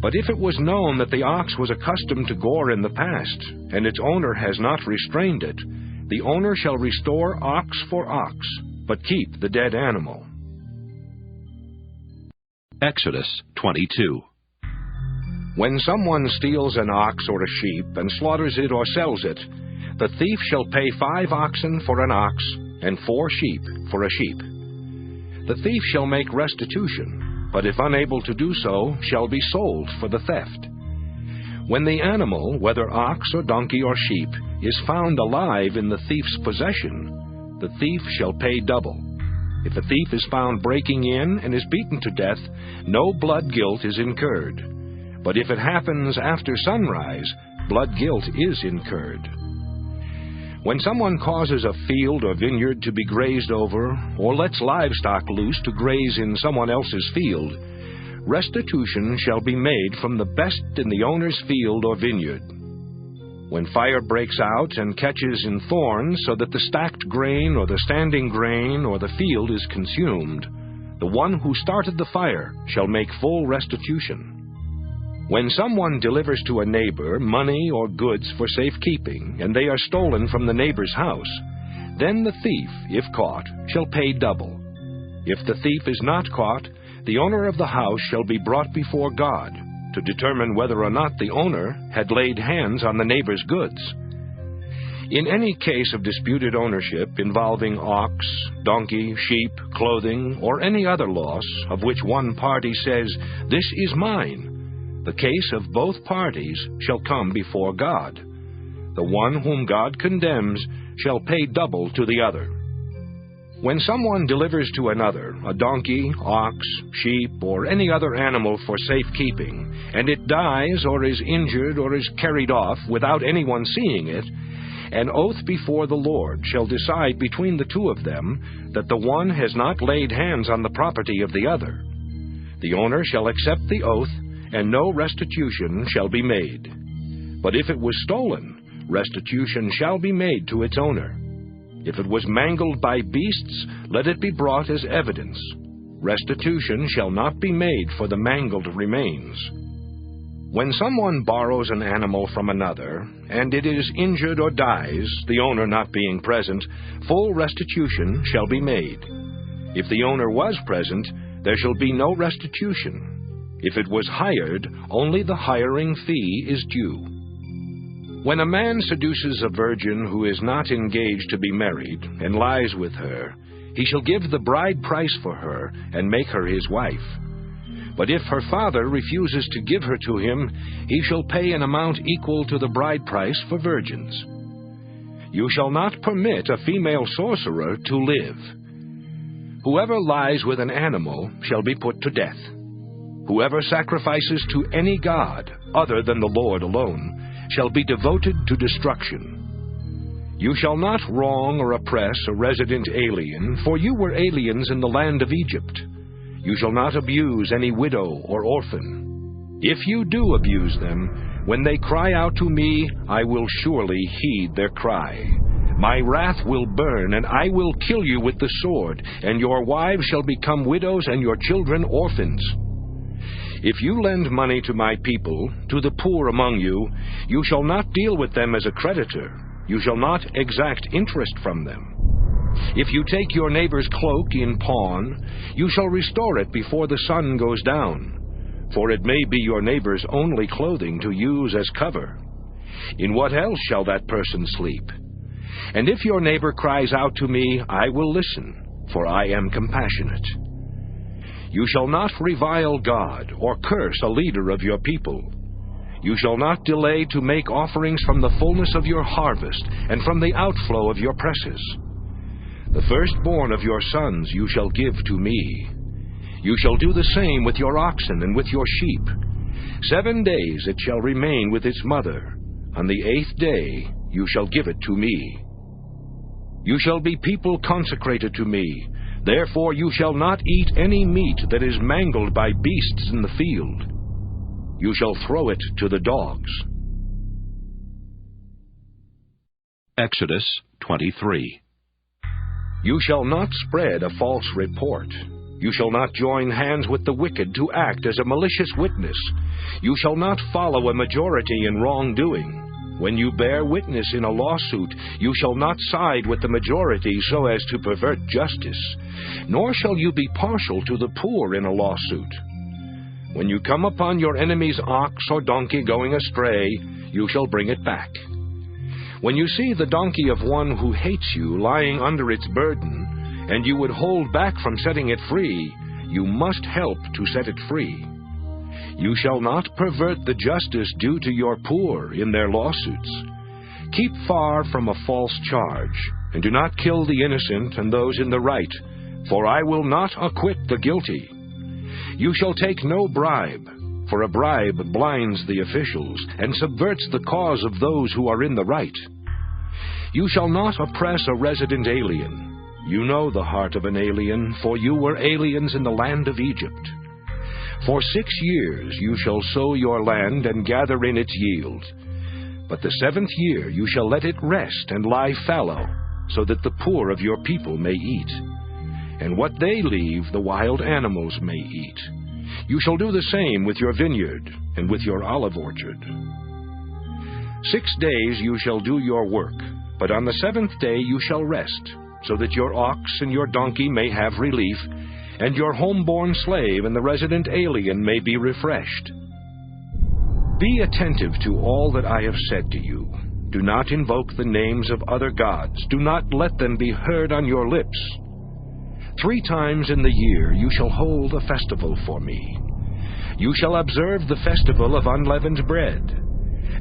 But if it was known that the ox was accustomed to gore in the past, and its owner has not restrained it, the owner shall restore ox for ox, but keep the dead animal. Exodus 22. When someone steals an ox or a sheep and slaughters it or sells it, the thief shall pay 5 oxen for an ox and 4 sheep for a sheep. The thief shall make restitution, but if unable to do so, shall be sold for the theft. When the animal, whether ox or donkey or sheep, is found alive in the thief's possession, the thief shall pay double. If a thief is found breaking in and is beaten to death, no blood guilt is incurred. But if it happens after sunrise, blood guilt is incurred. When someone causes a field or vineyard to be grazed over, or lets livestock loose to graze in someone else's field, restitution shall be made from the best in the owner's field or vineyard. When fire breaks out and catches in thorns so that the stacked grain or the standing grain or the field is consumed, the one who started the fire shall make full restitution. When someone delivers to a neighbor money or goods for safekeeping, and they are stolen from the neighbor's house, then the thief, if caught, shall pay double. If the thief is not caught, the owner of the house shall be brought before God to determine whether or not the owner had laid hands on the neighbor's goods. In any case of disputed ownership involving ox, donkey, sheep, clothing, or any other loss of which one party says, "This is mine," the case of both parties shall come before God. The one whom God condemns shall pay double to the other. When someone delivers to another a donkey, ox, sheep, or any other animal for safekeeping, and it dies or is injured or is carried off without anyone seeing it, an oath before the Lord shall decide between the two of them that the one has not laid hands on the property of the other. The owner shall accept the oath, and no restitution shall be made. But if it was stolen, restitution shall be made to its owner. If it was mangled by beasts, let it be brought as evidence. Restitution shall not be made for the mangled remains. When someone borrows an animal from another, and it is injured or dies, the owner not being present, full restitution shall be made. If the owner was present, there shall be no restitution. If it was hired, only the hiring fee is due. When a man seduces a virgin who is not engaged to be married, and lies with her, he shall give the bride price for her, and make her his wife. But if her father refuses to give her to him, he shall pay an amount equal to the bride price for virgins. You shall not permit a female sorcerer to live. Whoever lies with an animal shall be put to death. Whoever sacrifices to any god other than the Lord alone shall be devoted to destruction. You shall not wrong or oppress a resident alien, for you were aliens in the land of Egypt. You shall not abuse any widow or orphan. If you do abuse them, when they cry out to me, I will surely heed their cry. My wrath will burn, and I will kill you with the sword, and your wives shall become widows, and your children orphans. If you lend money to my people, to the poor among you, you shall not deal with them as a creditor. You shall not exact interest from them. If you take your neighbor's cloak in pawn, you shall restore it before the sun goes down, for it may be your neighbor's only clothing to use as cover. In what else shall that person sleep? And if your neighbor cries out to me, I will listen, for I am compassionate. You shall not revile God or curse a leader of your people. You shall not delay to make offerings from the fullness of your harvest and from the outflow of your presses. The firstborn of your sons you shall give to me. You shall do the same with your oxen and with your sheep. 7 days it shall remain with its mother. On the 8th day you shall give it to me. You shall be people consecrated to me. Therefore you shall not eat any meat that is mangled by beasts in the field. You shall throw it to the dogs. Exodus 23. You shall not spread a false report. You shall not join hands with the wicked to act as a malicious witness. You shall not follow a majority in wrongdoing. When you bear witness in a lawsuit, you shall not side with the majority so as to pervert justice, nor shall you be partial to the poor in a lawsuit. When you come upon your enemy's ox or donkey going astray, you shall bring it back. When you see the donkey of one who hates you lying under its burden, and you would hold back from setting it free, you must help to set it free. You shall not pervert the justice due to your poor in their lawsuits. Keep far from a false charge, and do not kill the innocent and those in the right, for I will not acquit the guilty. You shall take no bribe, for a bribe blinds the officials and subverts the cause of those who are in the right. You shall not oppress a resident alien. You know the heart of an alien, for you were aliens in the land of Egypt. For 6 years you shall sow your land and gather in its yield. But the 7th year you shall let it rest and lie fallow, so that the poor of your people may eat. And what they leave the wild animals may eat. You shall do the same with your vineyard and with your olive orchard. 6 days you shall do your work, but on the 7th day you shall rest, so that your ox and your donkey may have relief, and your homeborn slave and the resident alien may be refreshed. Be attentive to all that I have said to you. Do not invoke the names of other gods. Do not let them be heard on your lips. 3 times in the year you shall hold a festival for me. You shall observe the festival of unleavened bread.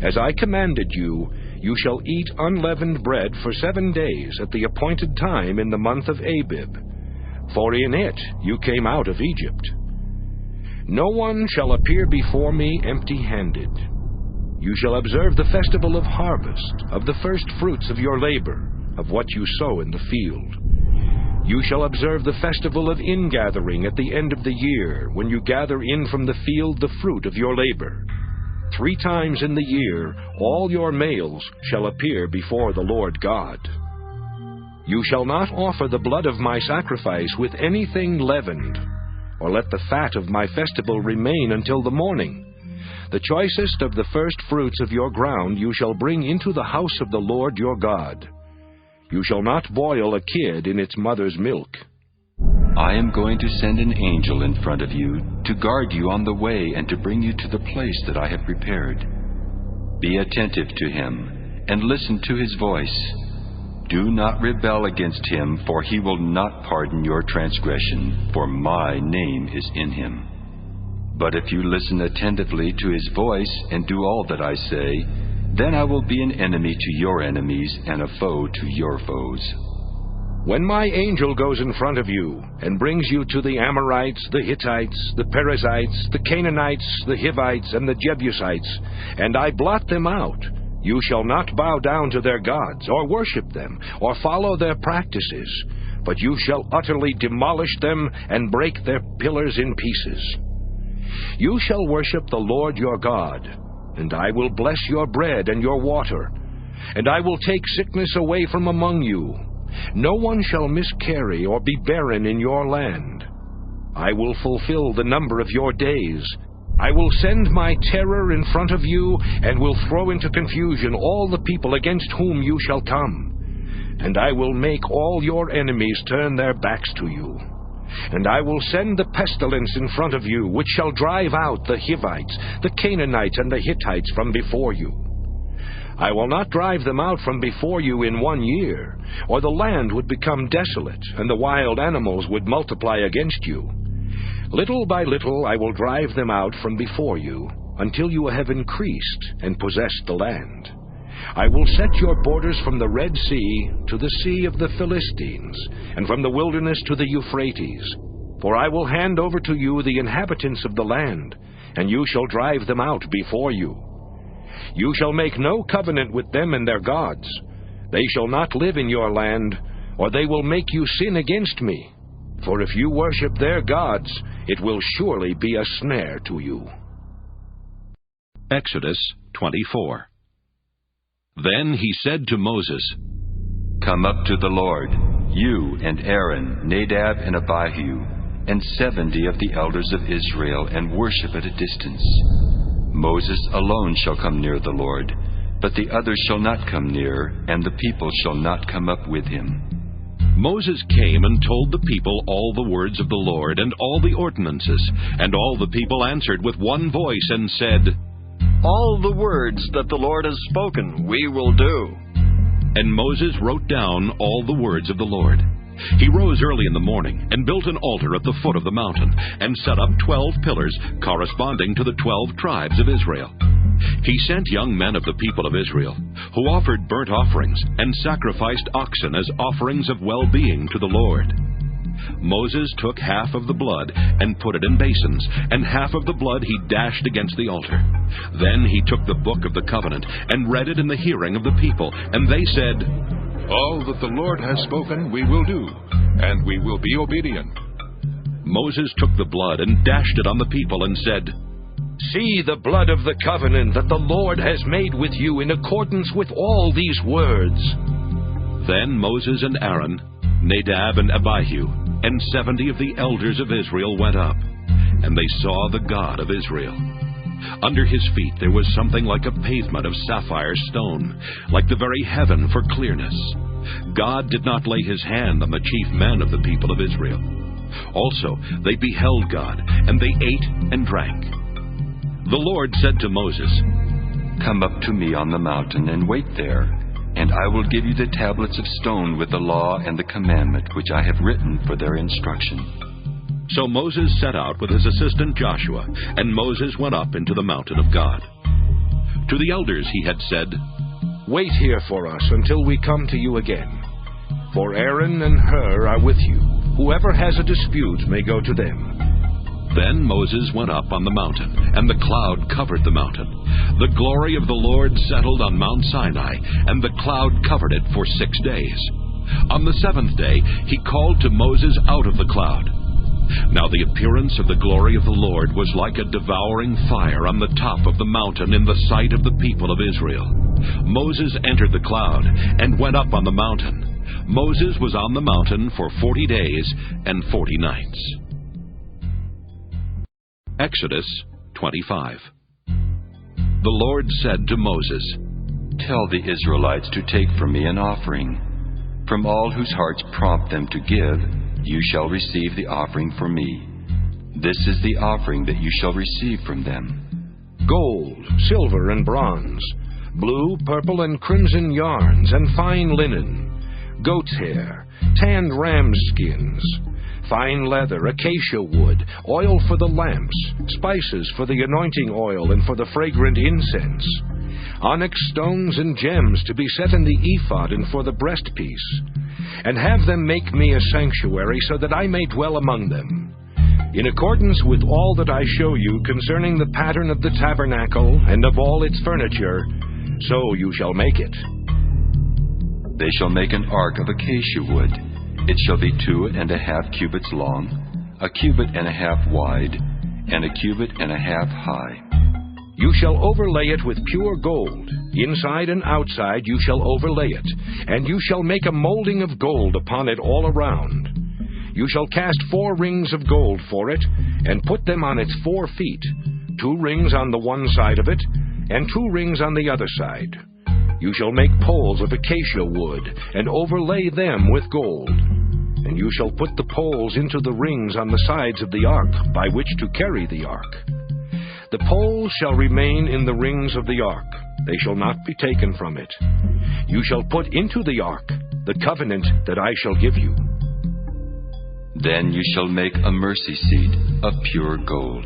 As I commanded you, you shall eat unleavened bread for 7 days at the appointed time in the month of Abib, for in it you came out of Egypt. No one shall appear before me empty-handed. You shall observe the festival of harvest, of the first fruits of your labor, of what you sow in the field. You shall observe the festival of ingathering at the end of the year, when you gather in from the field the fruit of your labor. 3 times in the year all your males shall appear before the Lord God. You shall not offer the blood of my sacrifice with anything leavened, or let the fat of my festival remain until the morning. The choicest of the first fruits of your ground you shall bring into the house of the Lord your God. You shall not boil a kid in its mother's milk. I am going to send an angel in front of you to guard you on the way and to bring you to the place that I have prepared. Be attentive to him and listen to his voice. Do not rebel against him, for he will not pardon your transgression, for my name is in him. But if you listen attentively to his voice and do all that I say, then I will be an enemy to your enemies and a foe to your foes. When my angel goes in front of you and brings you to the Amorites, the Hittites, the Perizzites, the Canaanites, the Hivites, and the Jebusites, and I blot them out, you shall not bow down to their gods, or worship them, or follow their practices, but you shall utterly demolish them and break their pillars in pieces. You shall worship the Lord your God, and I will bless your bread and your water, and I will take sickness away from among you. No one shall miscarry or be barren in your land. I will fulfill the number of your days. I will send my terror in front of you, and will throw into confusion all the people against whom you shall come. And I will make all your enemies turn their backs to you. And I will send the pestilence in front of you, which shall drive out the Hivites, the Canaanites, and the Hittites from before you. I will not drive them out from before you in 1 year, or the land would become desolate, and the wild animals would multiply against you. Little by little I will drive them out from before you, until you have increased and possessed the land. I will set your borders from the Red Sea to the Sea of the Philistines, and from the wilderness to the Euphrates. For I will hand over to you the inhabitants of the land, and you shall drive them out before you. You shall make no covenant with them and their gods. They shall not live in your land, or they will make you sin against me. For if you worship their gods, it will surely be a snare to you. Exodus 24. Then he said to Moses, Come up to the Lord, you and Aaron, Nadab and Abihu, and 70 of the elders of Israel, and worship at a distance. Moses alone shall come near the Lord, but the others shall not come near, and the people shall not come up with him. Moses came and told the people all the words of the Lord, and all the ordinances. And all the people answered with one voice, and said, All the words that the Lord has spoken, we will do. And Moses wrote down all the words of the Lord. He rose early in the morning, and built an altar at the foot of the mountain, and set up 12 pillars, corresponding to the 12 tribes of Israel. He sent young men of the people of Israel, who offered burnt offerings, and sacrificed oxen as offerings of well-being to the Lord. Moses took half of the blood, and put it in basins, and half of the blood he dashed against the altar. Then he took the book of the covenant, and read it in the hearing of the people, and they said, All that the Lord has spoken we will do, and we will be obedient. Moses took the blood and dashed it on the people and said, See the blood of the covenant that the Lord has made with you in accordance with all these words. Then Moses and Aaron, Nadab and Abihu, and 70 of the elders of Israel went up, and they saw the God of Israel. Under his feet there was something like a pavement of sapphire stone, like the very heaven for clearness. God did not lay his hand on the chief men of the people of Israel. Also they beheld God, and they ate and drank. The Lord said to Moses, Come up to me on the mountain, and wait there, and I will give you the tablets of stone with the law and the commandment which I have written for their instruction. So Moses set out with his assistant Joshua, and Moses went up into the mountain of God. To the elders he had said, Wait here for us until we come to you again. For Aaron and Hur are with you. Whoever has a dispute may go to them. Then Moses went up on the mountain, and the cloud covered the mountain. The glory of the Lord settled on Mount Sinai, and the cloud covered it for 6 days. On the 7th day he called to Moses out of the cloud. Now the appearance of the glory of the Lord was like a devouring fire on the top of the mountain in the sight of the people of Israel. Moses entered the cloud, and went up on the mountain. Moses was on the mountain for 40 days and 40 nights. Exodus 25. The Lord said to Moses, Tell the Israelites to take from me an offering. From all whose hearts prompt them to give, you shall receive the offering for me. This is the offering that you shall receive from them. Gold, silver, and bronze, blue, purple, and crimson yarns, and fine linen, goat's hair, tanned ram's skins, fine leather, acacia wood, oil for the lamps, spices for the anointing oil and for the fragrant incense, onyx stones and gems to be set in the ephod and for the breastpiece, and have them make me a sanctuary so that I may dwell among them. In accordance with all that I show you concerning the pattern of the tabernacle and of all its furniture, so you shall make it. They shall make an ark of acacia wood. It shall be 2.5 cubits long, 1.5 cubits wide, and 1.5 cubits high. You shall overlay it with pure gold. Inside and outside you shall overlay it, and you shall make a molding of gold upon it all around. You shall cast 4 rings of gold for it, and put them on its 4 feet, 2 rings on the one side of it, and 2 rings on the other side. You shall make poles of acacia wood, and overlay them with gold. And you shall put the poles into the rings on the sides of the ark, by which to carry the ark. The poles shall remain in the rings of the ark. They shall not be taken from it. You shall put into the ark the covenant that I shall give you. Then you shall make a mercy seat of pure gold.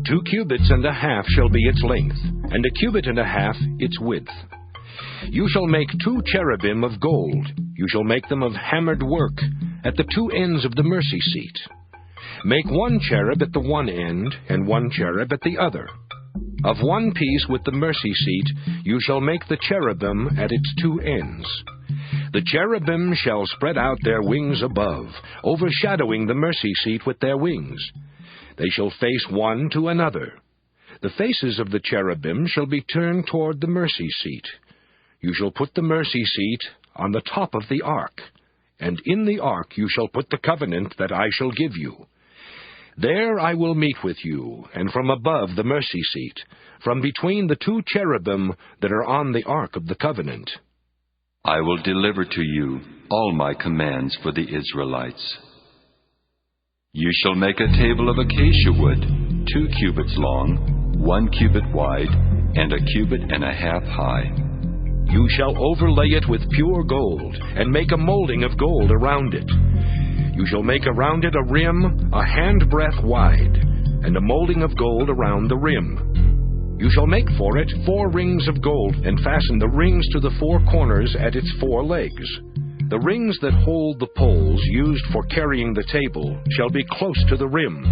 2.5 cubits shall be its length, and 1.5 cubits its width. You shall make 2 cherubim of gold. You shall make them of hammered work at the 2 ends of the mercy seat. Make 1 cherub at the one end, and 1 cherub at the other. Of one piece with the mercy seat you shall make the cherubim at its 2 ends. The cherubim shall spread out their wings above, overshadowing the mercy seat with their wings. They shall face one to another. The faces of the cherubim shall be turned toward the mercy seat. You shall put the mercy seat on the top of the ark, and in the ark you shall put the covenant that I shall give you. There I will meet with you, and from above the mercy seat, from between the 2 cherubim that are on the ark of the covenant, I will deliver to you all my commands for the Israelites. You shall make a table of acacia wood, 2 cubits long, 1 cubit wide, and 1.5 cubits high. You shall overlay it with pure gold, and make a molding of gold around it. You shall make around it a rim 1 handbreadth wide, and a molding of gold around the rim. You shall make for it 4 rings of gold, and fasten the rings to the 4 corners at its 4 legs. The rings that hold the poles used for carrying the table shall be close to the rim.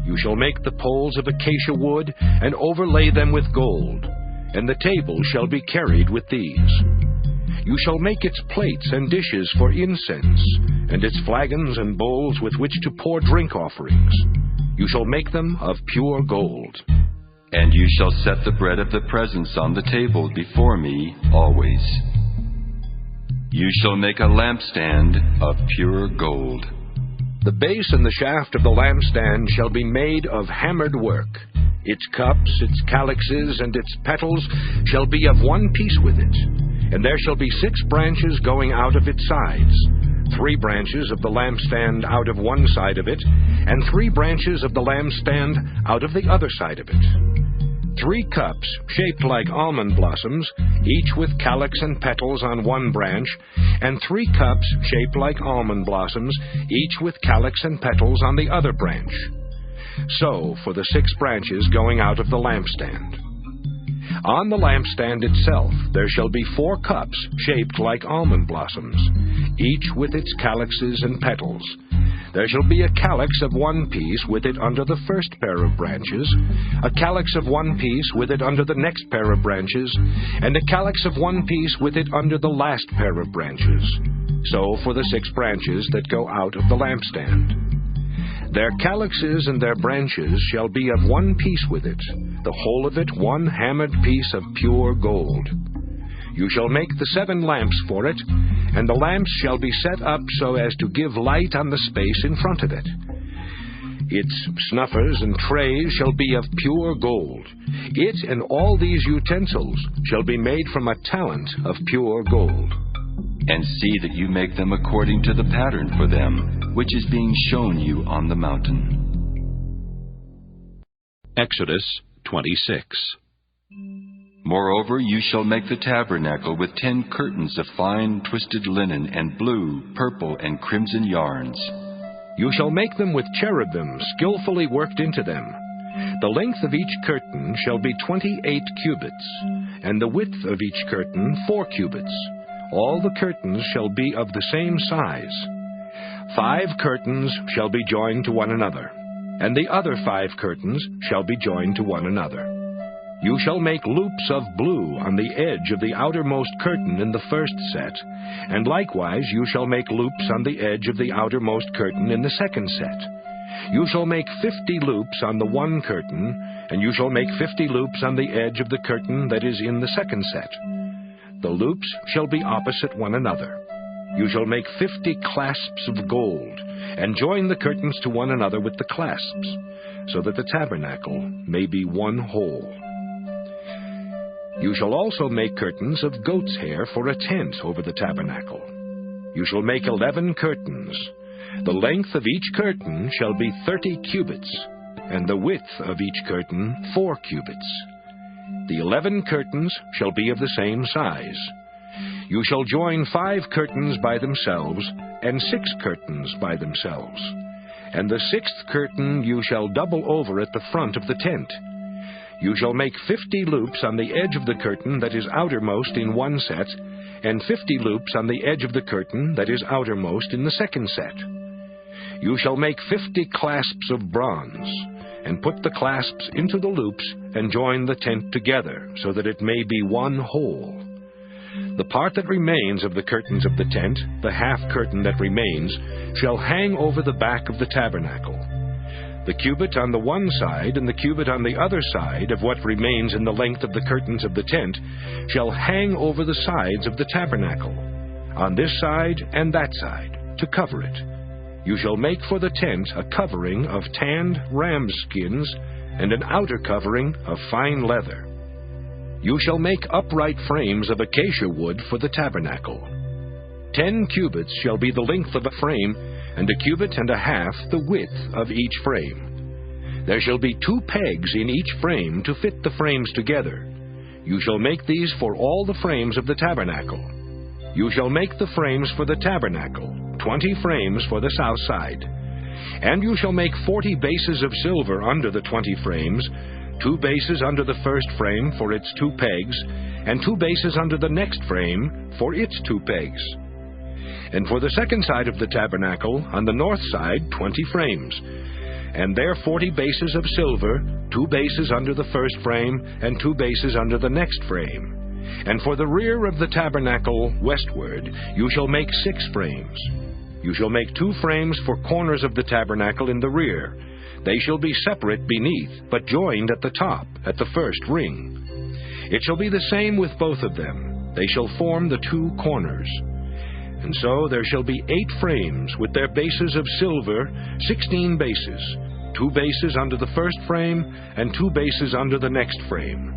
You shall make the poles of acacia wood, and overlay them with gold, and the table shall be carried with these. You shall make its plates and dishes for incense, and its flagons and bowls with which to pour drink offerings. You shall make them of pure gold. And you shall set the bread of the presence on the table before me always. You shall make a lampstand of pure gold. The base and the shaft of the lampstand shall be made of hammered work. Its cups, its calyxes, and its petals shall be of one piece with it. And there shall be 6 branches going out of its sides, 3 branches of the lampstand out of one side of it, and 3 branches of the lampstand out of the other side of it. 3 cups shaped like almond blossoms, each with calyx and petals on one branch, and 3 cups shaped like almond blossoms, each with calyx and petals on the other branch. So for the 6 branches going out of the lampstand. On the lampstand itself there shall be 4 cups shaped like almond blossoms, each with its calyxes and petals. There shall be a calyx of one piece with it under the first pair of branches, a calyx of one piece with it under the next pair of branches, and a calyx of one piece with it under the last pair of branches. So for the 6 branches that go out of the lampstand. Their calyxes and their branches shall be of one piece with it, the whole of it one hammered piece of pure gold. You shall make the 7 lamps for it, and the lamps shall be set up so as to give light on the space in front of it. Its snuffers and trays shall be of pure gold. It and all these utensils shall be made from a talent of pure gold. And see that you make them according to the pattern for them, which is being shown you on the mountain. Exodus 26. Moreover, you shall make the tabernacle with 10 curtains of fine twisted linen and blue, purple, and crimson yarns. You shall make them with cherubim skillfully worked into them. The length of each curtain shall be 28 cubits, and the width of each curtain 4 cubits. All the curtains shall be of the same size. 5 curtains shall be joined to one another, and the other 5 curtains shall be joined to one another. You shall make loops of blue on the edge of the outermost curtain in the first set, and likewise you shall make loops on the edge of the outermost curtain in the second set. You shall make 50 loops on the one curtain, and you shall make 50 loops on the edge of the curtain that is in the second set. The loops shall be opposite one another. You shall make 50 clasps of gold, and join the curtains to one another with the clasps, so that the tabernacle may be one whole. You shall also make curtains of goat's hair for a tent over the tabernacle. You shall make 11 curtains. The length of each curtain shall be 30 cubits, and the width of each curtain 4 cubits. The 11 curtains shall be of the same size. You shall join 5 curtains by themselves, and 6 curtains by themselves. And the 6th curtain you shall double over at the front of the tent. You shall make 50 loops on the edge of the curtain that is outermost in one set, and 50 loops on the edge of the curtain that is outermost in the second set. You shall make 50 clasps of bronze, and put the clasps into the loops, and join the tent together, so that it may be one whole. The part that remains of the curtains of the tent, the half curtain that remains, shall hang over the back of the tabernacle. The cubit on the one side and the cubit on the other side of what remains in the length of the curtains of the tent shall hang over the sides of the tabernacle, on this side and that side, to cover it. You shall make for the tent a covering of tanned ram skins and an outer covering of fine leather. You shall make upright frames of acacia wood for the tabernacle. 10 cubits shall be the length of a frame, and a cubit and a half the width of each frame. There shall be 2 pegs in each frame to fit the frames together. You shall make these for all the frames of the tabernacle. You shall make the frames for the tabernacle, 20 frames for the south side. And you shall make 40 bases of silver under the 20 frames, 2 bases under the first frame for its 2 pegs, and 2 bases under the next frame for its 2 pegs. And for the second side of the tabernacle, on the north side, 20 frames, and there 40 bases of silver, 2 bases under the first frame, and 2 bases under the next frame. And for the rear of the tabernacle westward, you shall make 6 frames. You shall make 2 frames for corners of the tabernacle in the rear. They shall be separate beneath, but joined at the top, at the first ring. It shall be the same with both of them. They shall form the 2 corners. And so there shall be 8 frames with their bases of silver, 16 bases, 2 bases under the first frame, and 2 bases under the next frame.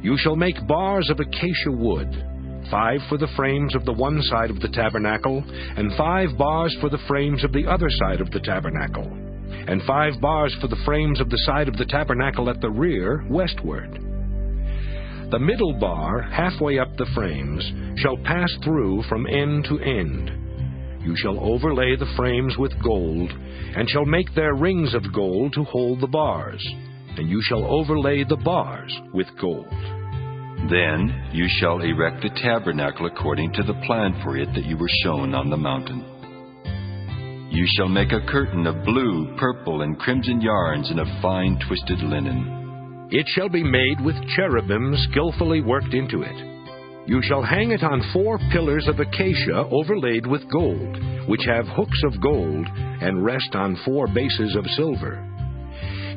You shall make bars of acacia wood, 5 for the frames of the one side of the tabernacle, and 5 bars for the frames of the other side of the tabernacle, and 5 bars for the frames of the side of the tabernacle at the rear westward. The middle bar, halfway up the frames, shall pass through from end to end. You shall overlay the frames with gold, and shall make their rings of gold to hold the bars, and you shall overlay the bars with gold. Then you shall erect the tabernacle according to the plan for it that you were shown on the mountain. You shall make a curtain of blue, purple, and crimson yarns and of fine twisted linen. It shall be made with cherubim skillfully worked into it. You shall hang it on 4 pillars of acacia overlaid with gold, which have hooks of gold, and rest on 4 bases of silver.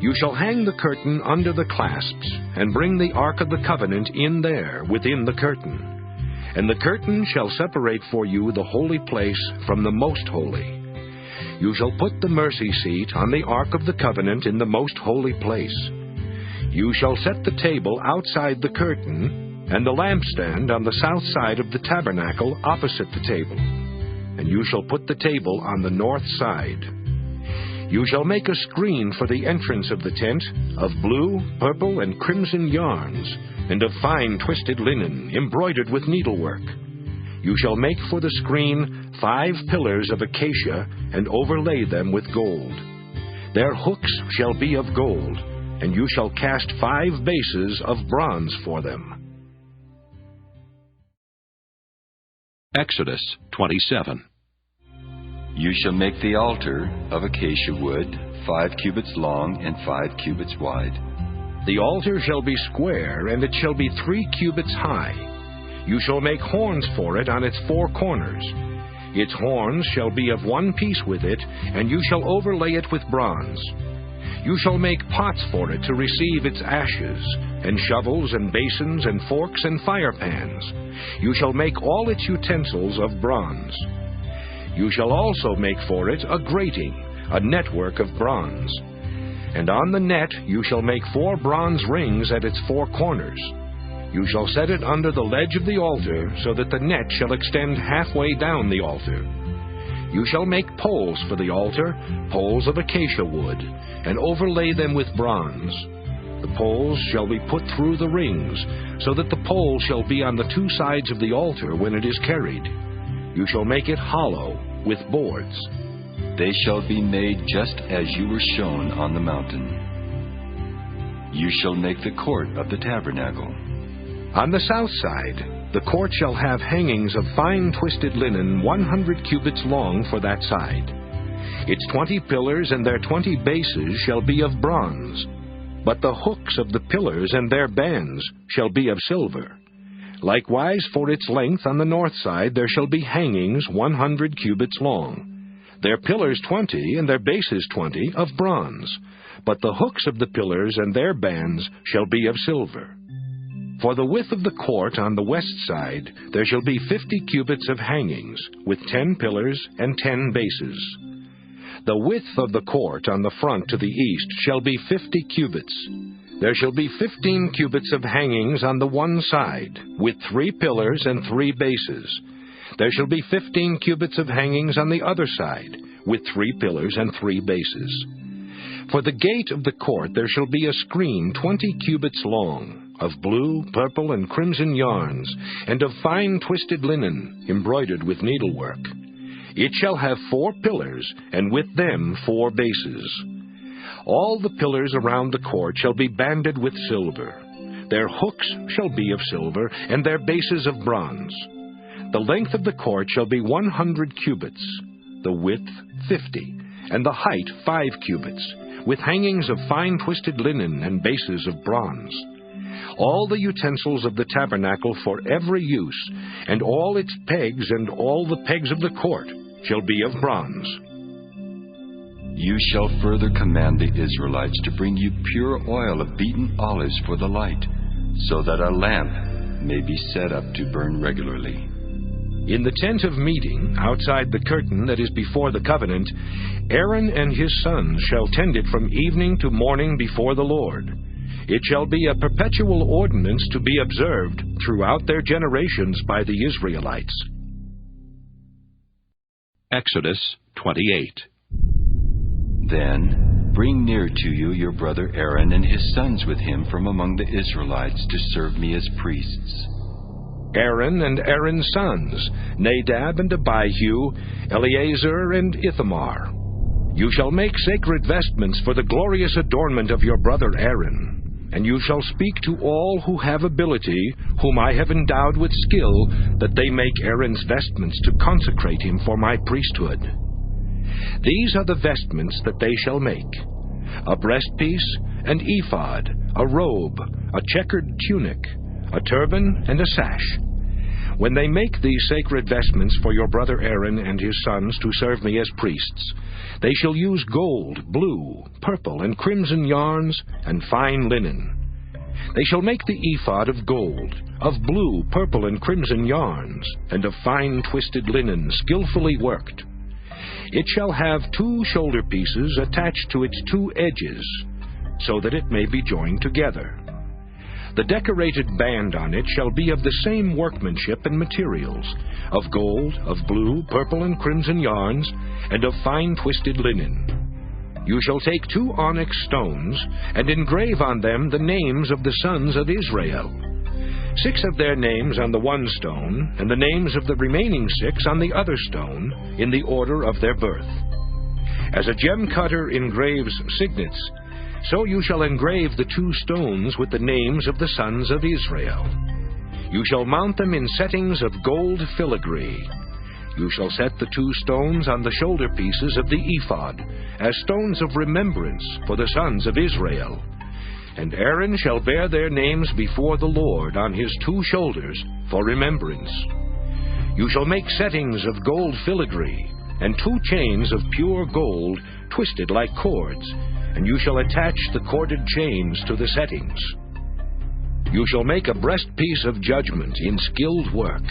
You shall hang the curtain under the clasps, and bring the Ark of the Covenant in there within the curtain. And the curtain shall separate for you the holy place from the most holy. You shall put the mercy seat on the Ark of the Covenant in the most holy place. You shall set the table outside the curtain, and the lampstand on the south side of the tabernacle opposite the table. And you shall put the table on the north side. You shall make a screen for the entrance of the tent of blue, purple, and crimson yarns, and of fine twisted linen, embroidered with needlework. You shall make for the screen 5 pillars of acacia, and overlay them with gold. Their hooks shall be of gold, and you shall cast 5 bases of bronze for them. Exodus 27. You shall make the altar of acacia wood, 5 cubits long and 5 cubits wide. The altar shall be square, and it shall be 3 cubits high. You shall make horns for it on its 4 corners. Its horns shall be of one piece with it, and you shall overlay it with bronze. You shall make pots for it to receive its ashes, and shovels and basins and forks and firepans. You shall make all its utensils of bronze. You shall also make for it a grating, a network of bronze. And on the net you shall make 4 bronze rings at its 4 corners. You shall set it under the ledge of the altar, so that the net shall extend halfway down the altar. You shall make poles for the altar, poles of acacia wood, and overlay them with bronze. The poles shall be put through the rings, so that the pole shall be on the 2 sides of the altar when it is carried. You shall make it hollow with boards. They shall be made just as you were shown on the mountain. You shall make the court of the tabernacle. On the south side, the court shall have hangings of fine twisted linen 100 cubits long for that side. Its 20 pillars and their 20 bases shall be of bronze, but the hooks of the pillars and their bands shall be of silver. Likewise, for its length on the north side there shall be hangings 100 cubits long. Their pillars 20, and their bases 20, of bronze, but the hooks of the pillars and their bands shall be of silver. For the width of the court on the west side there shall be 50 cubits of hangings, with 10 pillars and 10 bases. The width of the court on the front to the east shall be 50 cubits. There shall be 15 cubits of hangings on the one side, with 3 pillars and 3 bases. There shall be 15 cubits of hangings on the other side, with 3 pillars and 3 bases. For the gate of the court there shall be a screen 20 cubits long, of blue, purple, and crimson yarns, and of fine twisted linen, embroidered with needlework. It shall have 4 pillars, and with them 4 bases. All the pillars around the court shall be banded with silver. Their hooks shall be of silver, and their bases of bronze. The length of the court shall be 100 cubits, the width 50, and the height 5 cubits, with hangings of fine twisted linen and bases of bronze. All the utensils of the tabernacle for every use, and all its pegs and all the pegs of the court, shall be of bronze. You shall further command the Israelites to bring you pure oil of beaten olives for the light, so that a lamp may be set up to burn regularly. In the tent of meeting, outside the curtain that is before the covenant, Aaron and his sons shall tend it from evening to morning before the Lord. It shall be a perpetual ordinance to be observed throughout their generations by the Israelites. Exodus 28. Then bring near to you your brother Aaron and his sons with him from among the Israelites to serve me as priests. Aaron and Aaron's sons, Nadab and Abihu, Eleazar and Ithamar. You shall make sacred vestments for the glorious adornment of your brother Aaron, and you shall speak to all who have ability, whom I have endowed with skill, that they make Aaron's vestments to consecrate him for my priesthood. These are the vestments that they shall make: a breastpiece, an ephod, a robe, a checkered tunic, a turban, and a sash. When they make these sacred vestments for your brother Aaron and his sons to serve me as priests, they shall use gold, blue, purple, and crimson yarns, and fine linen. They shall make the ephod of gold, of blue, purple, and crimson yarns, and of fine twisted linen, skillfully worked. It shall have 2 shoulder pieces attached to its 2 edges, so that it may be joined together. The decorated band on it shall be of the same workmanship and materials, of gold, of blue, purple, and crimson yarns, and of fine twisted linen. You shall take 2 onyx stones, and engrave on them the names of the sons of Israel, 6 of their names on the one stone, and the names of the remaining 6 on the other stone, in the order of their birth. As a gem cutter engraves signets, so you shall engrave the 2 stones with the names of the sons of Israel. You shall mount them in settings of gold filigree. You shall set the 2 stones on the shoulder pieces of the ephod, as stones of remembrance for the sons of Israel. And Aaron shall bear their names before the Lord on his 2 shoulders for remembrance. You shall make settings of gold filigree, and 2 chains of pure gold twisted like cords, and you shall attach the corded chains to the settings. You shall make a breastpiece of judgment in skilled work.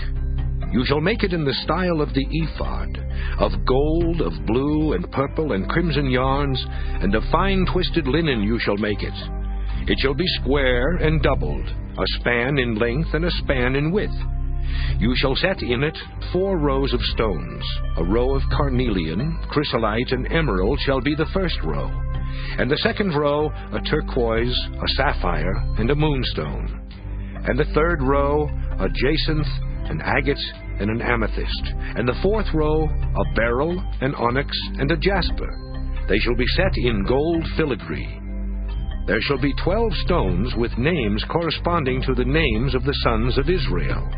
You shall make it in the style of the ephod, of gold, of blue, and purple, and crimson yarns, and of fine twisted linen you shall make it. It shall be square and doubled, a span in length and a span in width. You shall set in it 4 rows of stones. A row of carnelian, chrysolite, and emerald shall be the first row, and the second row a turquoise, a sapphire, and a moonstone, and the third row a jacinth, an agate, and an amethyst, and the 4th row a beryl, an onyx, and a jasper. They shall be set in gold filigree. There shall be 12 stones with names corresponding to the names of the sons of Israel.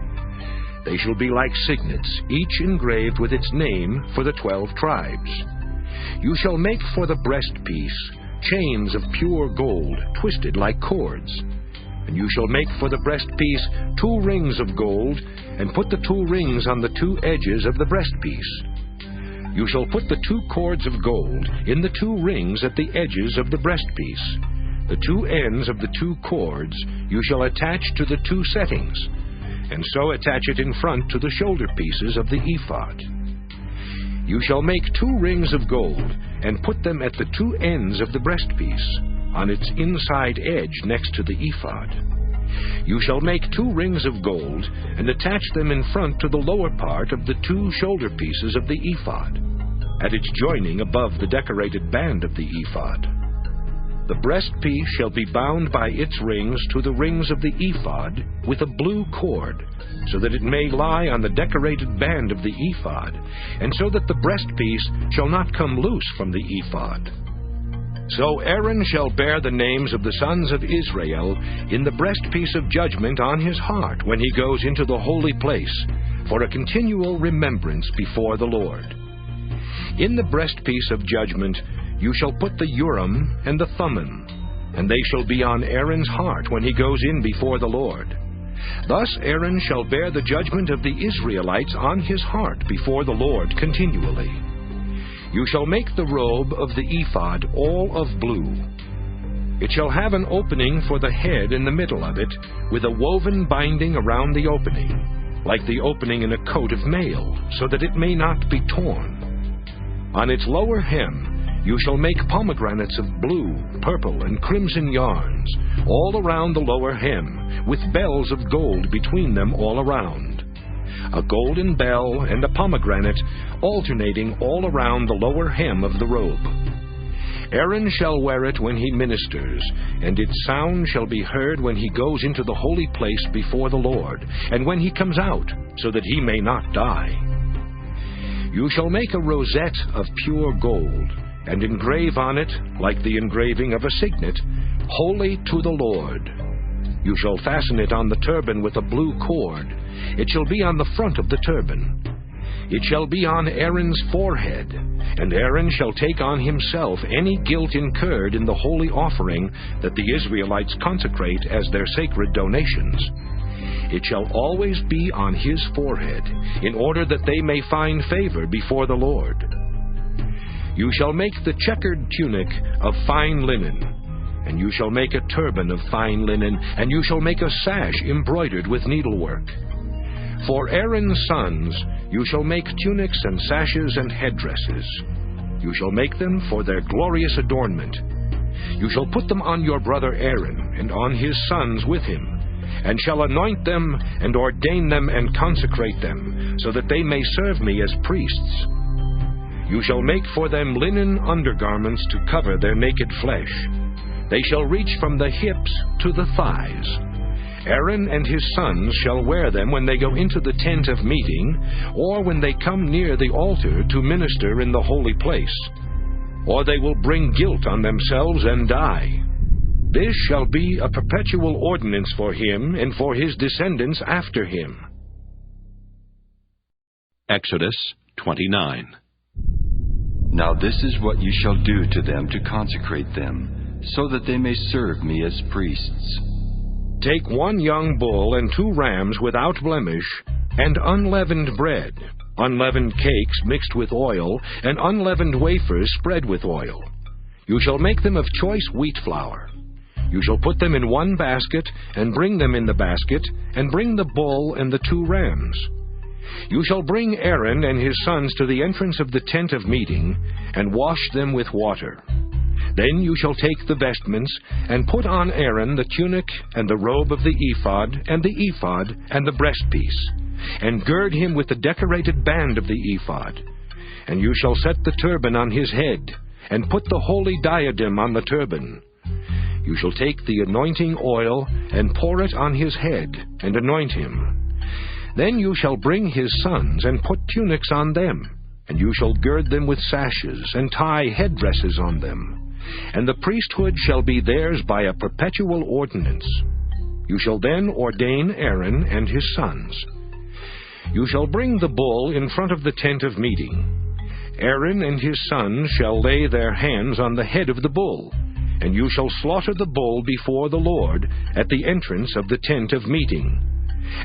They shall be like signets, each engraved with its name for the 12 tribes. You shall make for the breastpiece chains of pure gold, twisted like cords. And you shall make for the breastpiece 2 rings of gold, and put the 2 rings on the 2 edges of the breastpiece. You shall put the 2 cords of gold in the 2 rings at the edges of the breastpiece. The 2 ends of the 2 cords you shall attach to the 2 settings, and so attach it in front to the shoulder pieces of the ephod. You shall make 2 rings of gold, and put them at the 2 ends of the breastpiece, on its inside edge next to the ephod. You shall make 2 rings of gold, and attach them in front to the lower part of the 2 shoulder pieces of the ephod, at its joining above the decorated band of the ephod. The breastpiece shall be bound by its rings to the rings of the ephod with a blue cord, so that it may lie on the decorated band of the ephod, and so that the breastpiece shall not come loose from the ephod. So Aaron shall bear the names of the sons of Israel in the breastpiece of judgment on his heart when he goes into the holy place, for a continual remembrance before the Lord. In the breastpiece of judgment you shall put the Urim and the Thummim, and they shall be on Aaron's heart when he goes in before the Lord. Thus Aaron shall bear the judgment of the Israelites on his heart before the Lord continually. You shall make the robe of the ephod all of blue. It shall have an opening for the head in the middle of it, with a woven binding around the opening, like the opening in a coat of mail, so that it may not be torn. On its lower hem you shall make pomegranates of blue, purple, and crimson yarns, all around the lower hem, with bells of gold between them all around. A golden bell and a pomegranate alternating all around the lower hem of the robe. Aaron shall wear it when he ministers, and its sound shall be heard when he goes into the holy place before the Lord, and when he comes out, so that he may not die. You shall make a rosette of pure gold, and engrave on it, like the engraving of a signet, Holy to the Lord. You shall fasten it on the turban with a blue cord. It shall be on the front of the turban. It shall be on Aaron's forehead, and Aaron shall take on himself any guilt incurred in the holy offering that the Israelites consecrate as their sacred donations. It shall always be on his forehead, in order that they may find favor before the Lord. You shall make the checkered tunic of fine linen, and you shall make a turban of fine linen, and you shall make a sash embroidered with needlework. For Aaron's sons you shall make tunics and sashes and headdresses. You shall make them for their glorious adornment. You shall put them on your brother Aaron, and on his sons with him, and shall anoint them, and ordain them, and consecrate them, so that they may serve me as priests. You shall make for them linen undergarments to cover their naked flesh. They shall reach from the hips to the thighs. Aaron and his sons shall wear them when they go into the tent of meeting, or when they come near the altar to minister in the holy place. Or they will bring guilt on themselves and die. This shall be a perpetual ordinance for him and for his descendants after him. Exodus 29. Now this is what you shall do to them to consecrate them, so that they may serve me as priests. Take 1 young bull and 2 rams without blemish, and unleavened bread, unleavened cakes mixed with oil, and unleavened wafers spread with oil. You shall make them of choice wheat flour. You shall put them in 1 basket, and bring them in the basket, and bring the bull and the 2 rams. You shall bring Aaron and his sons to the entrance of the tent of meeting, and wash them with water. Then you shall take the vestments, and put on Aaron the tunic, and the robe of the ephod, and the breastpiece, and gird him with the decorated band of the ephod. And you shall set the turban on his head, and put the holy diadem on the turban. You shall take the anointing oil, and pour it on his head, and anoint him. Then you shall bring his sons, and put tunics on them, and you shall gird them with sashes, and tie headdresses on them. And the priesthood shall be theirs by a perpetual ordinance. You shall then ordain Aaron and his sons. You shall bring the bull in front of the tent of meeting. Aaron and his sons shall lay their hands on the head of the bull, and you shall slaughter the bull before the Lord at the entrance of the tent of meeting,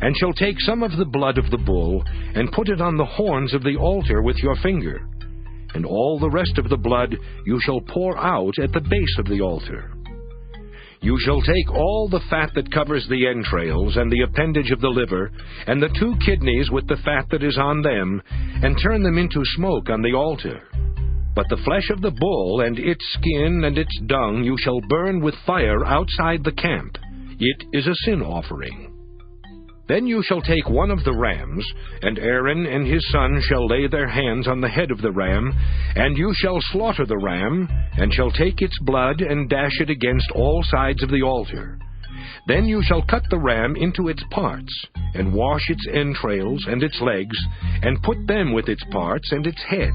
and shall take some of the blood of the bull, and put it on the horns of the altar with your finger. And all the rest of the blood you shall pour out at the base of the altar. You shall take all the fat that covers the entrails, and the appendage of the liver, and the 2 kidneys with the fat that is on them, and turn them into smoke on the altar. But the flesh of the bull, and its skin, and its dung, you shall burn with fire outside the camp. It is a sin offering. Then you shall take 1 of the rams, and Aaron and his sons shall lay their hands on the head of the ram, and you shall slaughter the ram, and shall take its blood, and dash it against all sides of the altar. Then you shall cut the ram into its parts, and wash its entrails and its legs, and put them with its parts and its head,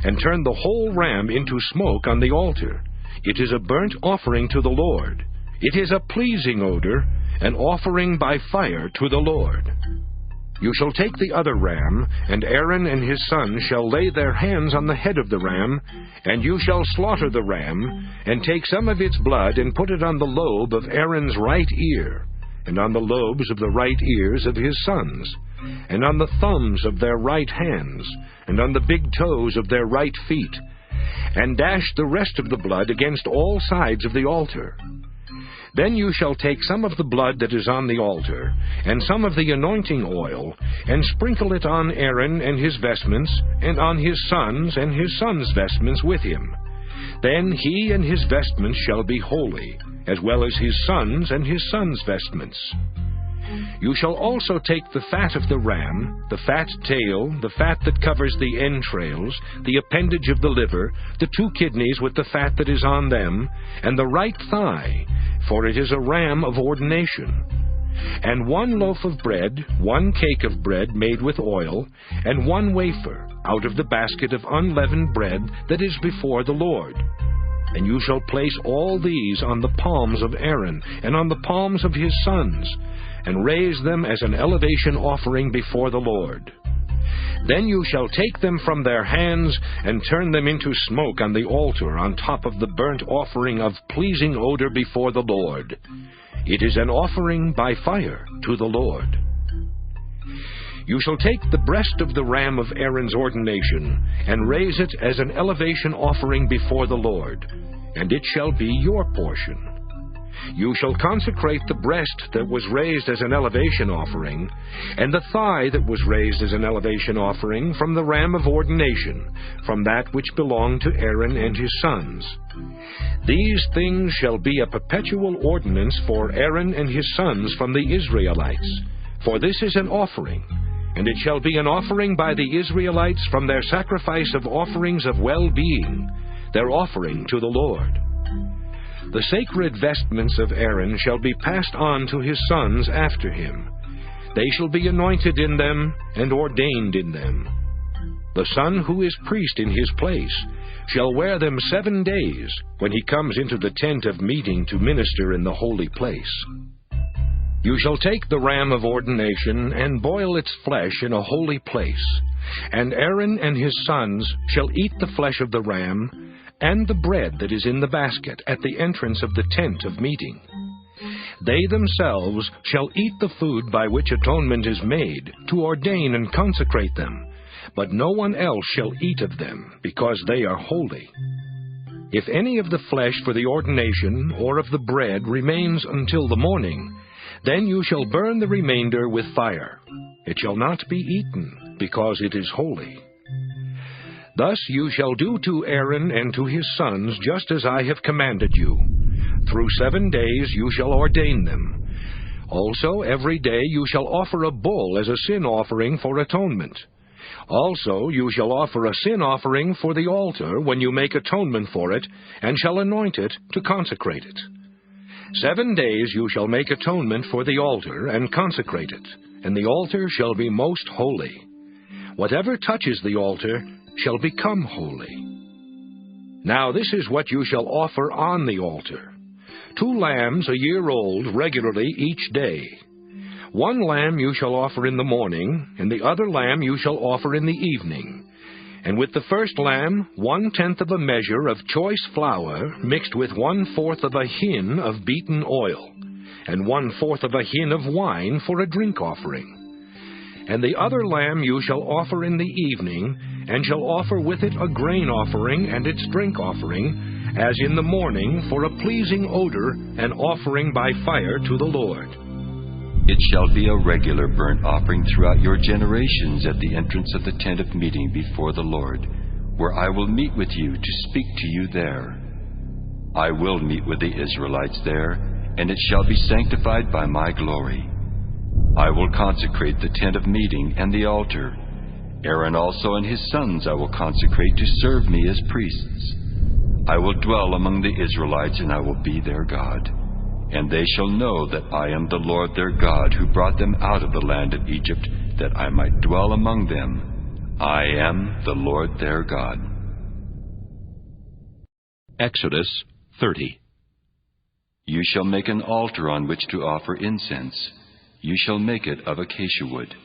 and turn the whole ram into smoke on the altar. It is a burnt offering to the Lord. It is a pleasing odor, an offering by fire to the Lord. You shall take the other ram, and Aaron and his sons shall lay their hands on the head of the ram, and you shall slaughter the ram, and take some of its blood, and put it on the lobe of Aaron's right ear, and on the lobes of the right ears of his sons, and on the thumbs of their right hands, and on the big toes of their right feet, and dash the rest of the blood against all sides of the altar. Then you shall take some of the blood that is on the altar, and some of the anointing oil, and sprinkle it on Aaron and his vestments, and on his sons and his sons' vestments with him. Then he and his vestments shall be holy, as well as his sons and his sons' vestments. You shall also take the fat of the ram, the fat tail, the fat that covers the entrails, the appendage of the liver, the 2 kidneys with the fat that is on them, and the right thigh, for it is a ram of ordination. And 1 loaf of bread, 1 cake of bread made with oil, and 1 wafer, out of the basket of unleavened bread that is before the Lord. And you shall place all these on the palms of Aaron, and on the palms of his sons, and raise them as an elevation offering before the Lord. Then you shall take them from their hands, and turn them into smoke on the altar on top of the burnt offering of pleasing odor before the Lord. It is an offering by fire to the Lord. You shall take the breast of the ram of Aaron's ordination, and raise it as an elevation offering before the Lord, and it shall be your portion. You shall consecrate the breast that was raised as an elevation offering, and the thigh that was raised as an elevation offering from the ram of ordination, from that which belonged to Aaron and his sons. These things shall be a perpetual ordinance for Aaron and his sons from the Israelites, for this is an offering, and it shall be an offering by the Israelites from their sacrifice of offerings of well-being, their offering to the Lord. The sacred vestments of Aaron shall be passed on to his sons after him. They shall be anointed in them and ordained in them. The son who is priest in his place shall wear them 7 days when he comes into the tent of meeting to minister in the holy place. You shall take the ram of ordination and boil its flesh in a holy place, and Aaron and his sons shall eat the flesh of the ram, and the bread that is in the basket at the entrance of the tent of meeting. They themselves shall eat the food by which atonement is made, to ordain and consecrate them, but no one else shall eat of them, because they are holy. If any of the flesh for the ordination or of the bread remains until the morning, then you shall burn the remainder with fire. It shall not be eaten, because it is holy. Thus you shall do to Aaron and to his sons just as I have commanded you. Through 7 days you shall ordain them. Also every day you shall offer a bull as a sin offering for atonement. Also you shall offer a sin offering for the altar when you make atonement for it, and shall anoint it to consecrate it. 7 days you shall make atonement for the altar, and consecrate it, and the altar shall be most holy. Whatever touches the altar shall become holy. Now this is what you shall offer on the altar: 2 lambs a year old regularly each day. 1 lamb you shall offer in the morning, and the other lamb you shall offer in the evening. And with the first lamb 1/10 of a measure of choice flour mixed with 1/4 of a hin of beaten oil, and 1/4 of a hin of wine for a drink offering. And the other lamb you shall offer in the evening, and shall offer with it a grain offering and its drink offering, as in the morning, for a pleasing odor, an offering by fire to the Lord. It shall be a regular burnt offering throughout your generations at the entrance of the tent of meeting before the Lord, where I will meet with you to speak to you there. I will meet with the Israelites there, and it shall be sanctified by my glory. I will consecrate the tent of meeting and the altar. Aaron also and his sons I will consecrate to serve me as priests. I will dwell among the Israelites, and I will be their God. And they shall know that I am the Lord their God, who brought them out of the land of Egypt, that I might dwell among them. I am the Lord their God. Exodus 30. You shall make an altar on which to offer incense. You shall make it of acacia wood.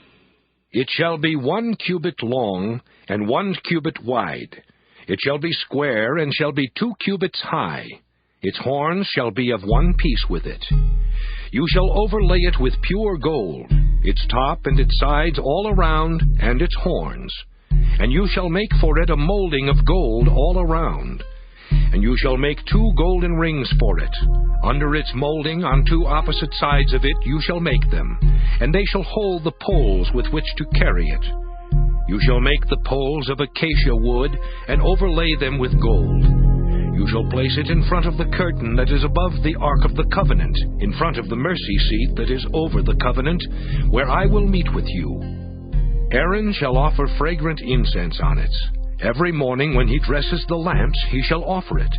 It shall be 1 cubit long, and 1 cubit wide. It shall be square, and shall be 2 cubits high. Its horns shall be of 1 piece with it. You shall overlay it with pure gold, its top and its sides all around, and its horns. And you shall make for it a molding of gold all around. And you shall make 2 golden rings for it. Under its molding, on 2 opposite sides of it, you shall make them, and they shall hold the poles with which to carry it. You shall make the poles of acacia wood, and overlay them with gold. You shall place it in front of the curtain that is above the Ark of the Covenant, in front of the mercy seat that is over the covenant, where I will meet with you. Aaron shall offer fragrant incense on it. Every morning when he dresses the lamps, he shall offer it.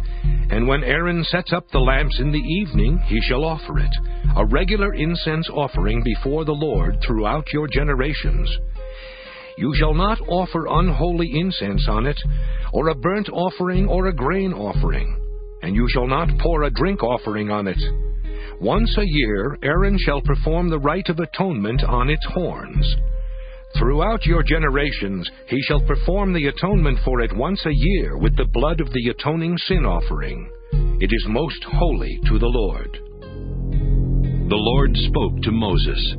And when Aaron sets up the lamps in the evening, he shall offer it, a regular incense offering before the Lord throughout your generations. You shall not offer unholy incense on it, or a burnt offering or a grain offering, and you shall not pour a drink offering on it. Once a year Aaron shall perform the rite of atonement on its horns. Throughout your generations he shall perform the atonement for it once a year with the blood of the atoning sin offering. It is most holy to the Lord. The Lord spoke to Moses.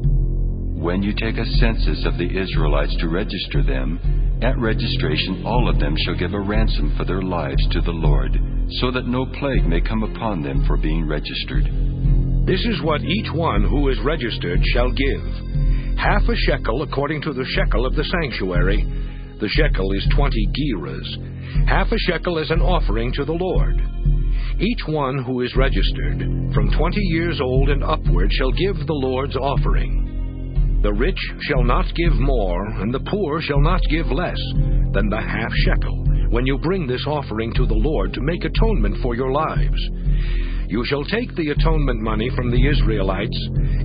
When you take a census of the Israelites to register them, at registration all of them shall give a ransom for their lives to the Lord, so that no plague may come upon them for being registered. This is what each one who is registered shall give. Half a shekel according to the shekel of the sanctuary. The shekel is 20 gerahs. Half a shekel is an offering to the Lord. Each one who is registered, from 20 years old and upward, shall give the Lord's offering. The rich shall not give more, and the poor shall not give less than the half shekel, when you bring this offering to the Lord to make atonement for your lives. You shall take the atonement money from the Israelites,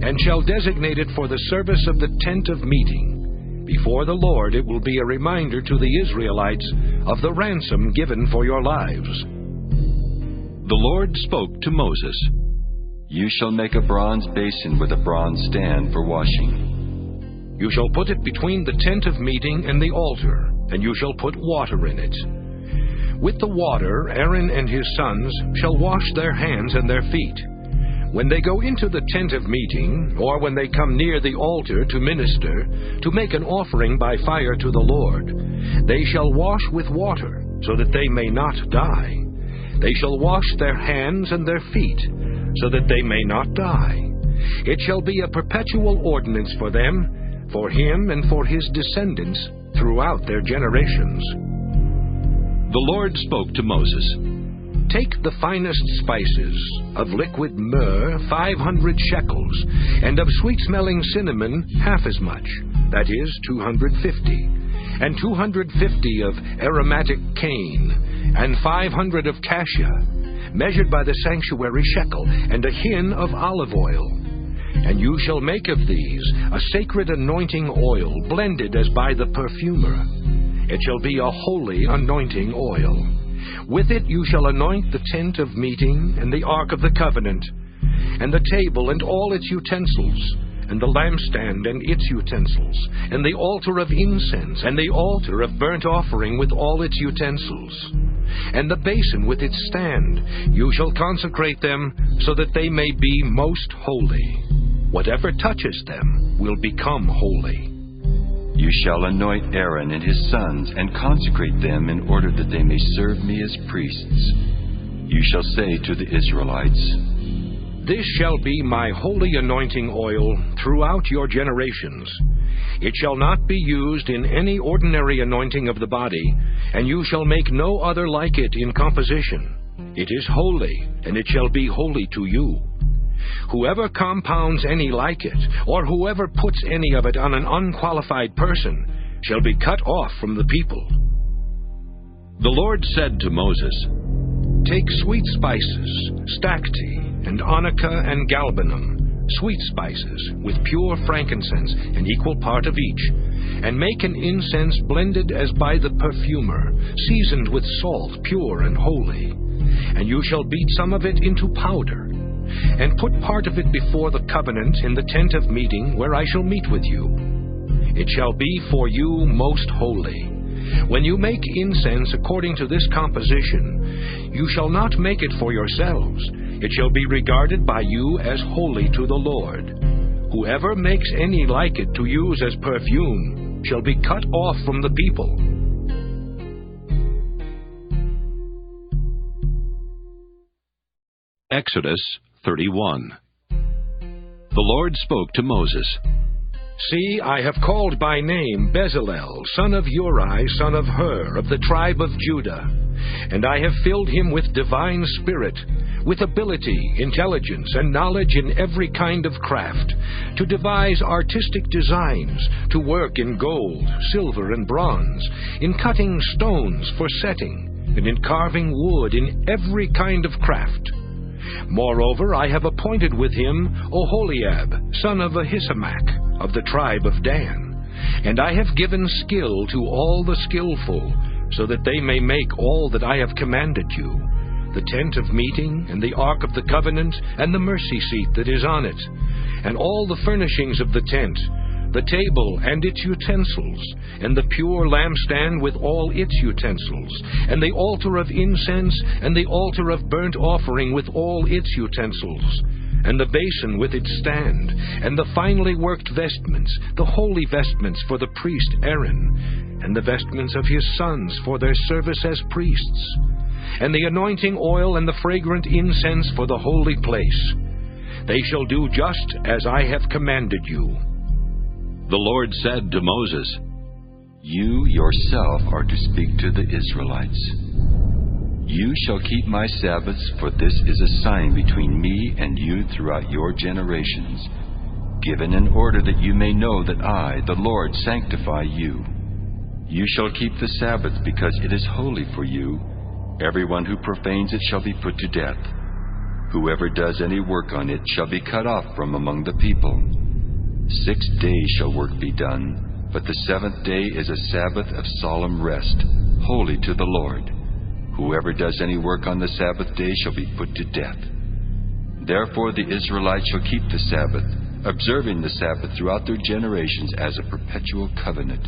and shall designate it for the service of the tent of meeting. Before the Lord it will be a reminder to the Israelites of the ransom given for your lives. The Lord spoke to Moses. You shall make a bronze basin with a bronze stand for washing. You shall put it between the tent of meeting and the altar, and you shall put water in it. With the water Aaron and his sons shall wash their hands and their feet. When they go into the tent of meeting, or when they come near the altar to minister, to make an offering by fire to the Lord, they shall wash with water, so that they may not die. They shall wash their hands and their feet, so that they may not die. It shall be a perpetual ordinance for them, for him and for his descendants throughout their generations. The Lord spoke to Moses. Take the finest spices, of liquid myrrh 500 shekels, and of sweet-smelling cinnamon half as much, that is 250, and 250 of aromatic cane, and 500 of cassia, measured by the sanctuary shekel, and a hin of olive oil. And you shall make of these a sacred anointing oil, blended as by the perfumer. It shall be a holy anointing oil. With it you shall anoint the tent of meeting, and the ark of the covenant, and the table and all its utensils, and the lampstand and its utensils, and the altar of incense, and the altar of burnt offering with all its utensils, and the basin with its stand. You shall consecrate them, so that they may be most holy. Whatever touches them will become holy. You shall anoint Aaron and his sons, and consecrate them in order that they may serve me as priests. You shall say to the Israelites, This shall be my holy anointing oil throughout your generations. It shall not be used in any ordinary anointing of the body, and you shall make no other like it in composition. It is holy, and it shall be holy to you. Whoever compounds any like it, or whoever puts any of it on an unqualified person, shall be cut off from the people. The Lord said to Moses, Take sweet spices, stacte, and onycha and galbanum, sweet spices, with pure frankincense, an equal part of each, and make an incense blended as by the perfumer, seasoned with salt, pure and holy. And you shall beat some of it into powder, and put part of it before the covenant in the tent of meeting, where I shall meet with you. It shall be for you most holy. When you make incense according to this composition, you shall not make it for yourselves. It shall be regarded by you as holy to the Lord. Whoever makes any like it to use as perfume shall be cut off from the people. Exodus 31. The Lord spoke to Moses. See, I have called by name Bezalel, son of Uri, son of Hur, of the tribe of Judah. And I have filled him with divine spirit, with ability, intelligence, and knowledge in every kind of craft, to devise artistic designs, to work in gold, silver, and bronze, in cutting stones for setting, and in carving wood, in every kind of craft. Moreover, I have appointed with him Oholiab, son of Ahisamach, of the tribe of Dan. And I have given skill to all the skillful, so that they may make all that I have commanded you, the tent of meeting, and the ark of the covenant, and the mercy seat that is on it, and all the furnishings of the tent, the table and its utensils, and the pure lampstand with all its utensils, and the altar of incense, and the altar of burnt offering with all its utensils, and the basin with its stand, and the finely worked vestments, the holy vestments for the priest Aaron, and the vestments of his sons for their service as priests, and the anointing oil and the fragrant incense for the holy place. They shall do just as I have commanded you. The Lord said to Moses, You yourself are to speak to the Israelites. You shall keep my Sabbaths, for this is a sign between me and you throughout your generations, given in order that you may know that I, the Lord, sanctify you. You shall keep the Sabbath, because it is holy for you. Everyone who profanes it shall be put to death. Whoever does any work on it shall be cut off from among the people. 6 days shall work be done, but the seventh day is a Sabbath of solemn rest, holy to the Lord. Whoever does any work on the Sabbath day shall be put to death. Therefore the Israelites shall keep the Sabbath, observing the Sabbath throughout their generations as a perpetual covenant.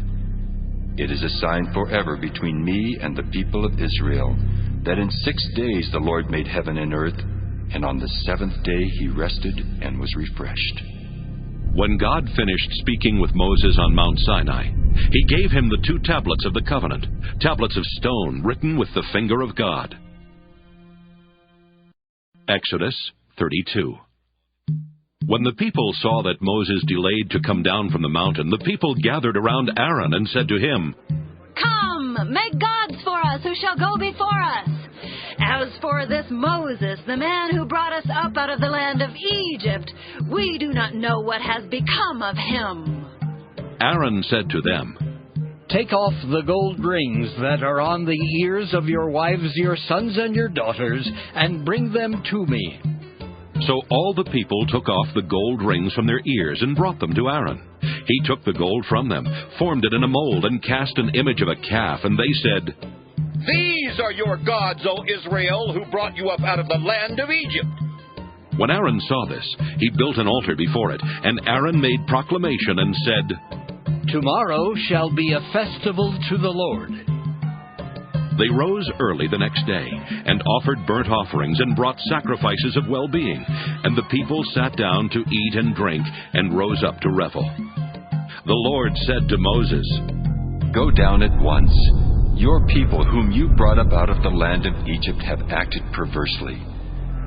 It is a sign forever between me and the people of Israel, that in 6 days the Lord made heaven and earth, and on the 7th day he rested and was refreshed. When God finished speaking with Moses on Mount Sinai, he gave him the 2 tablets of the covenant, tablets of stone written with the finger of God. Exodus 32. When the people saw that Moses delayed to come down from the mountain, the people gathered around Aaron and said to him, Come, make gods for us who shall go before us. As for this Moses, the man who brought us up out of the land of Egypt, we do not know what has become of him. Aaron said to them, Take off the gold rings that are on the ears of your wives, your sons, and your daughters, and bring them to me. So all the people took off the gold rings from their ears and brought them to Aaron. He took the gold from them, formed it in a mold, and cast an image of a calf, and they said, These are your gods, O Israel, who brought you up out of the land of Egypt. When Aaron saw this, he built an altar before it, and Aaron made proclamation and said, Tomorrow shall be a festival to the Lord. They rose early the next day, and offered burnt offerings, and brought sacrifices of well-being, and the people sat down to eat and drink, and rose up to revel. The Lord said to Moses, Go down at once. Your people whom you brought up out of the land of Egypt have acted perversely.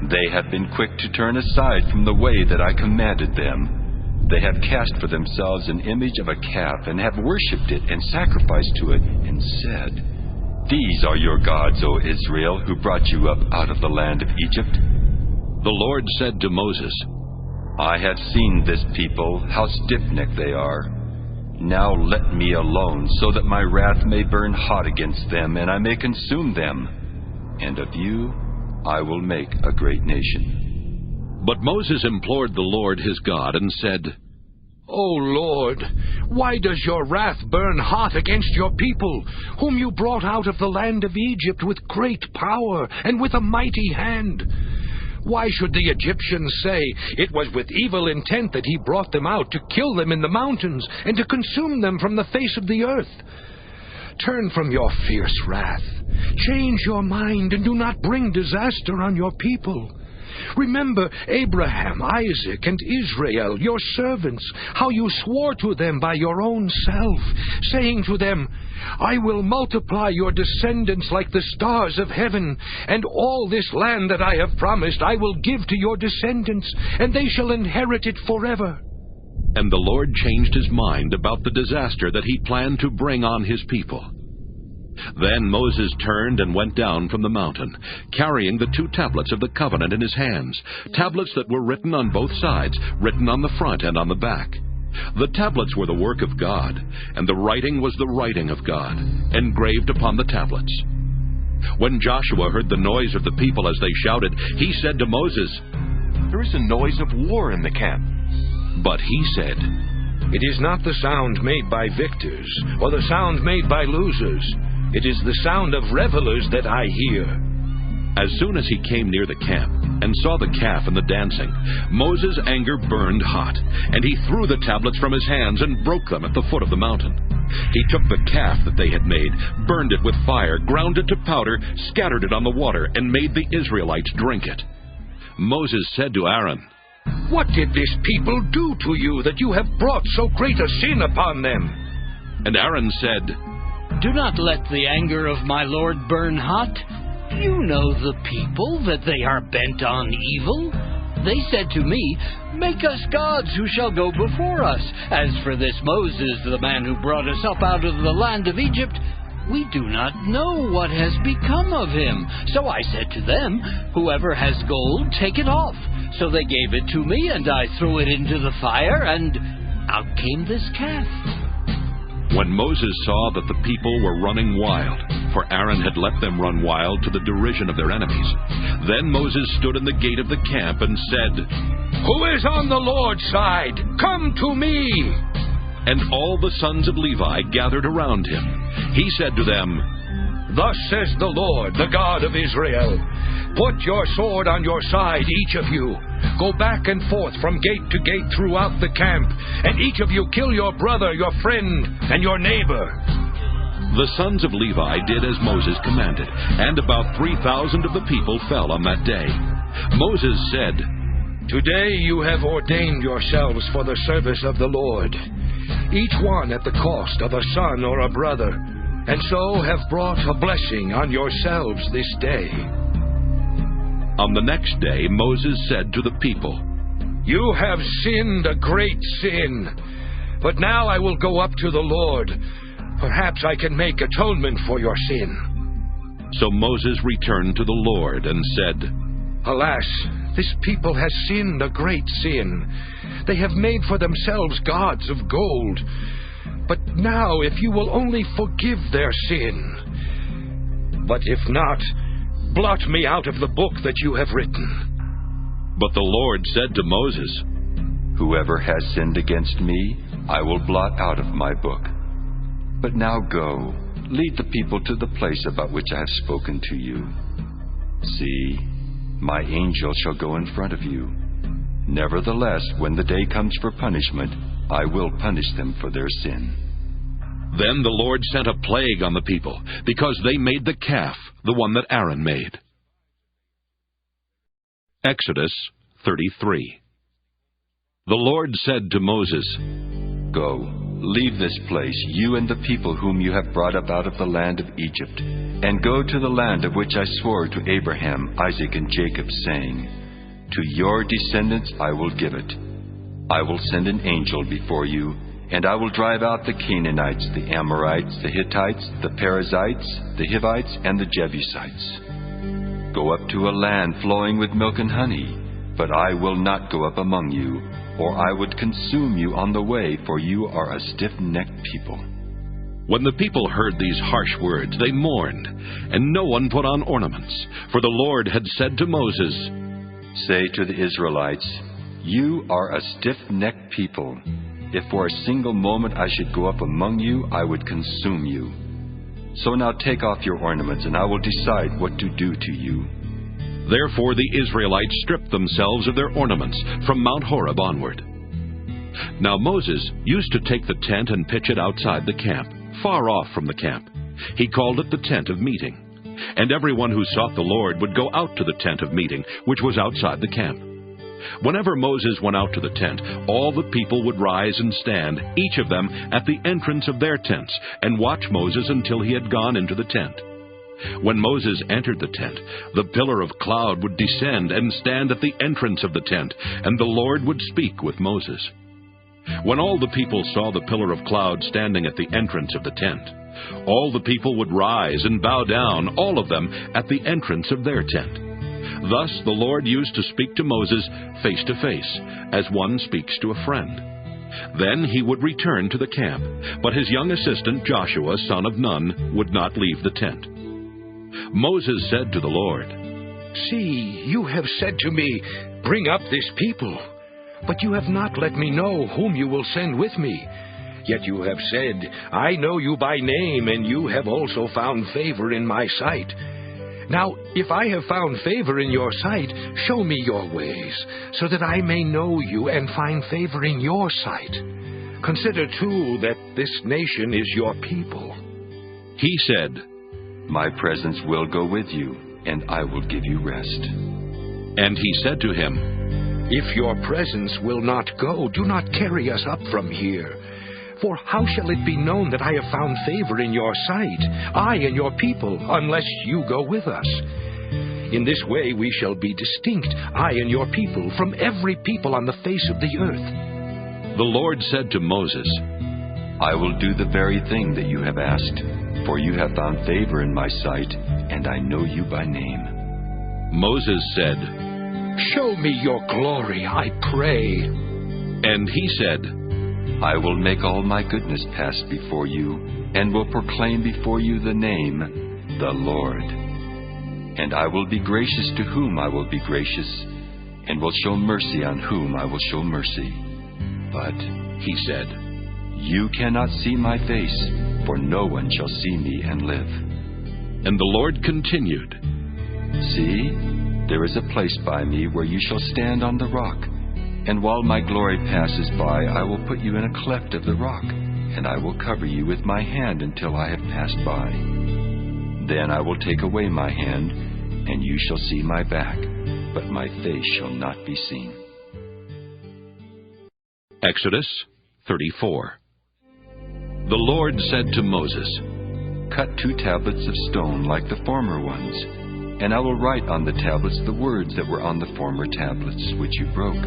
They have been quick to turn aside from the way that I commanded them. They have cast for themselves an image of a calf, and have worshipped it, and sacrificed to it, and said, These are your gods, O Israel, who brought you up out of the land of Egypt. The Lord said to Moses, I have seen this people, how stiff-necked they are. Now let me alone, so that my wrath may burn hot against them, and I may consume them. And of you I will make a great nation. But Moses implored the Lord his God, and said, O Lord, why does your wrath burn hot against your people, whom you brought out of the land of Egypt with great power and with a mighty hand? Why should the Egyptians say it was with evil intent that he brought them out, to kill them in the mountains and to consume them from the face of the earth? Turn from your fierce wrath. Change your mind and do not bring disaster on your people. Remember Abraham, Isaac, and Israel, your servants, how you swore to them by your own self, saying to them, I will multiply your descendants like the stars of heaven, and all this land that I have promised I will give to your descendants, and they shall inherit it forever. And the Lord changed his mind about the disaster that he planned to bring on his people. Then Moses turned and went down from the mountain, carrying the 2 tablets of the covenant in his hands, tablets that were written on both sides, written on the front and on the back. The tablets were the work of God, and the writing was the writing of God, engraved upon the tablets. When Joshua heard the noise of the people as they shouted, he said to Moses, There is a noise of war in the camp. But he said, It is not the sound made by victors, or the sound made by losers. It is the sound of revelers that I hear. As soon as he came near the camp and saw the calf and the dancing, Moses' anger burned hot, and he threw the tablets from his hands and broke them at the foot of the mountain. He took the calf that they had made, burned it with fire, ground it to powder, scattered it on the water, and made the Israelites drink it. Moses said to Aaron, What did this people do to you, that you have brought so great a sin upon them? And Aaron said, Do not let the anger of my Lord burn hot. You know the people, that they are bent on evil. They said to me, Make us gods who shall go before us. As for this Moses, the man who brought us up out of the land of Egypt, we do not know what has become of him. So I said to them, Whoever has gold, take it off. So they gave it to me, and I threw it into the fire, and out came this calf. When Moses saw that the people were running wild, for Aaron had let them run wild to the derision of their enemies, then Moses stood in the gate of the camp and said, Who is on the Lord's side? Come to me! And all the sons of Levi gathered around him. He said to them, Thus says the Lord, the God of Israel, Put your sword on your side, each of you. Go back and forth from gate to gate throughout the camp, and each of you kill your brother, your friend, and your neighbor. The sons of Levi did as Moses commanded, and about 3,000 of the people fell on that day. Moses said, "Today you have ordained yourselves for the service of the Lord, each one at the cost of a son or a brother, and so have brought a blessing on yourselves this day." On the next day Moses said to the people, "You have sinned a great sin, but now I will go up to the Lord. Perhaps I can make atonement for your sin." So Moses returned to the Lord and said, "Alas, this people has sinned a great sin. They have made for themselves gods of gold. But now, if you will only forgive their sin. But if not, blot me out of the book that you have written." But the Lord said to Moses, "Whoever has sinned against me, I will blot out of my book. But now go, lead the people to the place about which I have spoken to you. See, my angel shall go in front of you. Nevertheless, when the day comes for punishment, I will punish them for their sin." Then the Lord sent a plague on the people, because they made the calf, the one that Aaron made. Exodus 33. The Lord said to Moses, "Go, leave this place, you and the people whom you have brought up out of the land of Egypt, and go to the land of which I swore to Abraham, Isaac, and Jacob, saying, 'To your descendants I will give it.' I will send an angel before you, and I will drive out the Canaanites, the Amorites, the Hittites, the Perizzites, the Hivites, and the Jebusites. Go up to a land flowing with milk and honey, but I will not go up among you, or I would consume you on the way, for you are a stiff-necked people." When the people heard these harsh words, they mourned, and no one put on ornaments, for the Lord had said to Moses, "Say to the Israelites, 'You are a stiff-necked people. If for a single moment I should go up among you, I would consume you. So now take off your ornaments, and I will decide what to do to you.'" Therefore the Israelites stripped themselves of their ornaments from Mount Horeb onward. Now Moses used to take the tent and pitch it outside the camp, far off from the camp. He called it the tent of meeting. And everyone who sought the Lord would go out to the tent of meeting, which was outside the camp. Whenever Moses went out to the tent, all the people would rise and stand, each of them at the entrance of their tents, and watch Moses until he had gone into the tent. When Moses entered the tent, the pillar of cloud would descend and stand at the entrance of the tent, and the Lord would speak with Moses. When all the people saw the pillar of cloud standing at the entrance of the tent, all the people would rise and bow down, all of them, at the entrance of their tent. Thus the Lord used to speak to Moses face to face, as one speaks to a friend. Then he would return to the camp, but his young assistant Joshua, son of Nun, would not leave the tent. Moses said to the Lord, "See, you have said to me, 'Bring up this people,' but you have not let me know whom you will send with me. Yet you have said, 'I know you by name, and you have also found favor in my sight.' Now, if I have found favor in your sight, show me your ways, so that I may know you and find favor in your sight. Consider, too, that this nation is your people." He said, "My presence will go with you, and I will give you rest." And he said to him, "If your presence will not go, do not carry us up from here. For how shall it be known that I have found favor in your sight, I and your people, unless you go with us? In this way we shall be distinct, I and your people, from every people on the face of the earth." The Lord said to Moses, "I will do the very thing that you have asked, for you have found favor in my sight, and I know you by name." Moses said, "Show me your glory, I pray." And he said, "I will make all my goodness pass before you, and will proclaim before you the name, the Lord. And I will be gracious to whom I will be gracious, and will show mercy on whom I will show mercy. But," he said, "you cannot see my face, for no one shall see me and live." And the Lord continued, "See, there is a place by me where you shall stand on the rock. And while my glory passes by, I will put you in a cleft of the rock, and I will cover you with my hand until I have passed by. Then I will take away my hand, and you shall see my back, but my face shall not be seen. Exodus 34. The Lord said to Moses, Cut 2 tablets of stone like the former ones, and I will write on the tablets the words that were on the former tablets, which you broke.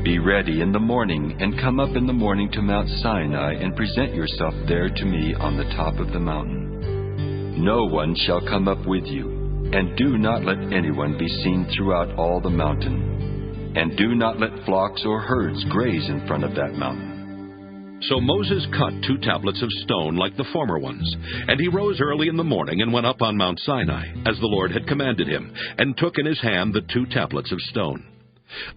Be ready in the morning, and come up in the morning to Mount Sinai, and present yourself there to me on the top of the mountain. No one shall come up with you, and do not let anyone be seen throughout all the mountain. And do not let flocks or herds graze in front of that mountain. So Moses cut 2 tablets of stone like the former ones, and he rose early in the morning and went up on Mount Sinai, as the Lord had commanded him, and took in his hand the 2 tablets of stone.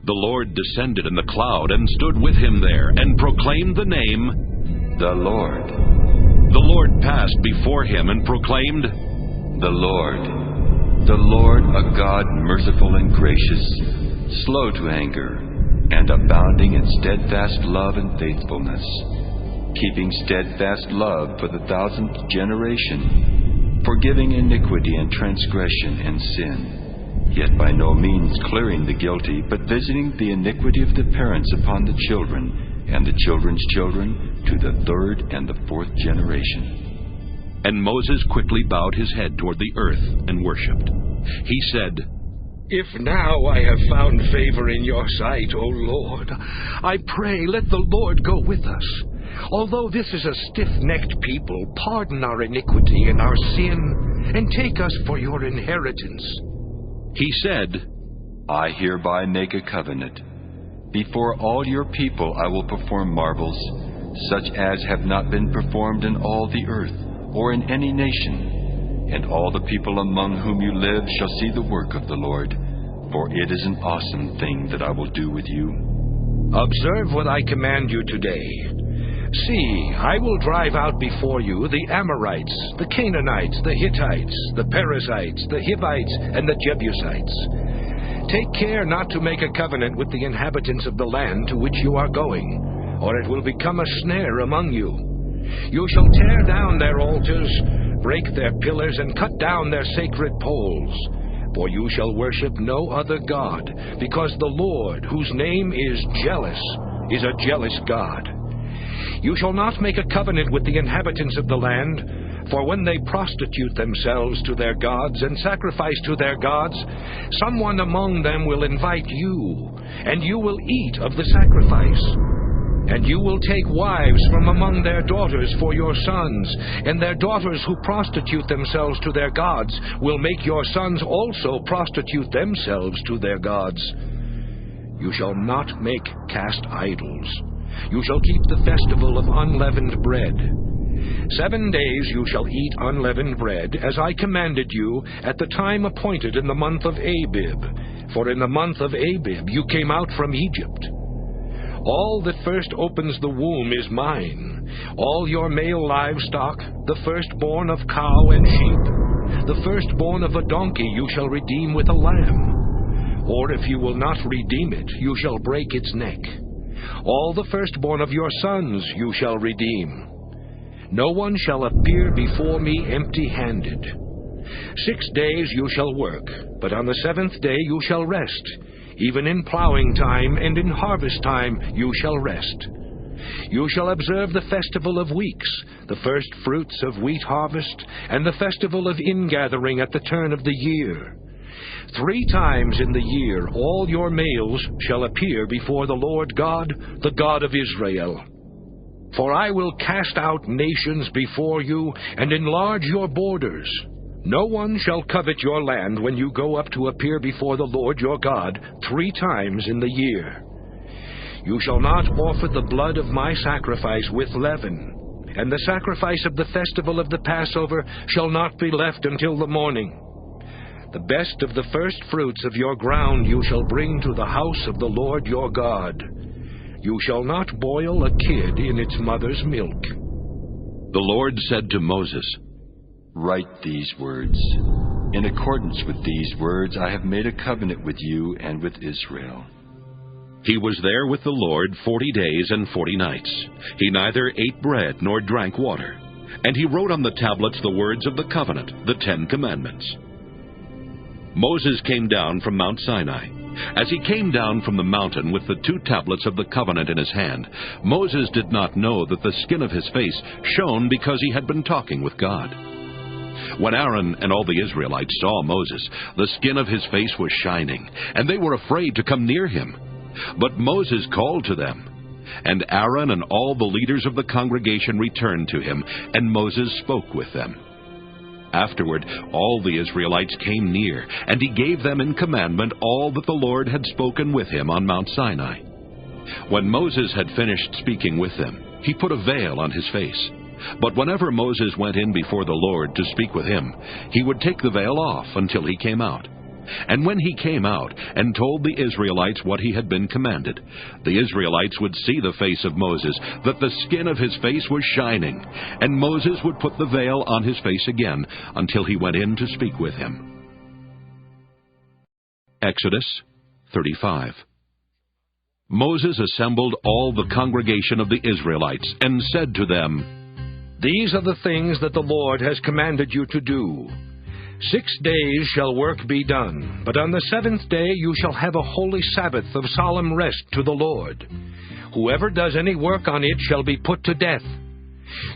The Lord descended in the cloud and stood with him there, and proclaimed the name, The Lord. The Lord passed before him and proclaimed, The Lord, a God merciful and gracious, slow to anger, and abounding in steadfast love and faithfulness, keeping steadfast love for the 1000th generation, forgiving iniquity and transgression and sin, yet by no means clearing the guilty, but visiting the iniquity of the parents upon the children, and the children's children, to the 3rd and the 4th generation. And Moses quickly bowed his head toward the earth and worshipped. He said, If now I have found favor in your sight, O Lord, I pray let the Lord go with us. Although this is a stiff-necked people, pardon our iniquity and our sin, and take us for your inheritance. He said, I hereby make a covenant. Before all your people I will perform marvels, such as have not been performed in all the earth, or in any nation. And all the people among whom you live shall see the work of the Lord, for it is an awesome thing that I will do with you. Observe what I command you today. See, I will drive out before you the Amorites, the Canaanites, the Hittites, the Perizzites, the Hivites, and the Jebusites. Take care not to make a covenant with the inhabitants of the land to which you are going, or it will become a snare among you. You shall tear down their altars, break their pillars, and cut down their sacred poles. For you shall worship no other God, because the Lord, whose name is jealous, is a jealous God. You shall not make a covenant with the inhabitants of the land, for when they prostitute themselves to their gods and sacrifice to their gods, someone among them will invite you, and you will eat of the sacrifice. And you will take wives from among their daughters for your sons, and their daughters who prostitute themselves to their gods will make your sons also prostitute themselves to their gods. You shall not make cast idols. You shall keep the festival of unleavened bread. 7 days you shall eat unleavened bread, as I commanded you, at the time appointed in the month of Abib. For in the month of Abib you came out from Egypt. All that first opens the womb is mine. All your male livestock, the firstborn of cow and sheep, the firstborn of a donkey you shall redeem with a lamb. Or if you will not redeem it, you shall break its neck. All the firstborn of your sons you shall redeem. No one shall appear before me empty-handed. 6 days you shall work, but on the 7th day you shall rest. Even in plowing time and in harvest time you shall rest. You shall observe the festival of weeks, the first fruits of wheat harvest, and the festival of ingathering at the turn of the year. 3 times in the year all your males shall appear before the Lord God, the God of Israel. For I will cast out nations before you, and enlarge your borders. No one shall covet your land when you go up to appear before the Lord your God 3 times in the year. You shall not offer the blood of my sacrifice with leaven, and the sacrifice of the festival of the Passover shall not be left until the morning. The best of the first fruits of your ground you shall bring to the house of the Lord your God. You shall not boil a kid in its mother's milk. The Lord said to Moses, Write these words. In accordance with these words I have made a covenant with you and with Israel. He was there with the Lord 40 days and 40 nights. He neither ate bread nor drank water. And he wrote on the tablets the words of the covenant, the 10 Commandments. Moses came down from Mount Sinai. As he came down from the mountain with the 2 tablets of the covenant in his hand, Moses did not know that the skin of his face shone because he had been talking with God. When Aaron and all the Israelites saw Moses, the skin of his face was shining, and they were afraid to come near him. But Moses called to them, and Aaron and all the leaders of the congregation returned to him, and Moses spoke with them. Afterward, all the Israelites came near, and he gave them in commandment all that the Lord had spoken with him on Mount Sinai. When Moses had finished speaking with them, he put a veil on his face. But whenever Moses went in before the Lord to speak with him, he would take the veil off until he came out. And when he came out and told the Israelites what he had been commanded, the Israelites would see the face of Moses, that the skin of his face was shining, and Moses would put the veil on his face again until he went in to speak with him. Exodus 35. Moses assembled all the congregation of the Israelites and said to them, "These are the things that the Lord has commanded you to do. 6 days shall work be done, but on the 7th day you shall have a holy Sabbath of solemn rest to the Lord. Whoever does any work on it shall be put to death.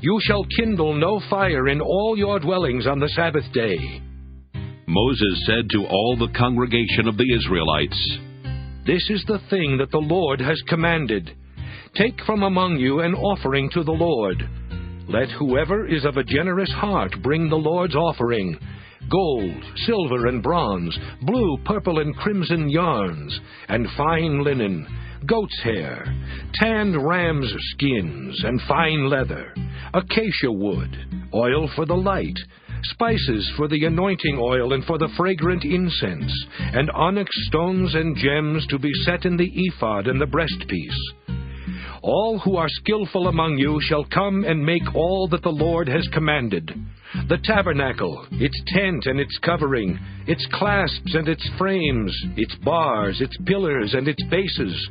You shall kindle no fire in all your dwellings on the Sabbath day." Moses said to all the congregation of the Israelites, "This is the thing that the Lord has commanded. Take from among you an offering to the Lord. Let whoever is of a generous heart bring the Lord's offering: gold, silver, and bronze, blue, purple, and crimson yarns, and fine linen, goat's hair, tanned ram's skins, and fine leather, acacia wood, oil for the light, spices for the anointing oil and for the fragrant incense, and onyx stones and gems to be set in the ephod and the breastpiece. All who are skillful among you shall come and make all that the Lord has commanded: the tabernacle, its tent and its covering, its clasps and its frames, its bars, its pillars and its bases,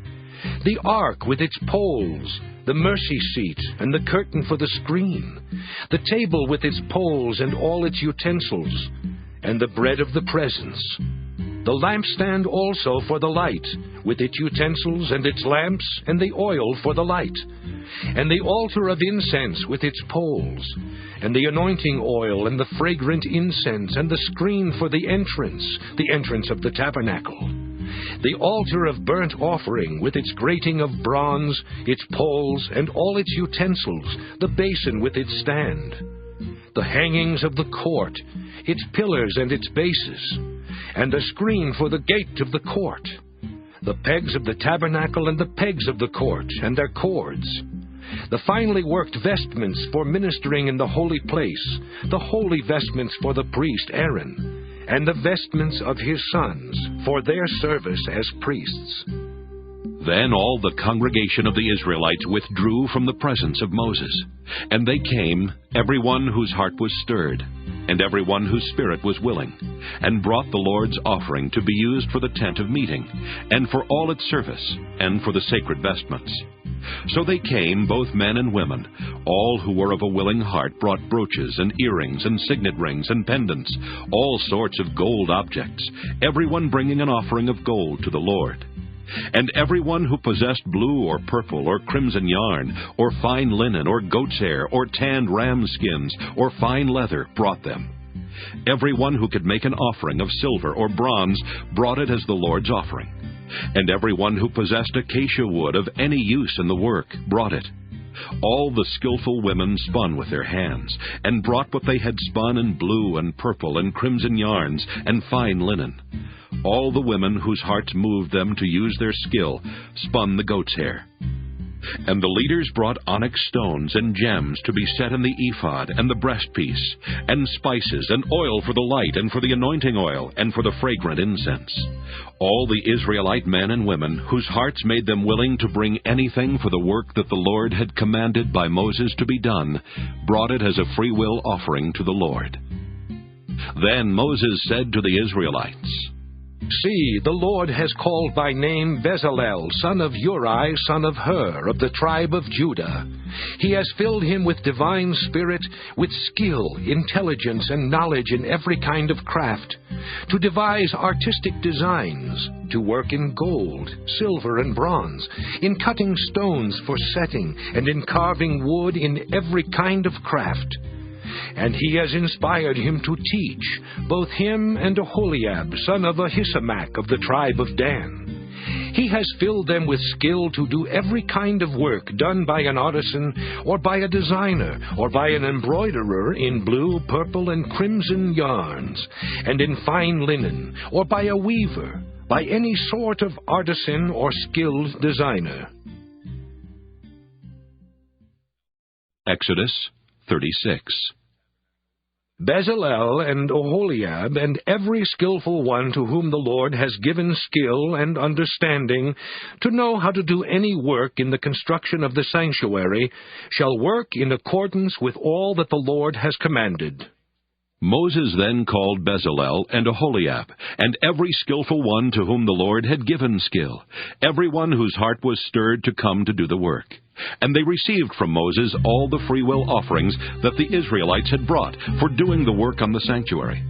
the ark with its poles, the mercy seat and the curtain for the screen, the table with its poles and all its utensils, and the bread of the presence, the lampstand also for the light, with its utensils and its lamps, and the oil for the light, and the altar of incense with its poles, and the anointing oil, and the fragrant incense, and the screen for the entrance of the tabernacle, the altar of burnt offering with its grating of bronze, its poles, and all its utensils, the basin with its stand, the hangings of the court, its pillars and its bases, and a screen for the gate of the court, the pegs of the tabernacle and the pegs of the court, and their cords, the finely worked vestments for ministering in the holy place, the holy vestments for the priest Aaron, and the vestments of his sons for their service as priests. Then all the congregation of the Israelites withdrew from the presence of Moses. And they came, every one whose heart was stirred, and every one whose spirit was willing, and brought the Lord's offering to be used for the tent of meeting, and for all its service, and for the sacred vestments. So they came, both men and women. All who were of a willing heart brought brooches and earrings and signet rings and pendants, all sorts of gold objects, every one bringing an offering of gold to the Lord. And everyone who possessed blue or purple or crimson yarn, or fine linen, or goat's hair, or tanned ram skins, or fine leather, brought them. Everyone who could make an offering of silver or bronze brought it as the Lord's offering. And everyone who possessed acacia wood of any use in the work brought it. All the skillful women spun with their hands, and brought what they had spun in blue and purple and crimson yarns and fine linen. All the women whose hearts moved them to use their skill spun the goat's hair. And the leaders brought onyx stones and gems to be set in the ephod and the breastpiece, and spices and oil for the light, and for the anointing oil, and for the fragrant incense. All the Israelite men and women, whose hearts made them willing to bring anything for the work that the Lord had commanded by Moses to be done, brought it as a freewill offering to the Lord. Then Moses said to the Israelites, See, the Lord has called by name Bezalel, son of Uri, son of Hur, of the tribe of Judah. He has filled him with divine spirit, with skill, intelligence, and knowledge in every kind of craft, to devise artistic designs, to work in gold, silver, and bronze, in cutting stones for setting, and in carving wood in every kind of craft. And he has inspired him to teach, both him and Aholiab, son of Ahisamach, of the tribe of Dan. He has filled them with skill to do every kind of work done by an artisan, or by a designer, or by an embroiderer in blue, purple, and crimson yarns, and in fine linen, or by a weaver, by any sort of artisan or skilled designer. Exodus 36. Bezalel and Aholiab and every skillful one to whom the Lord has given skill and understanding to know how to do any work in the construction of the sanctuary shall work in accordance with all that the Lord has commanded. Moses then called Bezalel and Aholiab, and every skillful one to whom the Lord had given skill, every one whose heart was stirred to come to do the work. And they received from Moses all the freewill offerings that the Israelites had brought for doing the work on the sanctuary.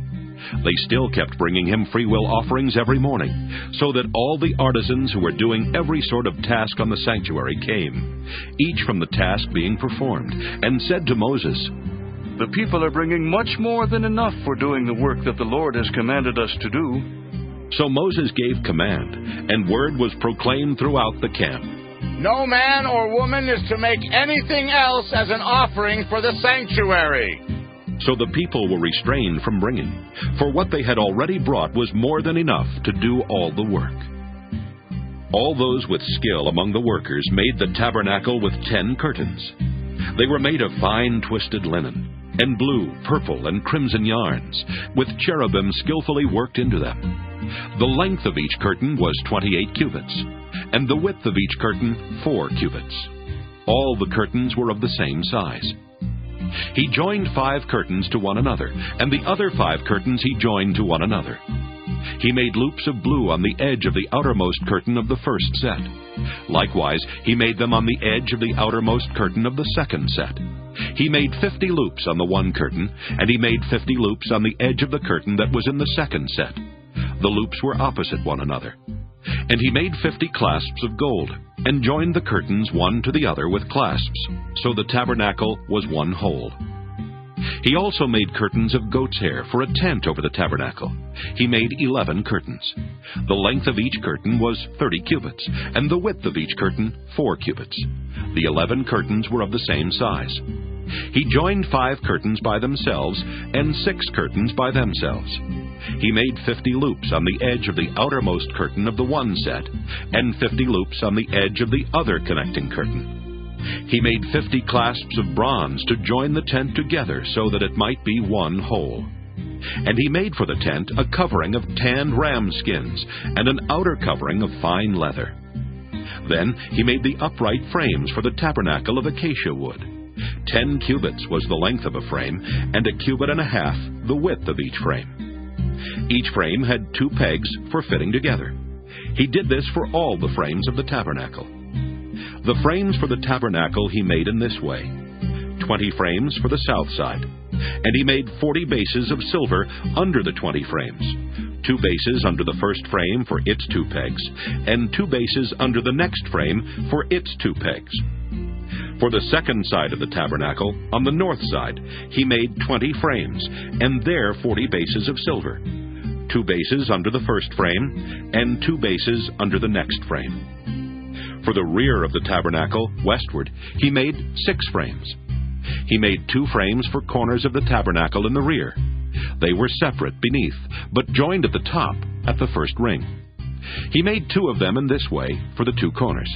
They still kept bringing him freewill offerings every morning, so that all the artisans who were doing every sort of task on the sanctuary came, each from the task being performed, and said to Moses, "The people are bringing much more than enough for doing the work that the Lord has commanded us to do." So Moses gave command, and word was proclaimed throughout the camp. No man or woman is to make anything else as an offering for the sanctuary. So the people were restrained from bringing, for what they had already brought was more than enough to do all the work. All those with skill among the workers made the tabernacle with 10 curtains. They were made of fine twisted linen, and blue, purple, and crimson yarns, with cherubim skillfully worked into them. The length of each curtain was 28 cubits, and the width of each curtain 4 cubits. All the curtains were of the same size. He joined 5 curtains to one another, and the other 5 curtains he joined to one another. He made loops of blue on the edge of the outermost curtain of the first set. Likewise, he made them on the edge of the outermost curtain of the second set. He made 50 loops on the one curtain, and he made 50 loops on the edge of the curtain that was in the second set. The loops were opposite one another. And he made 50 clasps of gold, and joined the curtains one to the other with clasps, so the tabernacle was one whole. He also made curtains of goat's hair for a tent over the tabernacle. He made 11 curtains. The length of each curtain was 30 cubits, and the width of each curtain 4 cubits. The 11 curtains were of the same size. He joined 5 curtains by themselves, and 6 curtains by themselves. He made 50 loops on the edge of the outermost curtain of the one set, and 50 loops on the edge of the other connecting curtain. He made 50 clasps of bronze to join the tent together so that it might be one whole. And he made for the tent a covering of tanned ram skins, and an outer covering of fine leather. Then he made the upright frames for the tabernacle of acacia wood. 10 cubits was the length of a frame, and 1.5 cubits the width of each frame. Each frame had 2 pegs for fitting together. He did this for all the frames of the tabernacle. The frames for the tabernacle he made in this way: 20 frames for the south side, and he made 40 bases of silver under the 20 frames, 2 bases under the first frame for its 2 pegs, and 2 bases under the next frame for its 2 pegs. For the second side of the tabernacle, on the north side, he made 20 frames, and there 40 bases of silver, 2 bases under the first frame, and 2 bases under the next frame. For the rear of the tabernacle, westward, he made 6 frames. He made 2 frames for corners of the tabernacle in the rear. They were separate beneath, but joined at the top at the first ring. He made 2 of them in this way for the 2 corners.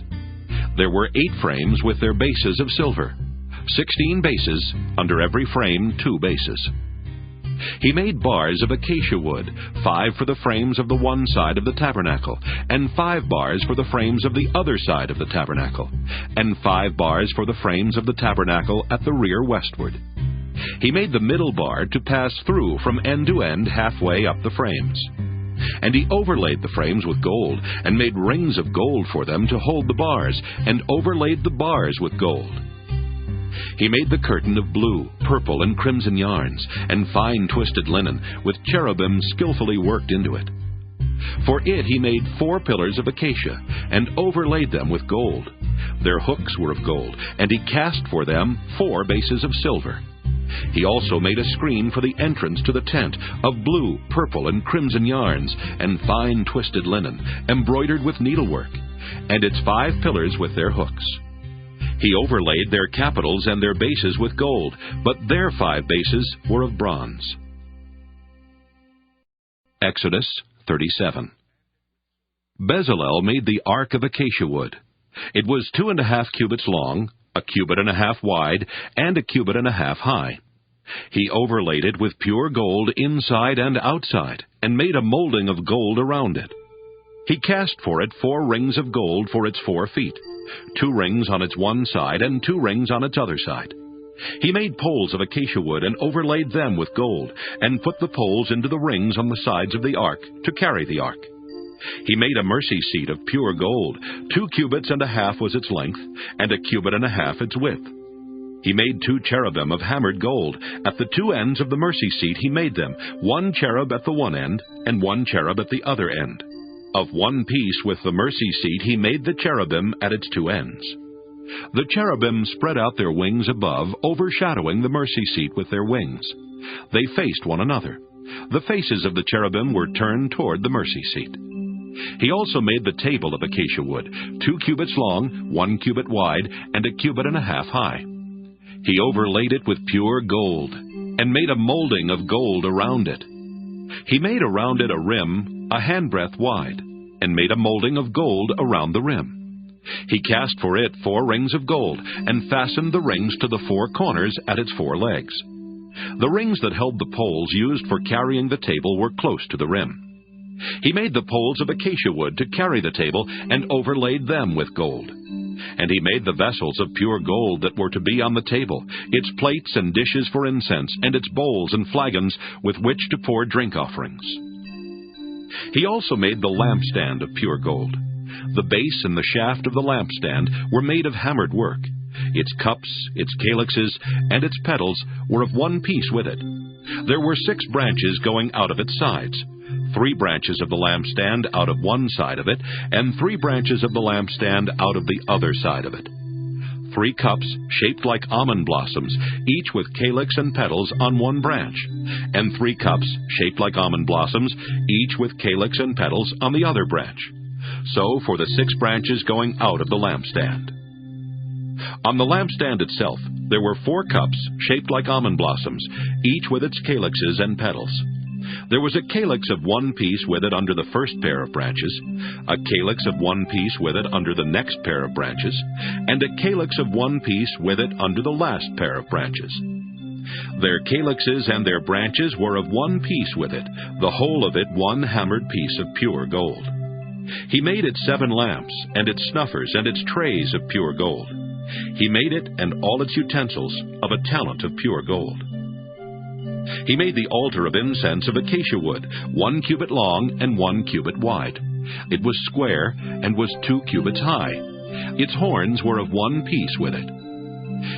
There were 8 frames with their bases of silver, 16 bases, under every frame 2 bases. He made bars of acacia wood, 5 for the frames of the one side of the tabernacle, and 5 bars for the frames of the other side of the tabernacle, and 5 bars for the frames of the tabernacle at the rear westward. He made the middle bar to pass through from end to end halfway up the frames. And he overlaid the frames with gold, and made rings of gold for them to hold the bars, and overlaid the bars with gold. He made the curtain of blue, purple, and crimson yarns, and fine twisted linen, with cherubim skillfully worked into it. For it he made 4 pillars of acacia, and overlaid them with gold. Their hooks were of gold, and he cast for them 4 bases of silver. He also made a screen for the entrance to the tent, of blue, purple, and crimson yarns, and fine twisted linen, embroidered with needlework, and its 5 pillars with their hooks. He overlaid their capitals and their bases with gold, but their 5 bases were of bronze. Exodus 37. Bezalel made the ark of acacia wood. It was 2.5 cubits long, 1.5 cubits wide, and 1.5 cubits high. He overlaid it with pure gold inside and outside, and made a molding of gold around it. He cast for it 4 rings of gold for its 4 feet, 2 rings on its one side and 2 rings on its other side. He made poles of acacia wood and overlaid them with gold, and put the poles into the rings on the sides of the ark to carry the ark. He made a mercy seat of pure gold. 2.5 cubits was its length, and 1.5 cubits its width. He made 2 cherubim of hammered gold. At the 2 ends of the mercy seat he made them, 1 cherub at the one end, and 1 cherub at the other end. Of one piece with the mercy seat he made the cherubim at its 2 ends. The cherubim spread out their wings above, overshadowing the mercy seat with their wings. They faced one another. The faces of the cherubim were turned toward the mercy seat. He also made the table of acacia wood, 2 cubits long, 1 cubit wide, and 1.5 cubits high. He overlaid it with pure gold, and made a molding of gold around it. He made around it a rim 1 handbreadth wide, and made a molding of gold around the rim. He cast for it 4 rings of gold, and fastened the rings to the 4 corners at its 4 legs. The rings that held the poles used for carrying the table were close to the rim. He made the poles of acacia wood to carry the table, and overlaid them with gold. And he made the vessels of pure gold that were to be on the table, its plates and dishes for incense, and its bowls and flagons with which to pour drink offerings. He also made the lampstand of pure gold. The base and the shaft of the lampstand were made of hammered work. Its cups, its calyxes, and its petals were of one piece with it. There were 6 branches going out of its sides, 3 branches of the lampstand out of one side of it, and 3 branches of the lampstand out of the other side of it. 3 cups shaped like almond blossoms, each with calyx and petals on one branch, and 3 cups shaped like almond blossoms, each with calyx and petals on the other branch. So for the 6 branches going out of the lampstand. On the lampstand itself there were 4 cups shaped like almond blossoms, each with its calyxes and petals. There was a calyx of one piece with it under the first pair of branches, a calyx of one piece with it under the next pair of branches, and a calyx of one piece with it under the last pair of branches. Their calyxes and their branches were of one piece with it, the whole of it one hammered piece of pure gold. He made it 7 lamps, and its snuffers, and its trays of pure gold. He made it and all its utensils of a talent of pure gold. He made the altar of incense of acacia wood, 1 cubit long and 1 cubit wide. It was square, and was 2 cubits high. Its horns were of one piece with it.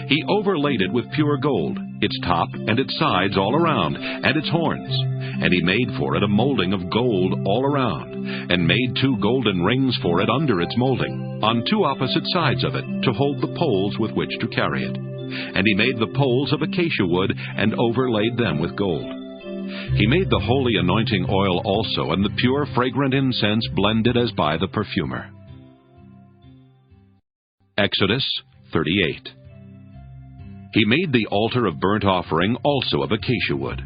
He overlaid it with pure gold, its top and its sides all around, and its horns. And he made for it a molding of gold all around, and made 2 golden rings for it under its molding, on 2 opposite sides of it, to hold the poles with which to carry it. And he made the poles of acacia wood, and overlaid them with gold. He made the holy anointing oil also, and the pure fragrant incense blended as by the perfumer. Exodus 38. He made the altar of burnt offering also of acacia wood.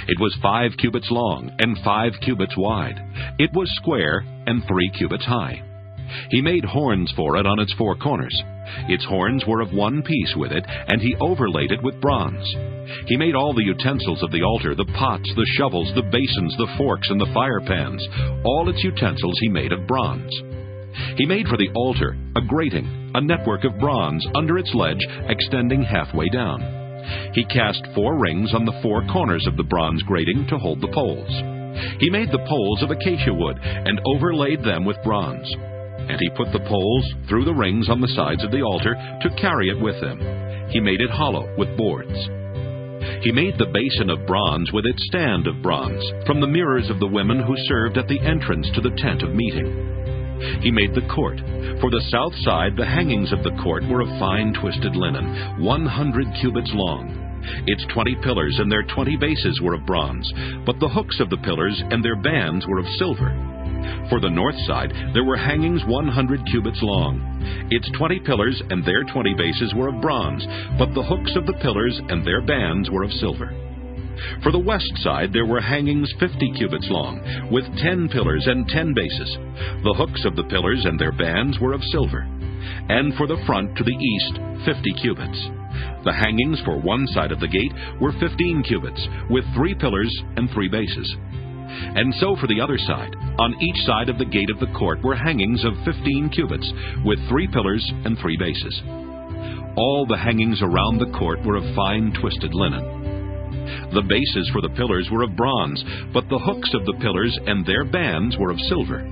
It was 5 cubits long, and 5 cubits wide. It was square, and 3 cubits high. He made horns for it on its 4 corners. Its horns were of one piece with it, and he overlaid it with bronze. He made all the utensils of the altar, the pots, the shovels, the basins, the forks, and the fire pans. All its utensils he made of bronze. He made for the altar a grating, a network of bronze under its ledge, extending halfway down. He cast 4 rings on the 4 corners of the bronze grating to hold the poles. He made the poles of acacia wood, and overlaid them with bronze. And he put the poles through the rings on the sides of the altar to carry it with him. He made it hollow with boards. He made the basin of bronze with its stand of bronze, from the mirrors of the women who served at the entrance to the tent of meeting. He made the court. For the south side, the hangings of the court were of fine twisted linen, 100 cubits long. Its 20 pillars and their 20 bases were of bronze, but the hooks of the pillars and their bands were of silver. For the north side, there were hangings 100 cubits long. Its 20 pillars and their 20 bases were of bronze, but the hooks of the pillars and their bands were of silver. For the west side, there were hangings 50 cubits long, with 10 pillars and 10 bases. The hooks of the pillars and their bands were of silver. And for the front to the east, 50 cubits. The hangings for one side of the gate were 15 cubits, with 3 pillars and 3 bases. And so for the other side, on each side of the gate of the court were hangings of 15 cubits, with 3 pillars and 3 bases. All the hangings around the court were of fine twisted linen. The bases for the pillars were of bronze, but the hooks of the pillars and their bands were of silver.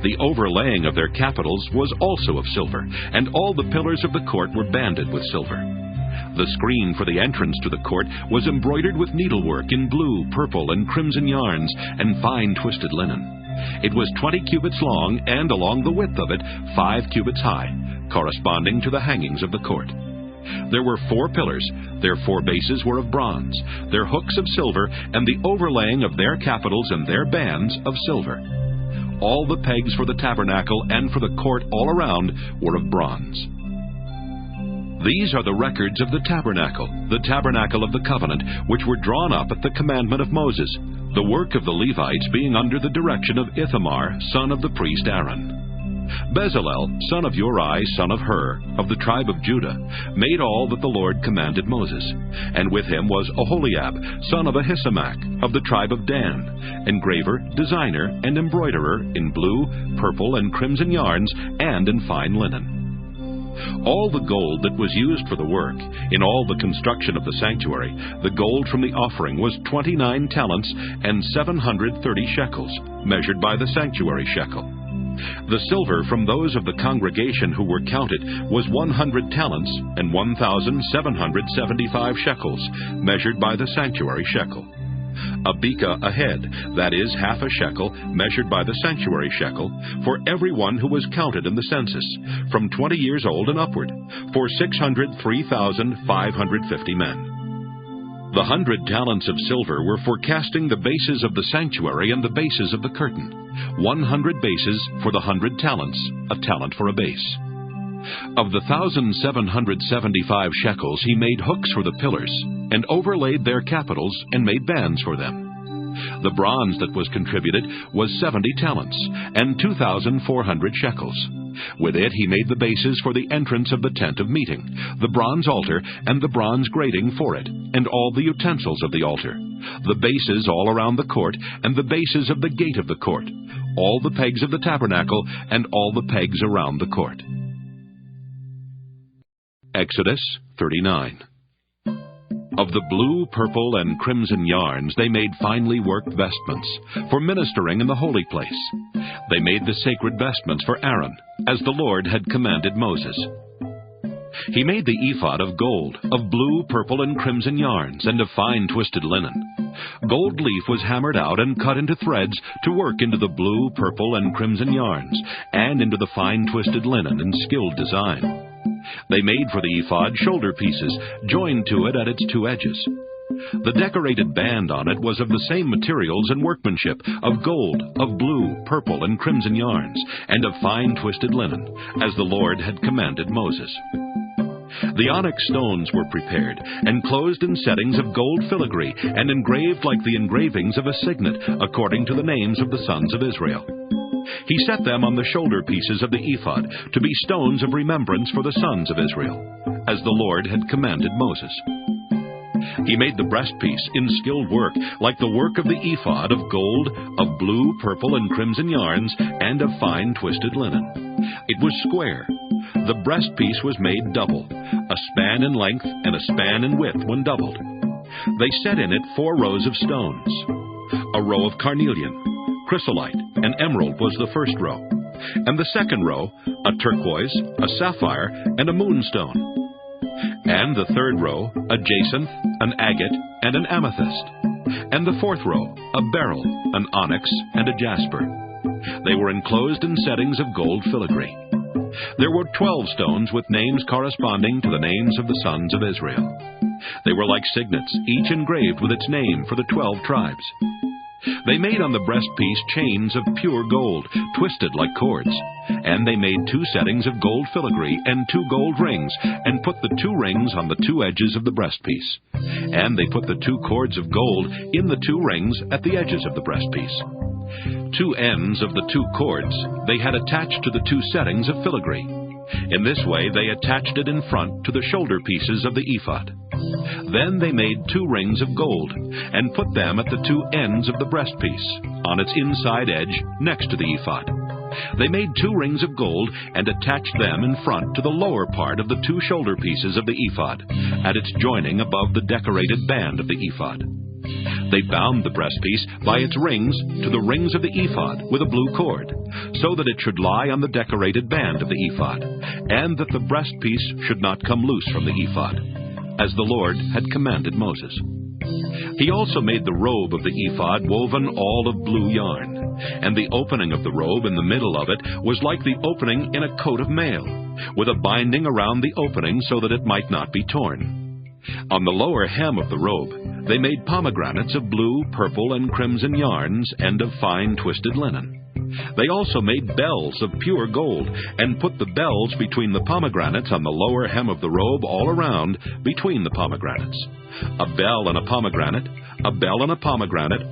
The overlaying of their capitals was also of silver, and all the pillars of the court were banded with silver. The screen for the entrance to the court was embroidered with needlework in blue, purple, and crimson yarns, and fine twisted linen. It was 20 cubits long, and along the width of it 5 cubits high, corresponding to the hangings of the court. There were 4 pillars, their 4 bases were of bronze, their hooks of silver, and the overlaying of their capitals and their bands of silver. All the pegs for the tabernacle and for the court all around were of bronze. These are the records of the tabernacle of the covenant, which were drawn up at the commandment of Moses, the work of the Levites being under the direction of Ithamar, son of the priest Aaron. Bezalel, son of Uri, son of Hur, of the tribe of Judah, made all that the Lord commanded Moses. And with him was Oholiab, son of Ahisamach, of the tribe of Dan, engraver, designer, and embroiderer in blue, purple, and crimson yarns, and in fine linen. All the gold that was used for the work, in all the construction of the sanctuary, the gold from the offering was 29 talents and 730 shekels, measured by the sanctuary shekel. The silver from those of the congregation who were counted was 100 talents and 1,775 shekels, measured by the sanctuary shekel. A beka a head, that is, half a shekel, measured by the sanctuary shekel, for every one who was counted in the census, from 20 years old and upward, for 603,550 men. The 100 talents of silver were for casting the bases of the sanctuary and the bases of the curtain, 100 bases for the 100 talents, a talent for a base. Of the 1,775 shekels he made hooks for the pillars, and overlaid their capitals, and made bands for them. The bronze that was contributed was 70 talents, and 2,400 shekels. With it he made the bases for the entrance of the tent of meeting, the bronze altar, and the bronze grating for it, and all the utensils of the altar, the bases all around the court, and the bases of the gate of the court, all the pegs of the tabernacle, and all the pegs around the court. Exodus 39. Of the blue, purple, and crimson yarns they made finely worked vestments, for ministering in the holy place. They made the sacred vestments for Aaron, as the Lord had commanded Moses. He made the ephod of gold, of blue, purple, and crimson yarns, and of fine twisted linen. Gold leaf was hammered out and cut into threads to work into the blue, purple, and crimson yarns, and into the fine twisted linen in skilled design. They made for the ephod shoulder pieces, joined to it at its 2 edges. The decorated band on it was of the same materials and workmanship, of gold, of blue, purple, and crimson yarns, and of fine twisted linen, as the Lord had commanded Moses. The onyx stones were prepared, and closed in settings of gold filigree, and engraved like the engravings of a signet, according to the names of the sons of Israel. He set them on the shoulder pieces of the ephod, to be stones of remembrance for the sons of Israel, as the Lord had commanded Moses. He made the breastpiece in skilled work, like the work of the ephod, of gold, of blue, purple, and crimson yarns, and of fine twisted linen. It was square. The breastpiece was made double, a span in length and a span in width when doubled. They set in it 4 rows of stones. a row of carnelian, chrysolite, and emerald was the first row, and the second row, a turquoise, a sapphire, and a moonstone. And the third row, a jacinth, an agate, and an amethyst. And the fourth row, a beryl, an onyx, and a jasper. They were enclosed in settings of gold filigree. There were 12 stones with names corresponding to the names of the sons of Israel. They were like signets, each engraved with its name for the 12 tribes. They made on the breastpiece chains of pure gold, twisted like cords. And they made 2 settings of gold filigree and 2 gold rings, and put the 2 rings on the 2 edges of the breastpiece. And they put the 2 cords of gold in the 2 rings at the edges of the breastpiece. 2 ends of the 2 cords they had attached to the 2 settings of filigree. In this way they attached it in front to the shoulder pieces of the ephod. Then they made 2 rings of gold, and put them at the 2 ends of the breastpiece, on its inside edge next to the ephod. They made 2 rings of gold, and attached them in front to the lower part of the 2 shoulder pieces of the ephod, at its joining above the decorated band of the ephod. They bound the breastpiece by its rings to the rings of the ephod with a blue cord, so that it should lie on the decorated band of the ephod, and that the breastpiece should not come loose from the ephod, as the Lord had commanded Moses. He also made the robe of the ephod woven all of blue yarn, and the opening of the robe in the middle of it was like the opening in a coat of mail, with a binding around the opening so that it might not be torn. On the lower hem of the robe, they made pomegranates of blue, purple, and crimson yarns, and of fine twisted linen. They also made bells of pure gold, and put the bells between the pomegranates on the lower hem of the robe all around, between the pomegranates. A bell and a pomegranate,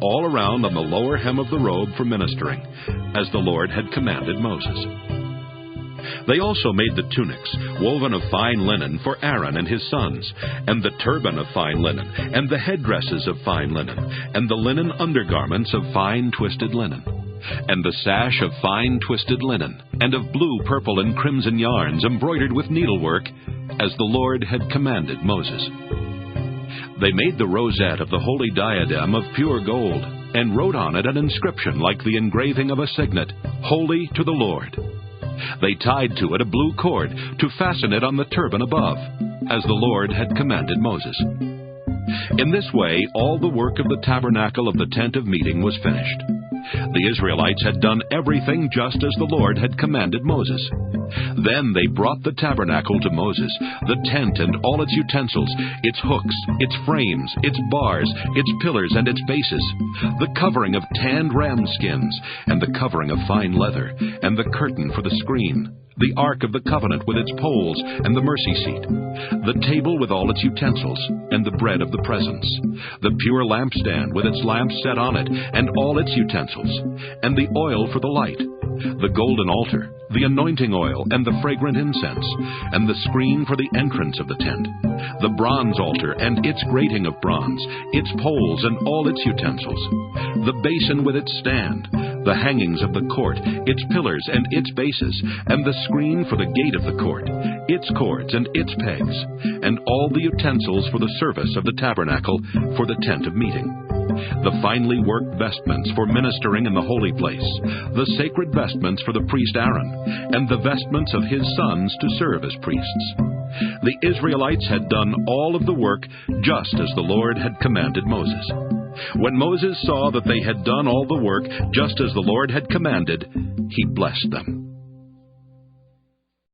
all around on the lower hem of the robe for ministering, as the Lord had commanded Moses. They also made the tunics, woven of fine linen, for Aaron and his sons, and the turban of fine linen, and the headdresses of fine linen, and the linen undergarments of fine twisted linen, and the sash of fine twisted linen, and of blue, purple, and crimson yarns embroidered with needlework, as the Lord had commanded Moses. They made the rosette of the holy diadem of pure gold, and wrote on it an inscription like the engraving of a signet, "Holy to the Lord." They tied to it a blue cord to fasten it on the turban above, as the Lord had commanded Moses. In this way, all the work of the tabernacle of the tent of meeting was finished. The Israelites had done everything just as the Lord had commanded Moses. Then they brought the tabernacle to Moses, the tent and all its utensils, its hooks, its frames, its bars, its pillars and its bases, the covering of tanned ram skins, and the covering of fine leather, and the curtain for the screen, the Ark of the Covenant with its poles, and the mercy seat, the table with all its utensils, and the bread of the presence, the pure lampstand with its lamps set on it, and all its utensils, and the oil for the light, the golden altar, the anointing oil, and the fragrant incense, and the screen for the entrance of the tent, the bronze altar and its grating of bronze, its poles and all its utensils, the basin with its stand, the hangings of the court, its pillars and its bases, and the screen for the gate of the court, its cords and its pegs, and all the utensils for the service of the tabernacle for the tent of meeting, the finely worked vestments for ministering in the holy place, the sacred vestments for the priest Aaron, and the vestments of his sons to serve as priests. The Israelites had done all of the work just as the Lord had commanded Moses. When Moses saw that they had done all the work just as the Lord had commanded, he blessed them.